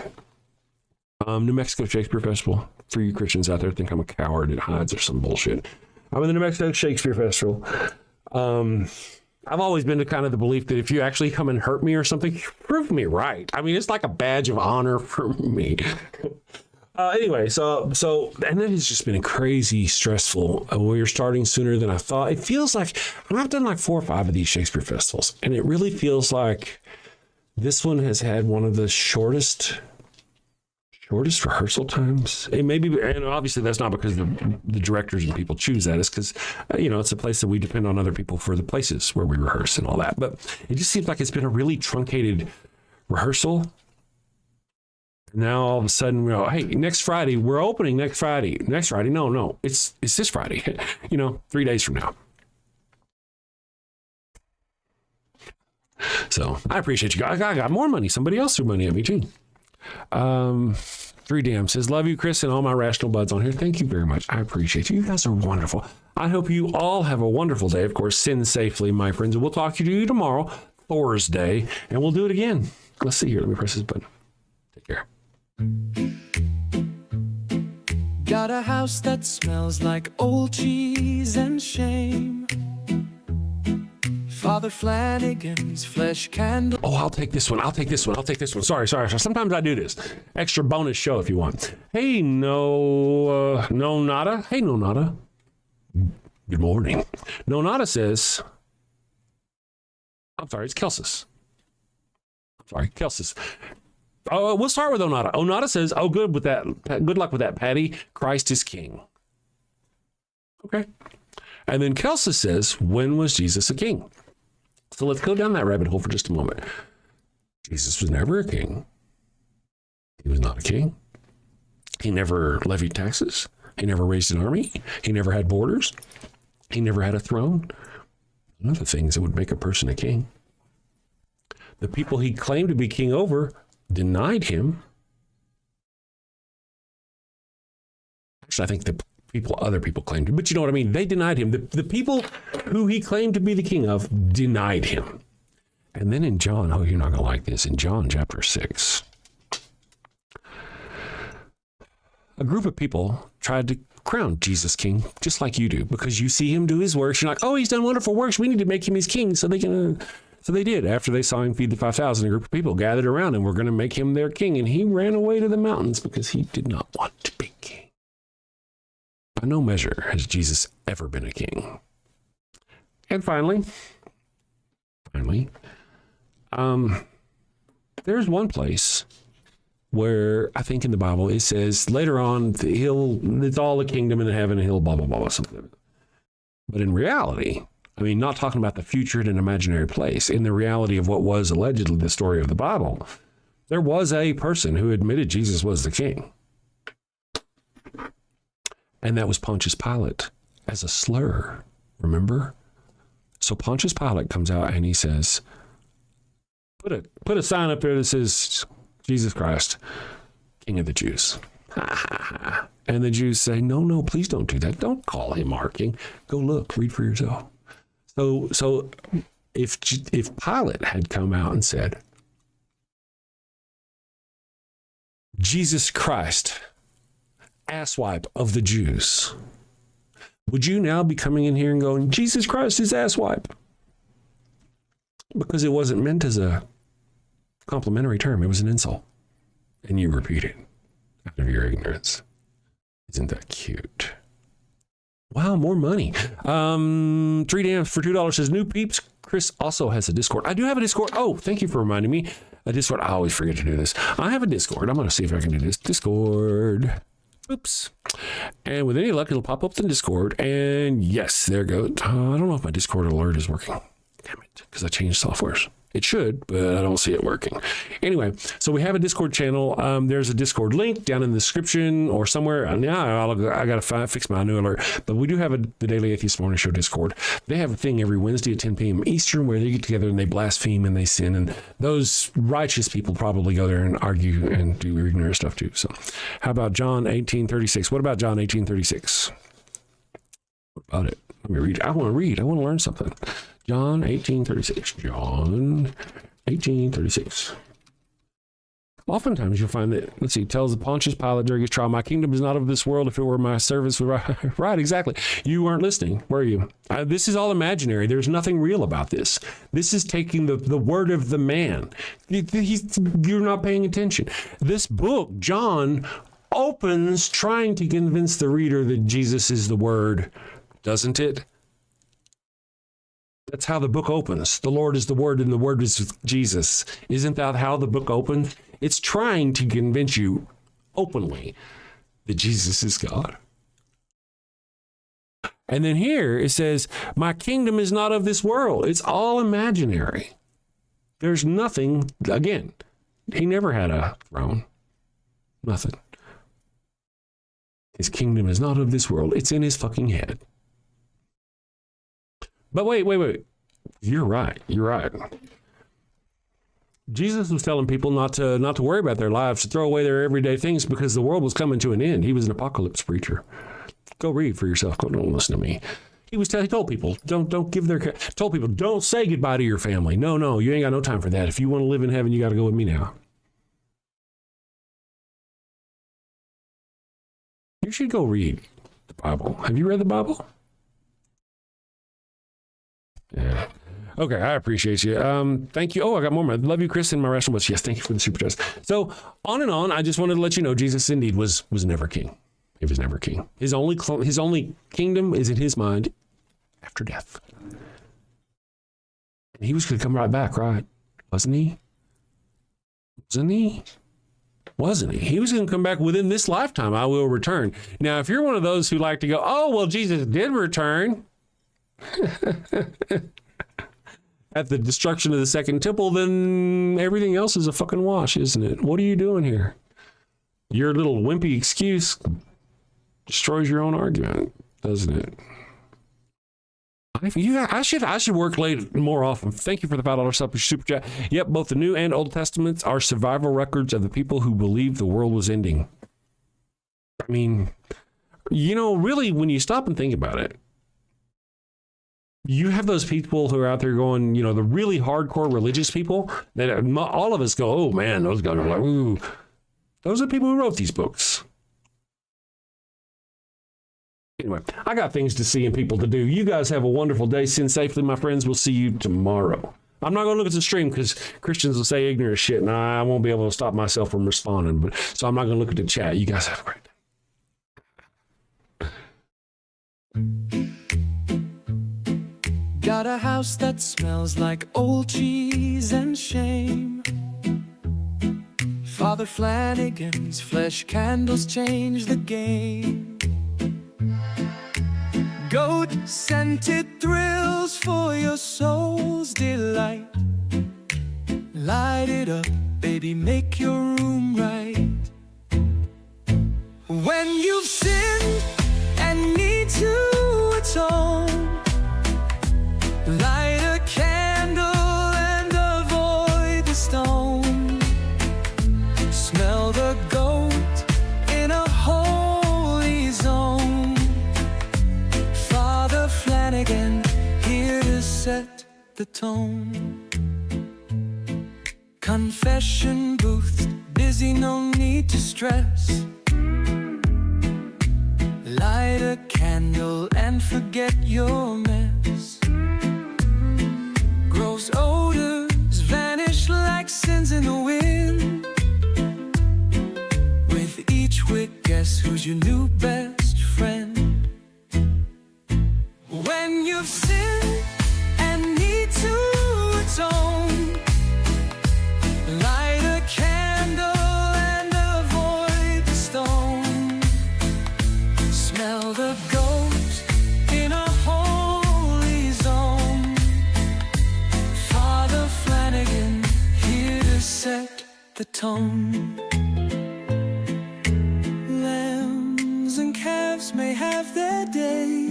New Mexico Shakespeare Festival. For you Christians out there think I'm a coward, it hides or some bullshit. I'm in the New Mexico Shakespeare Festival. I've always been to kind of the belief that if you actually come and hurt me or something, prove me right. I mean, it's like a badge of honor for me. Anyway, so and it has just been crazy stressful. We're starting sooner than I thought. It feels like, I've done like 4 or 5 of these Shakespeare festivals, and it really feels like this one has had one of the shortest rehearsal times. It may be, and obviously that's not because the directors and people choose that. It's because, it's a place that we depend on other people for the places where we rehearse and all that. But it just seems like it's been a really truncated rehearsal. Now all of a sudden, hey, next Friday, we're opening next Friday. Next Friday? No, it's this Friday, 3 days from now. So I appreciate you guys. I got more money. Somebody else threw money at me too. 3DM says, love you, Chris, and all my rational buds on here. Thank you very much. I appreciate you. You guys are wonderful. I hope you all have a wonderful day. Of course, sin safely, my friends. And we'll talk to you tomorrow, Thursday, and we'll do it again. Let's see here. Let me press this button. Take care. Got a house that smells like old cheese and shame. Father Flanagan's flesh candle. Oh, I'll take this one. Sorry. Sometimes I do this. Extra bonus show if you want. Hey, no nada. Hey, no nada. Good morning. No nada says, I'm sorry, it's Kelsis. Kelsis. Oh, we'll start with Onada. Onada says, oh, good luck with that, Patty. Christ is king. Okay. And then Kelsis says, when was Jesus a king? So let's go down that rabbit hole for just a moment. Jesus was never a king. He was not a king. He never levied taxes. He never raised an army. He never had borders. He never had a throne. None of the things that would make a person a king. The people he claimed to be king over denied him. Actually, I think other people claimed him, but you know what I mean? They denied him. The people who he claimed to be the king of denied him. And then in John, you're not going to like this, in John chapter 6, a group of people tried to crown Jesus king, just like you do, because you see him do his works. You're like, oh, he's done wonderful works. We need to make him his king so they can... So they did. After they saw him feed the 5,000, a group of people gathered around and were going to make him their king. And he ran away to the mountains because he did not want to be king. By no measure has Jesus ever been a king. And finally, there's one place where I think in the Bible it says later on it's all a kingdom in heaven and he'll blah, blah, blah, something. But in reality, I mean, not talking about the future in an imaginary place. In the reality of what was allegedly the story of the Bible, there was a person who admitted Jesus was the king. And that was Pontius Pilate, as a slur, remember? So Pontius Pilate comes out and he says, put a sign up there that says, Jesus Christ, King of the Jews. And the Jews say, no, please don't do that. Don't call him our king. Go look, read for yourself. So if Pilate had come out and said, Jesus Christ, asswipe of the Jews, would you now be coming in here and going, Jesus Christ is asswipe? Because it wasn't meant as a complimentary term. It was an insult. And you repeat it out of your ignorance. Isn't that cute? Wow, more money. 3 Dams for $2 says, new peeps. Chris also has a Discord. I do have a Discord. Oh, thank you for reminding me. A Discord. I always forget to do this. I have a Discord. I'm going to see if I can do this. Discord. Oops. And with any luck, it'll pop up in Discord. And yes, there it goes. I don't know if my Discord alert is working. Damn it. Because I changed softwares. It should, but I don't see it working. Anyway, so we have a Discord channel. There's a Discord link down in the description or somewhere. Now I got to fix my new alert. But we do have the Daily Atheist Morning Show Discord. They have a thing every Wednesday at 10 p.m. Eastern where they get together and they blaspheme and they sin. And those righteous people probably go there and argue and do ignorant stuff too. So how about John 18:36? What about John 18:36? What about it? Let me read. I want to read. I want to learn something. John 18:36. John 18:36. Oftentimes you'll find that, let's see, tells Pontius Pilate during his trial, my kingdom is not of this world. If it were, my service would right, exactly. You weren't listening, were you? This is all imaginary. There's nothing real about this. This is taking the word of the man. You're not paying attention. This book, John, opens trying to convince the reader that Jesus is the word, doesn't it? That's how the book opens. The Lord is the Word, and the Word is Jesus. Isn't that how the book opens? It's trying to convince you openly that Jesus is God. And then here it says, my kingdom is not of this world. It's all imaginary. There's nothing, again, he never had a throne. Nothing. His kingdom is not of this world. It's in his fucking head. But wait. You're right. Jesus was telling people not to worry about their lives, to throw away their everyday things because the world was coming to an end. He was an apocalypse preacher. Go read for yourself. Don't listen to me. He told people, told people, don't say goodbye to your family. No, you ain't got no time for that. If you want to live in heaven, you got to go with me now. You should go read the Bible. Have you read the Bible? Yeah. Okay, I appreciate you. Thank you. Oh, I got more. Love you, Chris, and my rational was. Yes, thank you for the super chat. So on and on. I just wanted to let you know, Jesus indeed was never king. He was never king. His only kingdom is in his mind after death. And he was going to come right back, right? Wasn't he? Wasn't he? He was going to come back within this lifetime. I will return. Now, if you're one of those who like to go, oh, well, Jesus did return at the destruction of the second temple, then everything else is a fucking wash, isn't it? What are you doing here? Your little wimpy excuse destroys your own argument, doesn't it? I should work late more often. Thank you for the $5 super chat. Yep, both the New and Old Testaments are survival records of the people who believed the world was ending. I mean, really, when you stop and think about it, you have those people who are out there going, the really hardcore religious people that all of us go, oh man, those guys are like, ooh. Those are the people who wrote these books. Anyway, I got things to see and people to do. You guys have a wonderful day. Sin safely, my friends. We'll see you tomorrow. I'm not going to look at the stream because Christians will say ignorant shit and I won't be able to stop myself from responding. So I'm not going to look at the chat. You guys have a great day. Got a house that smells like old cheese and shame. Father Flanagan's flesh candles change the game. Goat scented thrills for your soul's delight. Light it up, baby, make your room right. When you've sinned and need to atone, light a candle and avoid the stone. Smell the goat in a holy zone. Father Flanagan, here to set the tone. Confession booth, busy, no need to stress. Light a candle and forget your mess. Gross odors vanish like sins in the wind. With each wick, guess who's your new best friend? When you've sinned and need to atone, light a candle and avoid the stone. Smell the goat in a holy zone. Father Flanagan, here to set the tone. Lambs and calves may have their day,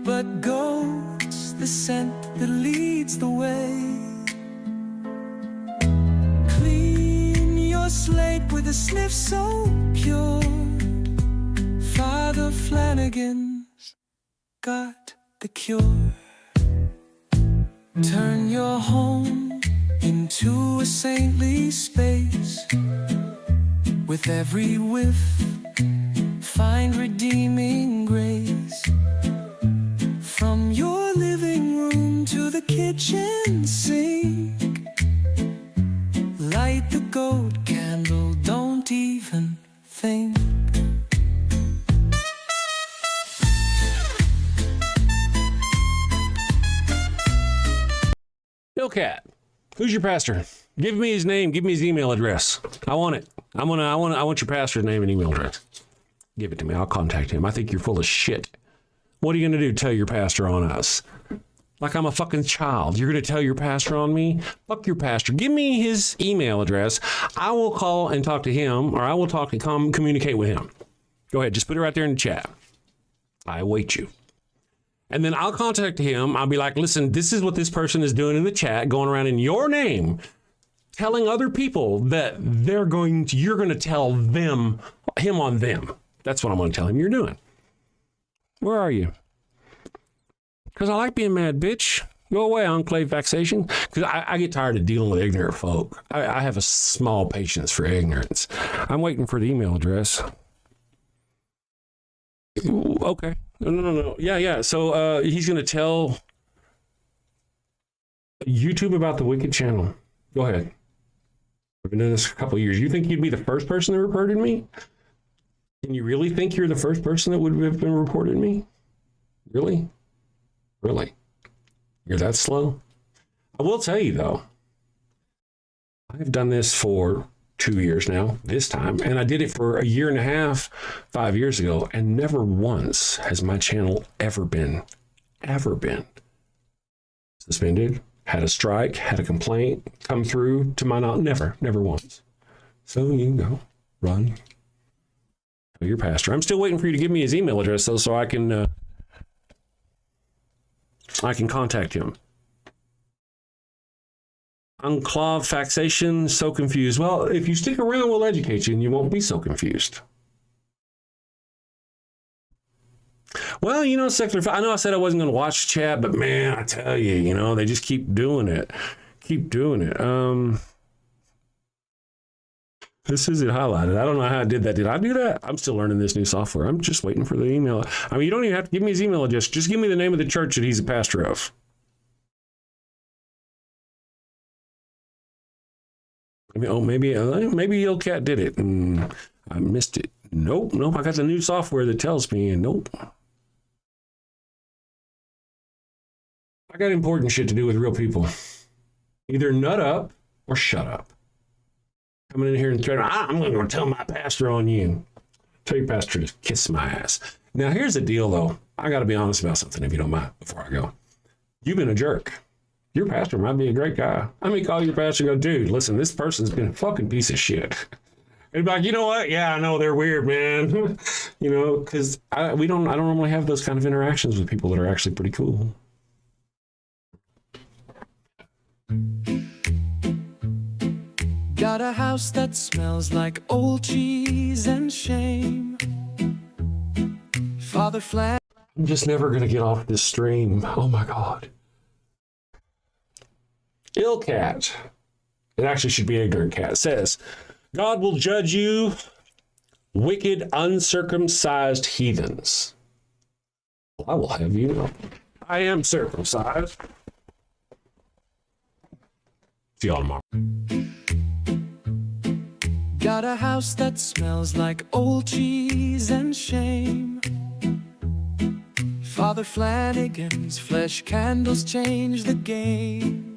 but goat's the scent that leads the way. Clean your slate with a sniff so pure. Father Flanagan's got the cure. Turn your home into a saintly space. With every whiff, find redeeming grace. From your living room to the kitchen sink, light the goat candle, don't even think. Bill Cat, who's your pastor? Give me his name. Give me his email address. I want it. I want your pastor's name and email address. Give it to me. I'll contact him. I think you're full of shit. What are you going to do? Tell your pastor on us? Like I'm a fucking child. You're going to tell your pastor on me? Fuck your pastor. Give me his email address. I will call and talk to him, or I will communicate with him. Go ahead. Just put it right there in the chat. I await you. And then I'll contact him. I'll be like, listen, this is what this person is doing in the chat, going around in your name, telling other people that you're going to tell him on them. That's what I'm going to tell him you're doing. Where are you? Because I like being mad, bitch. Go away, enclave vexation. Because I get tired of dealing with ignorant folk. I have a small patience for ignorance. I'm waiting for the email address. Okay. No. Yeah. So he's going to tell YouTube about the Wicked channel. Go ahead. I've been doing this for a couple of years. You think you'd be the first person that reported me? Can you really think you're the first person that would have been reported me? Really? Really? You're that slow? I will tell you, though, I've done this for 2 years now, this time, and I did it for a year and a half, 5 years ago, and never once has my channel ever been suspended, had a strike, had a complaint come through to my knowledge. Never once. So you can go, run, tell your pastor. I'm still waiting for you to give me his email address, though, so I can contact him. Enclave faxation, so confused. Well, if you stick around, we'll educate you and you won't be so confused. Well, secular, I know I said I wasn't going to watch chat, but man, I tell you, they just keep doing it. This isn't highlighted. I don't know how I did that. Did I do that? I'm still learning this new software. I'm just waiting for the email. I mean, you don't even have to give me his email address. Just give me the name of the church that he's a pastor of. Maybe Ill Cat did it and I missed it. Nope. I got the new software that tells me, and nope. I got important shit to do with real people. Either nut up or shut up. Coming in here and threatening, I'm going to tell my pastor on you. Tell your pastor to kiss my ass. Now, here's the deal, though. I got to be honest about something, if you don't mind, before I go. You've been a jerk. Your pastor might be a great guy. I may call your pastor and go, dude, listen, this person's been a fucking piece of shit. And be like, you know what? Yeah, I know they're weird, man. You know, because I don't normally have those kind of interactions with people that are actually pretty cool. Got a house that smells like old cheese and shame. Father Flat. I'm just never going to get off this stream. Oh my God. Ill cat. It actually should be ignorant cat. Says, God will judge you, wicked, uncircumcised heathens. Well, I will have you know, I am circumcised. See y'all tomorrow. Got a house that smells like old cheese and shame. Father Flanagan's flesh candles change the game.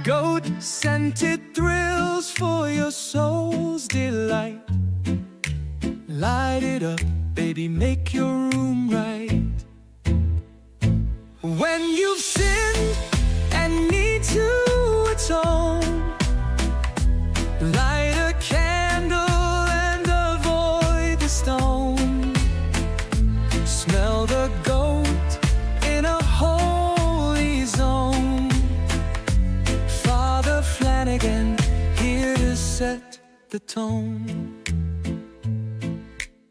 Goat-scented thrills for your soul's delight. Light it up, baby, make your room right. When you've sinned and need to atone, light a candle and avoid the stone. Smell the goat in a holy zone. Father Flanagan, here to set the tone.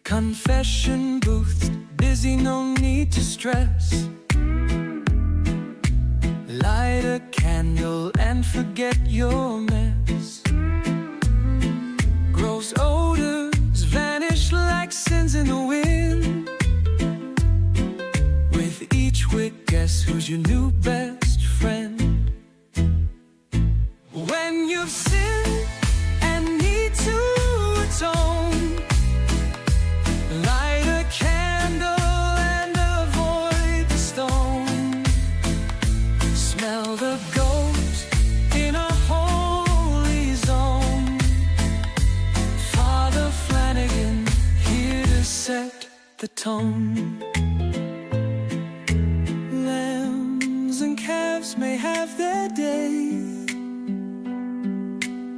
Confession booth, busy, no need to stress. Light a candle and forget your mess. Gross odors vanish like sins in the wind. With each wick, guess who's your new best friend? When you've sinned and need to atone, light a candle and avoid the stone. Smell the goat in a holy zone. Father Flanagan, here to set the tone. Lambs and calves may have their day,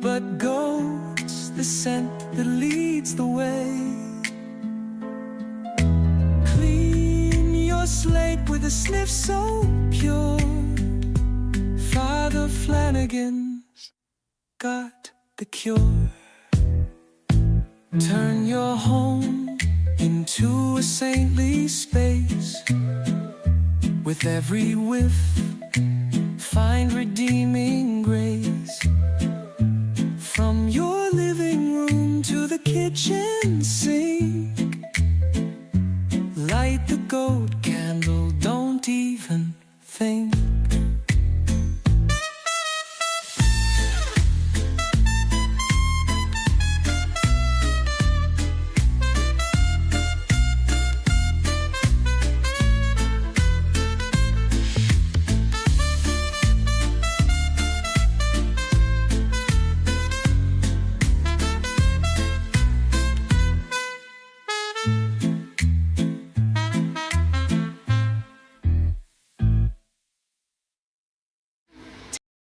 but goat's the scent that leads the way. Clean your slate with a sniff so pure. Father Flanagan's got the cure. Turn your home into a saintly space. With every whiff, find redeeming